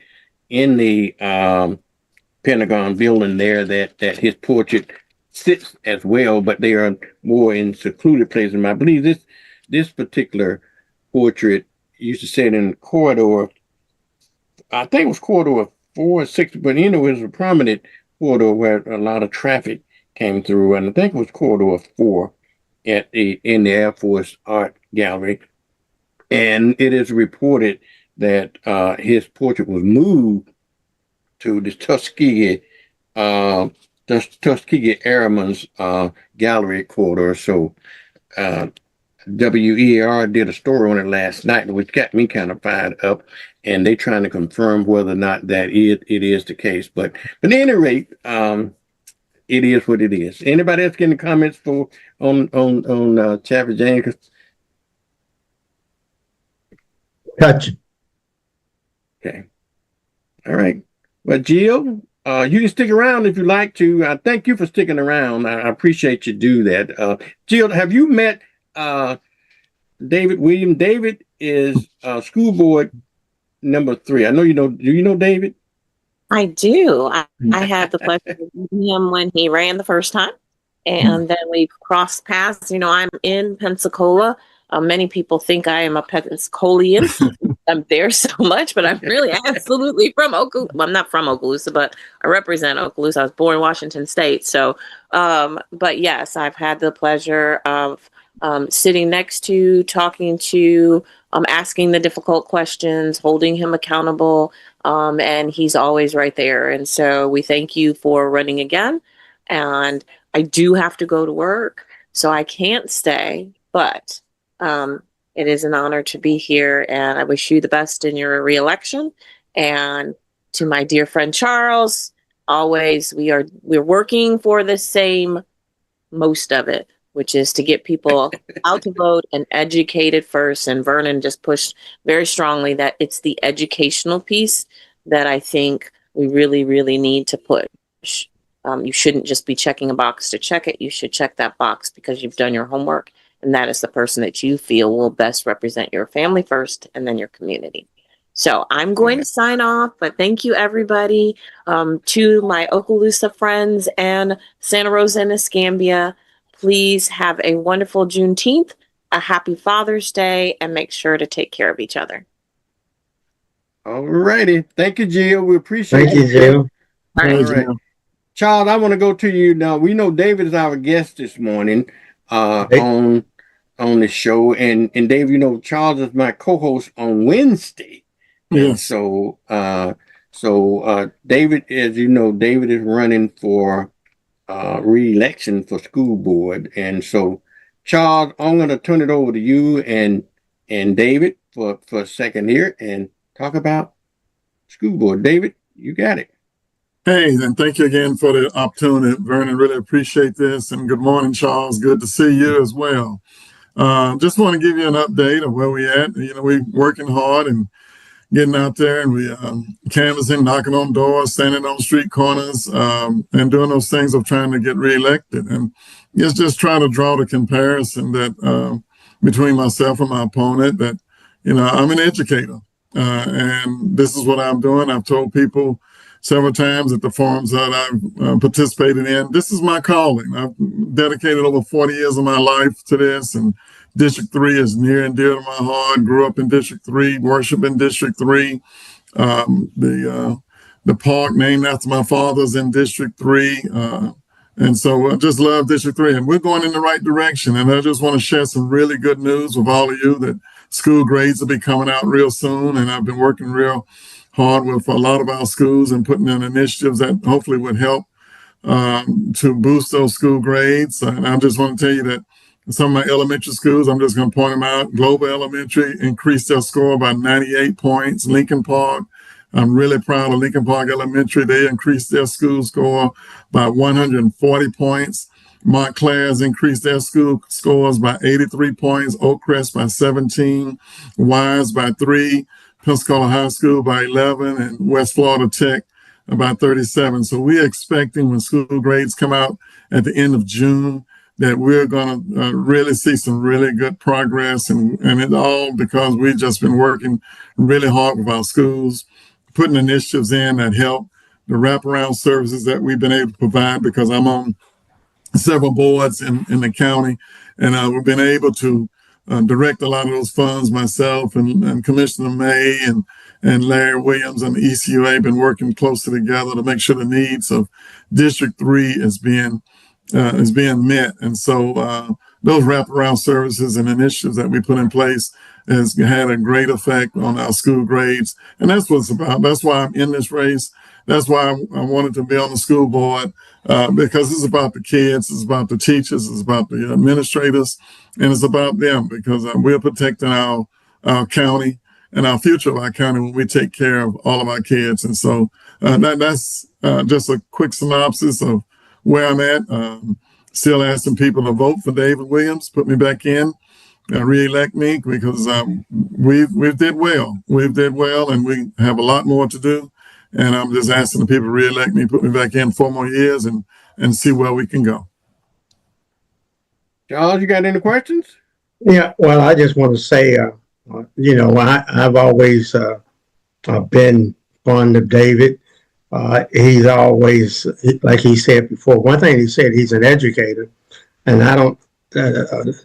Pentagon building there that his portrait sits as well, but they are more in secluded places. And I believe this particular portrait used to sit in corridor. I think it was corridor 4 or 6, but it was a prominent corridor where a lot of traffic came through, and I think it was corridor 4 in the Air Force Art Gallery. And it is reported that his portrait was moved to the Tuskegee Airmen's Gallery corridor. So WER did a story on it last night, which got me kind of fired up, and they trying to confirm whether or not that it is the case. But at any rate, it is what it is. Anybody else getting comments on Chappie James? Gotcha. Okay. All right. Well, Jill, you can stick around if you like to. Thank you for sticking around. I appreciate you do that. Jill, have you met David Williams? David is school board number 3. I know you know. Do you know David? I do. I had the pleasure of meeting him when he ran the first time, and then we crossed paths. I'm in Pensacola. Many people think I am a Pensacolian. I'm there so much, but I'm really absolutely from Okaloosa. Well, I'm not from Okaloosa, but I represent Okaloosa. I was born in Washington State. So, but yes, I've had the pleasure of sitting next to, talking to, asking the difficult questions, holding him accountable, and he's always right there. And so we thank you for running again. And I do have to go to work, so I can't stay, but it is an honor to be here, and I wish you the best in your reelection. And to my dear friend Charles, always we're working for the same, most of it, which is to get people out to vote and educated first. And Vernon just pushed very strongly that it's the educational piece that I think we really, really need to push. You shouldn't just be checking a box to check it. You should check that box because you've done your homework, and that is the person that you feel will best represent your family first and then your community. So I'm going to sign off, but thank you, everybody, to my Okaloosa friends and Santa Rosa and Escambia. Please have a wonderful Juneteenth, a happy Father's Day, and make sure to take care of each other. All righty. Thank you, Jill. We appreciate Thank you, Jill. All right. All right. Charles, I want to go to you now. We know David is our guest this morning on the show. And Dave, you know, Charles is my co-host on Wednesday. Yes. And so David, as you know, David is running for re-election for school board. And so, Charles, I'm going to turn it over to you and David for a second here and talk about school board. David, you got it. Hey, and thank you again for the opportunity, Vernon. Really appreciate this. And good morning, Charles. Good to see you as well. Just want to give you an update of where we're at. You know, we're working hard and getting out there, and we canvassing, knocking on doors, standing on street corners, and doing those things of trying to get reelected. And it's just trying to draw the comparison that between myself and my opponent, that, you know, I'm an educator, and this is what I'm doing. I've told people several times at the forums that I've participated in, this is my calling. I've dedicated over 40 years of my life to this, and District 3 is near and dear to my heart. Grew up in District 3, worship in District 3. The park named after my father's in District 3. And so I just love District 3, and we're going in the right direction. And I just want to share some really good news with all of you that school grades will be coming out real soon. And I've been working real hard with a lot of our schools and putting in initiatives that hopefully would help to boost those school grades. And I just want to tell you that some of my elementary schools, I'm just going to point them out. Global Elementary increased their score by 98 points. Lincoln Park, I'm really proud of Lincoln Park Elementary. They increased their school score by 140 points. Montclair's increased their school scores by 83 points. Oakcrest by 17. Wise by 3. Pensacola High School by 11, and West Florida Tech about 37. So we're expecting when school grades come out at the end of June that we're going to really see some really good progress, and it's all because we've just been working really hard with our schools, putting initiatives in that help the wraparound services that we've been able to provide, because I'm on several boards in the county, and we've been able to direct a lot of those funds myself, and Commissioner May and Larry Williams and the ECUA been working closely together to make sure the needs of District 3 is being met. And so those wraparound services and initiatives that we put in place has had a great effect on our school grades. And that's what it's about. That's why I'm in this race. That's why I wanted to be on the school board, because it's about the kids, it's about the teachers, it's about the administrators, and it's about them, because we're protecting our county and our future of our county when we take care of all of our kids. And so that's just a quick synopsis of where I'm at. Still asking people to vote for David Williams, put me back in, re-elect me, because we've did well. We've did well, and we have a lot more to do. And I'm just asking the people to re-elect me, put me back in 4 more years, and see where we can go. Charles, you got any questions? Yeah, well, I just want to say, you know, I've always been fond of David. He's always, like he said before, one thing he said, he's an educator, and I don't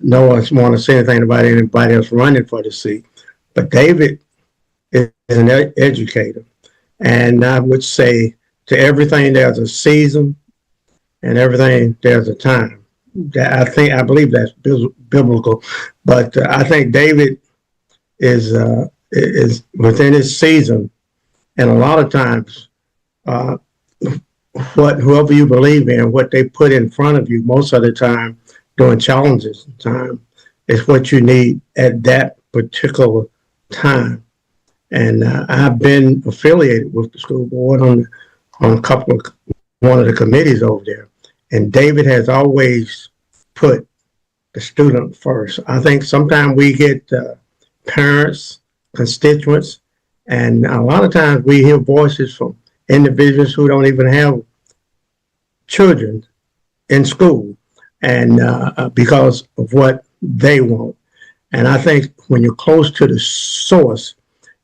no one want to say anything about anybody else running for the seat, but David is an educator. And I would say to everything there's a season, and everything there's a time. I believe that's biblical, but I think David is within his season, and a lot of times, whoever you believe in, what they put in front of you most of the time during challenges time is what you need at that particular time. And I've been affiliated with the school board on one of the committees over there. And David has always put the student first. I think sometimes we get parents, constituents, and a lot of times we hear voices from individuals who don't even have children in school, and because of what they want. And I think when you're close to the source,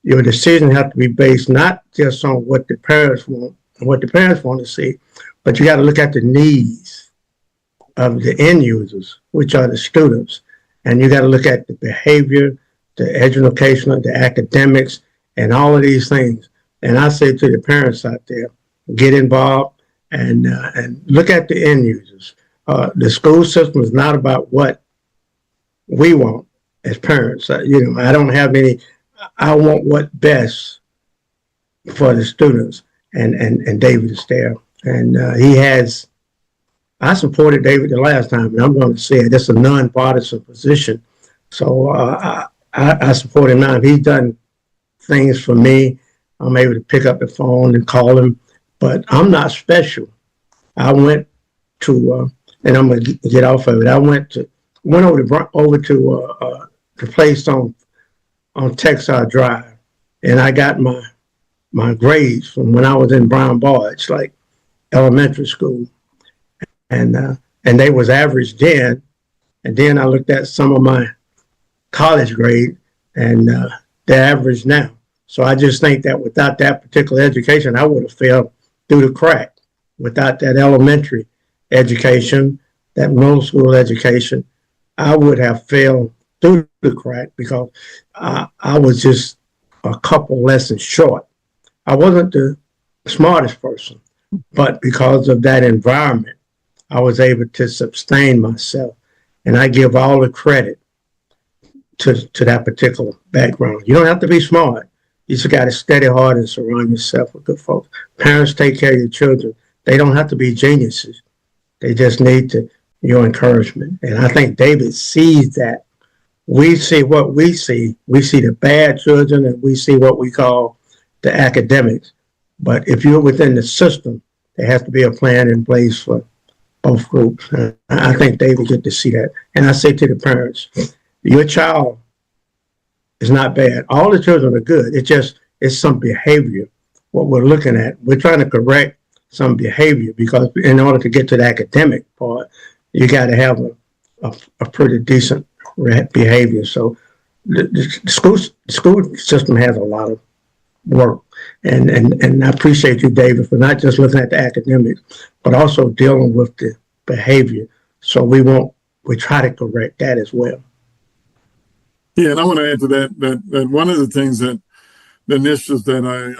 your decision has to be based not just on what the parents want and what the parents want to see, but you got to look at the needs of the end users, which are the students. And you got to look at the behavior, the educational, the academics, and all of these things. And I say to the parents out there, get involved and look at the end users. The school system is not about what we want as parents. I don't have any. I want what's best for the students, and David is there, and he has. I supported David the last time, and I'm going to say it. It's a nonpartisan position, so I support him now. He's done things for me. I'm able to pick up the phone and call him, but I'm not special. I went to, and I'm going to get off of it. I went over to the place on Texas Drive, and I got my grades from when I was in Brown Barge, like elementary school, and they was average then, and then I looked at some of my college grade, and they're average now. So I just think that without that particular education, I would have failed through the crack. Without that elementary education, that middle school education, I would have failed through the crack because I was just a couple lessons short. I wasn't the smartest person, but because of that environment, I was able to sustain myself. And I give all the credit to that particular background. You don't have to be smart. You just got to steady hard and surround yourself with good folks. Parents, take care of your children. They don't have to be geniuses. They just need your encouragement. And I think David sees that. We see what we see. We see the bad children, and we see what we call the academics. But if you're within the system, there has to be a plan in place for both groups. And I think David get to see that. And I say to the parents, your child is not bad. All the children are good. It's some behavior, what we're looking at. We're trying to correct some behavior because in order to get to the academic part, you got to have a pretty decent behavior. So the school system has a lot of work. And I appreciate you, David, for not just looking at the academics, but also dealing with the behavior. So we try to correct that as well. Yeah, and I want to add to that one of the things that the initiatives that I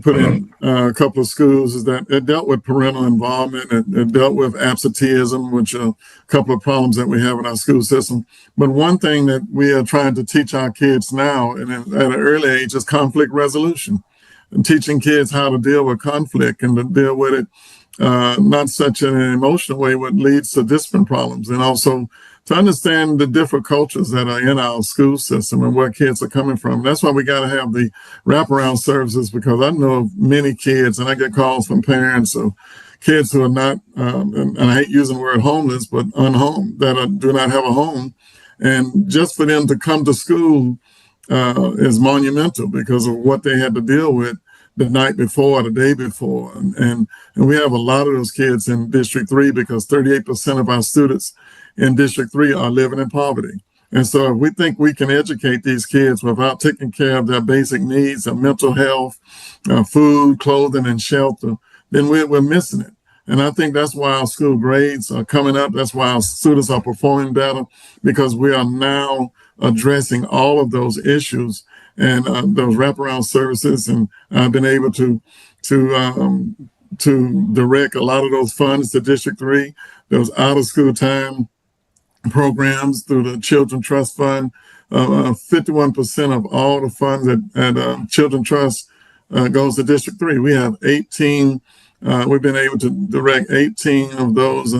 put in a couple of schools is that it dealt with parental involvement. It dealt with absenteeism, which are a couple of problems that we have in our school system. But one thing that we are trying to teach our kids now and at an early age is conflict resolution, and teaching kids how to deal with conflict and to deal with it not such in an emotional way, what leads to discipline problems, and also to understand the different cultures that are in our school system and where kids are coming from. That's why we got to have the wraparound services, because I know of many kids, and I get calls from parents of kids who are not, and I hate using the word homeless, but unhomed, that do not have a home. And just for them to come to school is monumental because of what they had to deal with the night before, the day before. And we have a lot of those kids in District 3 because 38% of our students in District 3 are living in poverty. And so if we think we can educate these kids without taking care of their basic needs of mental health, food, clothing, and shelter, then we're missing it. And I think that's why our school grades are coming up. That's why our students are performing better, because we are now addressing all of those issues and those wraparound services. And I've been able to direct a lot of those funds to District 3, those out of school time programs through the Children Trust Fund. 51% of all the funds at Children Trust goes to District 3. We have 18, we've been able to direct 18 of those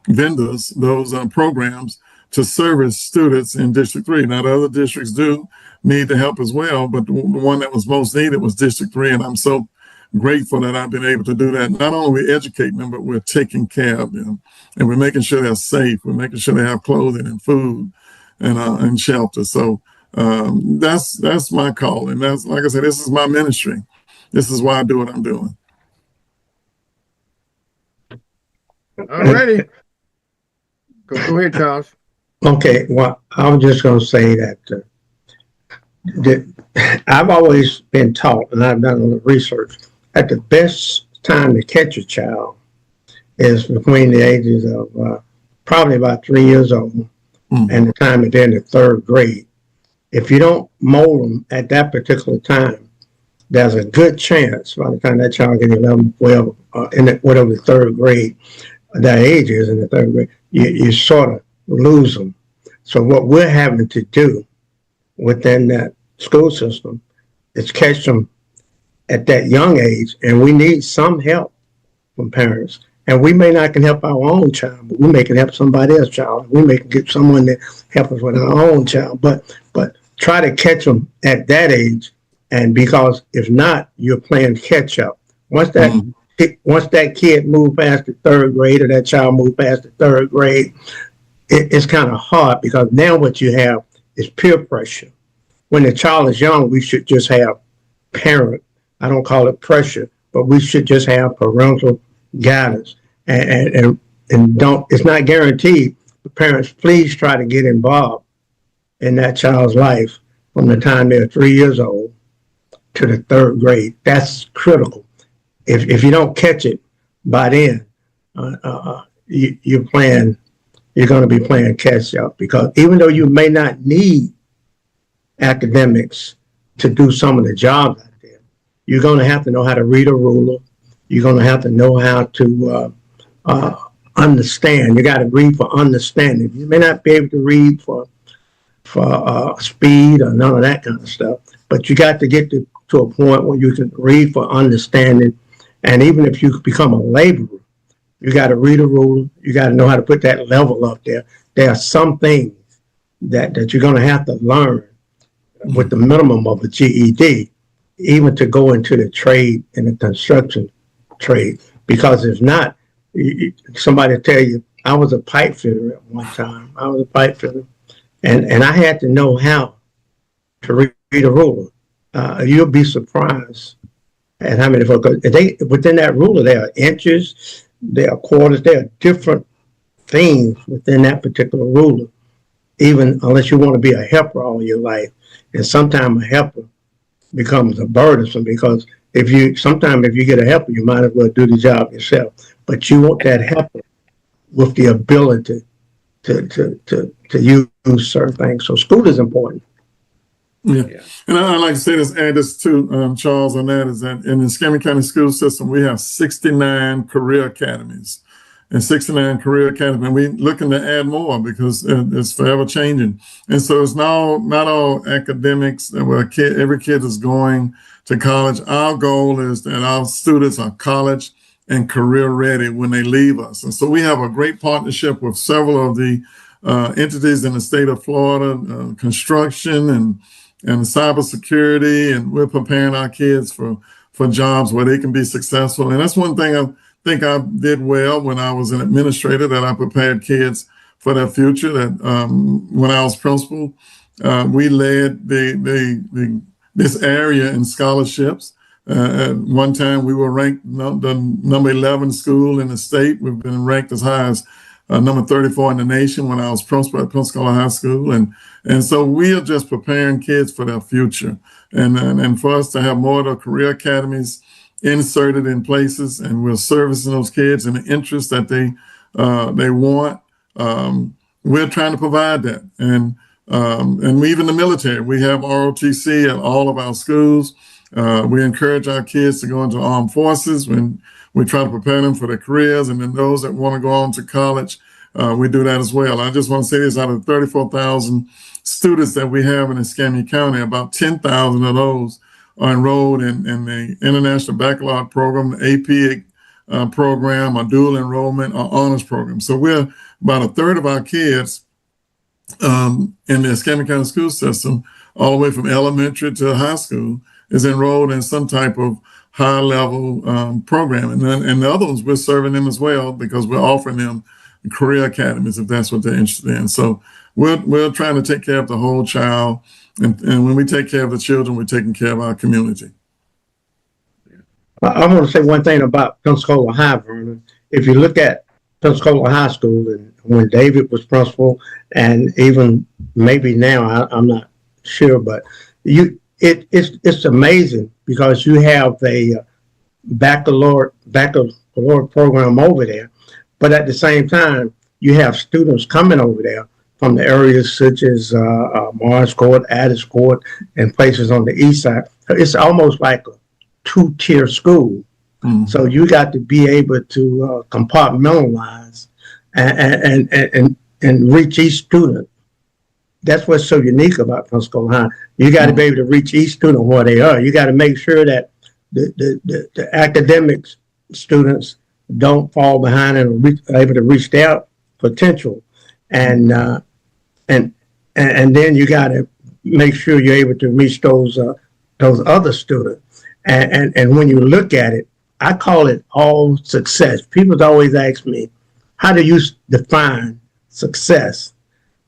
vendors, those programs, to service students in District 3. Now, the other districts do need the help as well, but the one that was most needed was District 3, and I'm so grateful that I've been able to do that. Not only we're educating them, but we're taking care of them, and we're making sure they're safe. We're making sure they have clothing and food and shelter. So that's my calling. That's, like I said, this is my ministry. This is why I do what I'm doing. All righty. Go ahead, Charles. Okay, well, I was just going to say that I've always been taught, and I've done a little research, that the best time to catch a child is between the ages of probably about 3 years old and the time that they're in the third grade. If you don't mold them at that particular time, there's a good chance by the time that child gets 11, 12, whatever the third grade, that age is in the third grade, you sort of lose them. So what we're having to do within that school system is catch them at that young age, and we need some help from parents. And we may not can help our own child, but we may can help somebody else's child. We may get someone that help us with our own child, but try to catch them at that age. And because if not, you're playing catch up. Once that kid move past the third grade, or that child move past the third grade, it's kind of hard, because now what you have is peer pressure. When the child is young, we should just have parent, I don't call it pressure, but we should just have parental guidance. And don't, it's not guaranteed, but parents, please try to get involved in that child's life from the time they're 3 years old to the third grade. That's critical. If you don't catch it by then, you're going to be playing catch up, because even though you may not need academics to do some of the jobs out there, you're going to have to know how to read a ruler. You're going to have to know how to understand. You got to read for understanding. You may not be able to read for speed or none of that kind of stuff, but you got to get to a point where you can read for understanding. And even if you become a laborer, you got to read a ruler. You got to know how to put that level up there. There are some things that you're going to have to learn with the minimum of a GED, even to go into the trade and the construction trade. Because if not, somebody tell you, I was a pipe fitter at one time. I was a pipe fitter, and I had to know how to read a ruler. You'll be surprised at how many folks, within that ruler, there are inches, there are quarters, there are different things within that particular ruler, even unless you want to be a helper all your life. And sometimes a helper becomes a burdensome, because if you get a helper, you might as well do the job yourself. But you want that helper with the ability to use certain things. So school is important. Yeah. And I'd like to say this, add this too, Charles, on that, is that in the Escambia County school system, we have 69 career academies. And 69 career academies, and we're looking to add more, because it's forever changing. And so it's now not all academics where every kid is going to college. Our goal is that our students are college and career ready when they leave us. And so we have a great partnership with several of the entities in the state of Florida, construction and cybersecurity, and we're preparing our kids for jobs where they can be successful. And that's one thing I think I did well when I was an administrator, that I prepared kids for their future. That when I was principal, we led this area in scholarships. At one time, we were ranked the number 11 school in the state. We've been ranked as high as number 34 in the nation when I was principal at Pensacola High School. And so we are just preparing kids for their future. And for us to have more of the career academies inserted in places, and we're servicing those kids in the interest that they want. We're trying to provide that. And even the military, we have ROTC at all of our schools. We encourage our kids to go into armed forces when we try to prepare them for their careers. And then those that want to go on to college, we do that as well. I just want to say this, out of 34,000 students that we have in Escambia County, about 10,000 of those are enrolled in the International Baccalaureate Program, the AP program, a dual enrollment, or honors program. So we're about a third of our kids in the Escambia County school system, all the way from elementary to high school, is enrolled in some type of high level program. And the other ones, we're serving them as well because we're offering them career academies if that's what they're interested in. So we're trying to take care of the whole child. And when we take care of the children, we're taking care of our community. I want to say one thing about Pensacola High, Vernon. If you look at Pensacola High School, and when David was principal, and even maybe now, I'm not sure, but it's amazing because you have a baccalaureate program over there, but at the same time, you have students coming over there from the areas such as Mars Court, Addis Court, and places on the east side. It's almost like a two-tier school. Mm-hmm. So you got to be able to compartmentalize and reach each student. That's what's so unique about Pensacola High. You got to be able to reach each student where they are. You got to make sure that the academics students don't fall behind and are able to reach their potential. And then you got to make sure you're able to reach those other students. And when you look at it, I call it all success. People always ask me, how do you define success?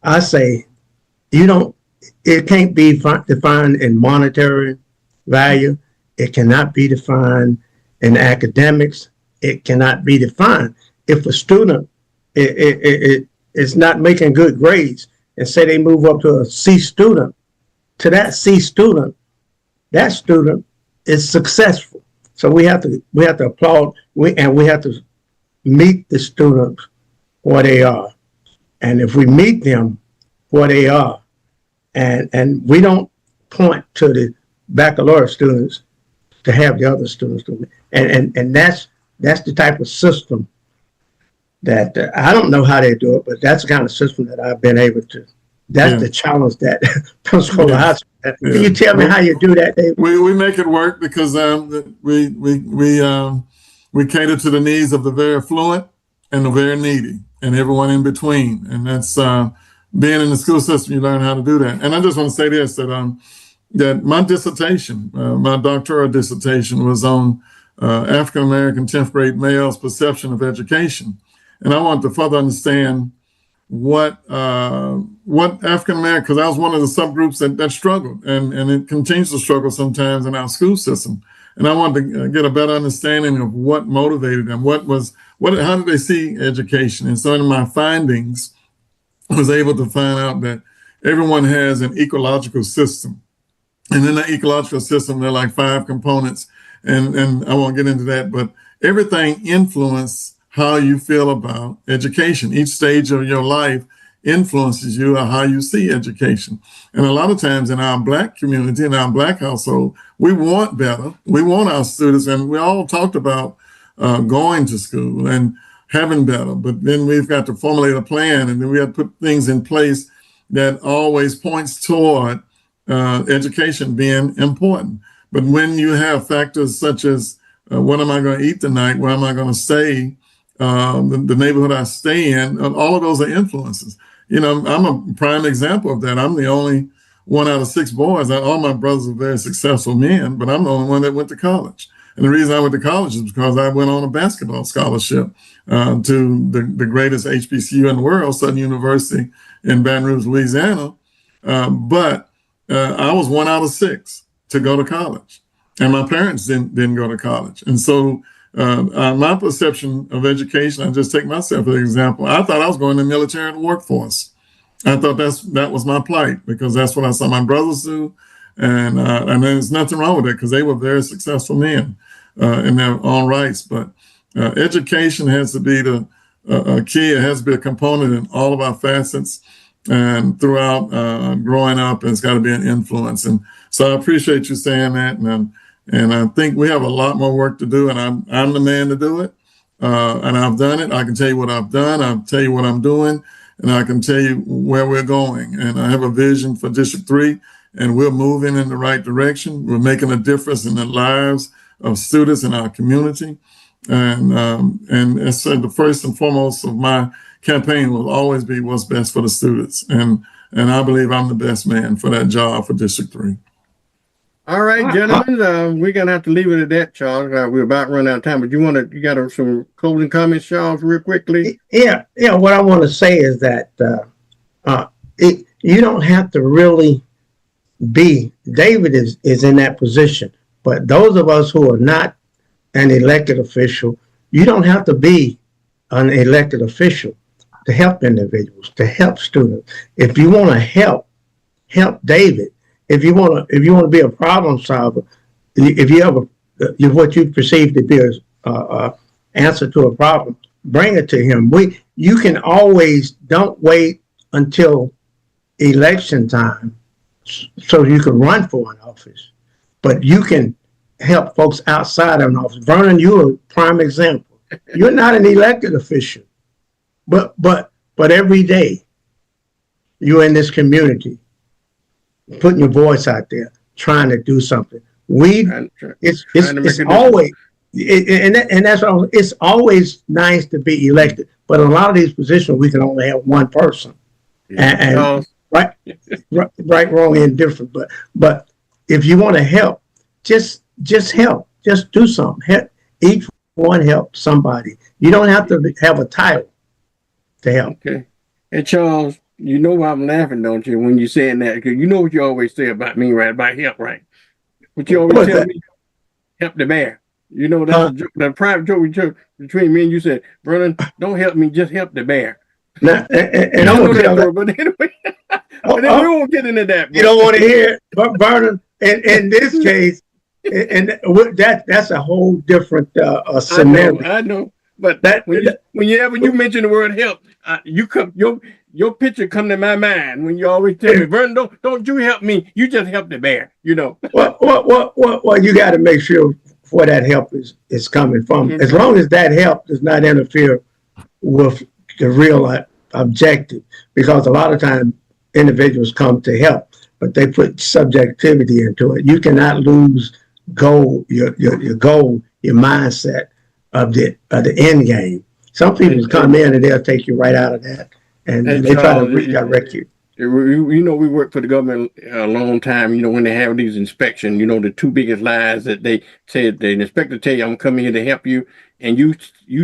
I say, it can't be defined in monetary value. It cannot be defined in academics. It cannot be defined. If a student is not making good grades and say they move up to a C student, to that C student, that student is successful. So we have to applaud, we have to meet the students where they are. And if we meet them where they are, and we don't point to the baccalaureate students to have the other students do it. And that's the type of system that I don't know how they do it, but that's the kind of system that I've been able to. That's the challenge that Pensacola High School. Can you tell me how you do that, Dave? We make it work because we cater to the needs of the very affluent and the very needy and everyone in between. And that's being in the school system, you learn how to do that. And I just want to say this, that my dissertation, my doctoral dissertation was on African-American 10th grade males' perception of education. And I want to further understand what African-American, because I was one of the subgroups that struggled, and it continues to struggle sometimes in our school system. And I wanted to get a better understanding of what motivated them, how did they see education? And so in my findings, I was able to find out that everyone has an ecological system. And in that ecological system, there are like 5 components, and I won't get into that, but everything influences how you feel about education. Each stage of your life influences you or how you see education. And a lot of times in our Black community, in our Black household, we want better. We want our students, and we all talked about going to school and having better, but then we've got to formulate a plan, and then we have to put things in place that always points toward education being important. But when you have factors such as what am I going to eat tonight, where am I going to stay, the neighborhood I stay in, all of those are influences. You know, I'm a prime example of that. I'm the only one out of 6 boys. All my brothers are very successful men, but I'm the only one that went to college. And the reason I went to college is because I went on a basketball scholarship to the greatest HBCU in the world, Southern University in Baton Rouge, Louisiana. But I was 1 out of 6 to go to college. And my parents didn't go to college. And so my perception of education, I just take myself as an example. I thought I was going to the military workforce. I thought that was my plight because that's what I saw my brothers do. And there's nothing wrong with it because they were very successful men in their own rights. But education has to be the key. It has to be a component in all of our facets and throughout growing up. It's got to be an influence. And so I appreciate you saying that. And I think we have a lot more work to do, and I'm the man to do it. And I've done it. I can tell you what I've done. I'll tell you what I'm doing, and I can tell you where we're going. And I have a vision for District 3, and we're moving in the right direction. We're making a difference in the lives of students in our community. And as said, the first and foremost of my campaign will always be what's best for the students. And I believe I'm the best man for that job for District 3. All right, gentlemen, we're gonna have to leave it at that, Charles. We're about running out of time, but you got some closing comments, Charles, real quickly? Yeah. What I want to say is that you don't have to really be. David is in that position, but those of us who are not an elected official, you don't have to be an elected official to help individuals, to help students. If you want to help David. If you want to be a problem solver, if you have what you perceive to be a answer to a problem, bring it to him. You can always, don't wait until election time so you can run for an office, but you can help folks outside of an office. Vernon, you're a prime example. You're not an elected official, but every day you're in this community, putting your voice out there, trying to do something. It's always, and that's all. It's always nice to be elected, but in a lot of these positions we can only have one person, and right, wrong, and indifferent. But if you want to help, just help, just do something. Help, each one help somebody. You don't have to have a title to help. Okay, and Charles, you know why I'm laughing, don't you, when you're saying that? Because you know what you always say about me, right? About help, right? What you always tell me, help the bear. You know, that's a joke, the private joke between me and you said, Vernon, don't help me, just help the bear. Now, and I'm gonna tell that, but anyway, but then we won't get into that. You don't want to hear it, but Vernon, in this case, and that's a whole different scenario. I know. But whenever you mention the word help, your picture come to my mind when you always tell me, Vernon, don't you help me, you just help the bear, you know. Well, you got to make sure where that help is coming from. As long as that help does not interfere with the real objective, because a lot of times individuals come to help, but they put subjectivity into it. You cannot lose your goal, your mindset of the end game. Some people come in and they'll take you right out of that, and they try to redirect you. You know, we worked for the government a long time. You know, when they have these inspections, you know, the two biggest lies that they said, the inspector tell you, I'm coming here to help you, and you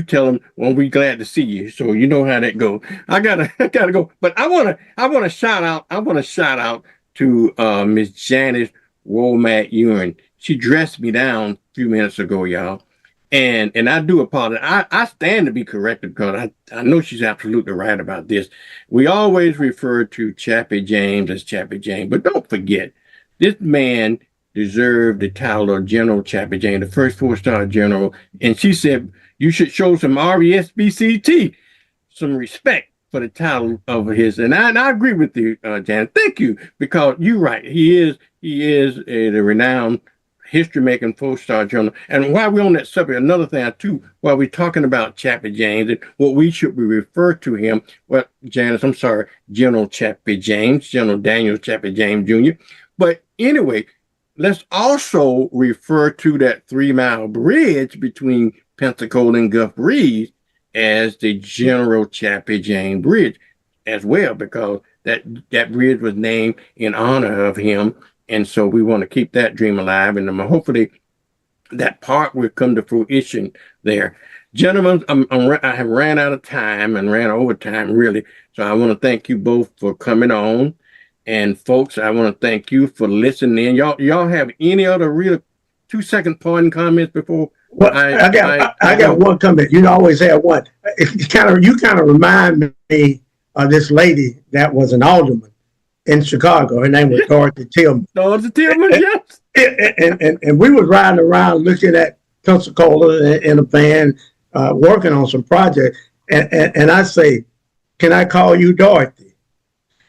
tell them, well, we're glad to see you. So you know how that goes. I gotta go, but I wanna shout out to Miss Janice Womack Ewan. She dressed me down a few minutes ago, y'all. And I do apologize. I stand to be corrected because I know she's absolutely right about this. We always refer to Chappie James as Chappie James, but don't forget, this man deserved the title of General Chappie James, the first 4-star general. And she said, you should show some RESBCT, some respect for the title of his. And I agree with you, Janet. Thank you, because you're right. He is the renowned history-making 4-star general. And while we're on that subject, another thing too, while we're talking about Chappie James and what we should refer to him, well, Janice, I'm sorry, General Chappie James, General Daniel Chappie James Jr. But anyway, let's also refer to that 3-mile bridge between Pensacola and Gulf Breeze as the General Chappie James Bridge as well, because that bridge was named in honor of him. And so we want to keep that dream alive, and hopefully that part will come to fruition there. Gentlemen, I have ran out of time and ran over time, really. So I want to thank you both for coming on. And folks, I want to thank you for listening. Y'all have any other real 2-second parting comments before? Well, I got one comment. You always have one. You kind of remind me of this lady that was an alderman in Chicago. Her name was Dorothy Tillman. Dorothy Tillman, yes. And we was riding around looking at Pensacola in a van, working on some projects. And I say, can I call you Dorothy?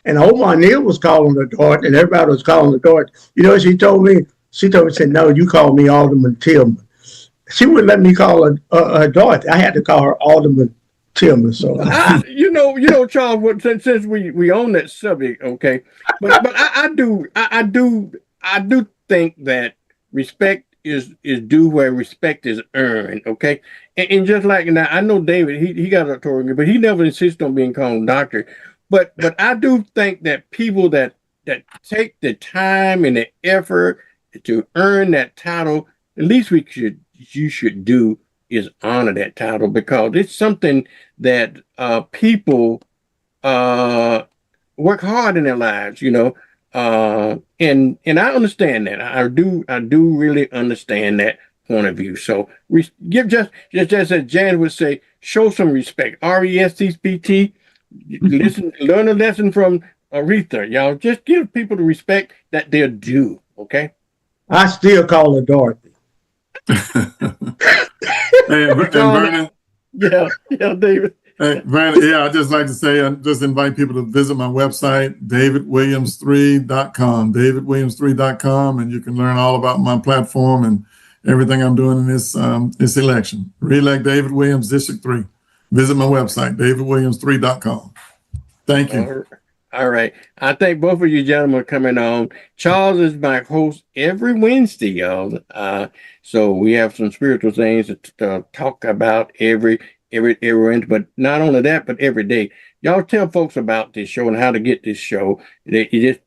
And Omar Neal was calling her Dorothy, and everybody was calling her Dorothy. You know what she told me? She told me, said, no, you call me Alderman Tillman. She wouldn't let me call her Dorothy. I had to call her Alderman Tillman. So you know, Charles. Since we own that subject, okay. But I do think that respect is due where respect is earned, okay. And just like now, I know David, he got a Torah, but he never insists on being called doctor. But I do think that people that take the time and the effort to earn that title, the least you should do is honor that title, because it's something that people work hard in their lives, you know. And I understand that. I do really understand that point of view. So give just as Jan would say, show some respect. RESPCT. Listen, learn a lesson from Aretha, y'all. Just give people the respect that they're due. Okay. I still call her Dorothy. Hey, and Vernon. Yeah, David. Hey, Vernon, I'd just like to say, I just invite people to visit my website, davidwilliams3.com, davidwilliams3.com, and you can learn all about my platform and everything I'm doing in this election. Re-elect David Williams, District 3. Visit my website, davidwilliams3.com. Thank you. All right. I thank both of you gentlemen for coming on. Charles is my host every Wednesday, y'all. So we have some spiritual things to talk about every Wednesday, but not only that, but every day. Y'all tell folks about this show and how to get this show. You just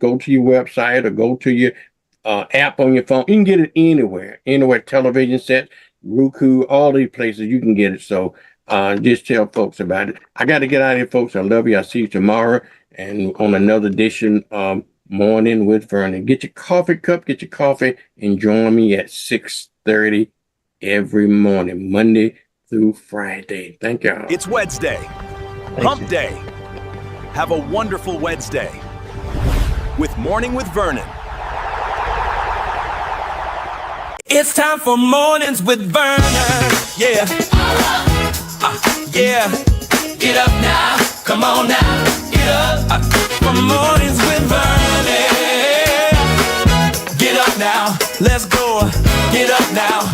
go to your website or go to your app on your phone. You can get it anywhere, television sets, Roku, all these places you can get it. So just tell folks about it. I got to get out of here, folks. I love you. I'll see you tomorrow and on another edition of Morning with Vernon. Get your coffee cup, get your coffee, and join me at 6:30 every morning, Monday through Friday. Thank y'all. It's Wednesday. Hump Day. Have a wonderful Wednesday with Morning with Vernon. It's time for Mornings with Vernon. Yeah. Yeah. Get up now. Come on now. Get up. For Mornings with Vernon. Get up now. Let's go. Get up now.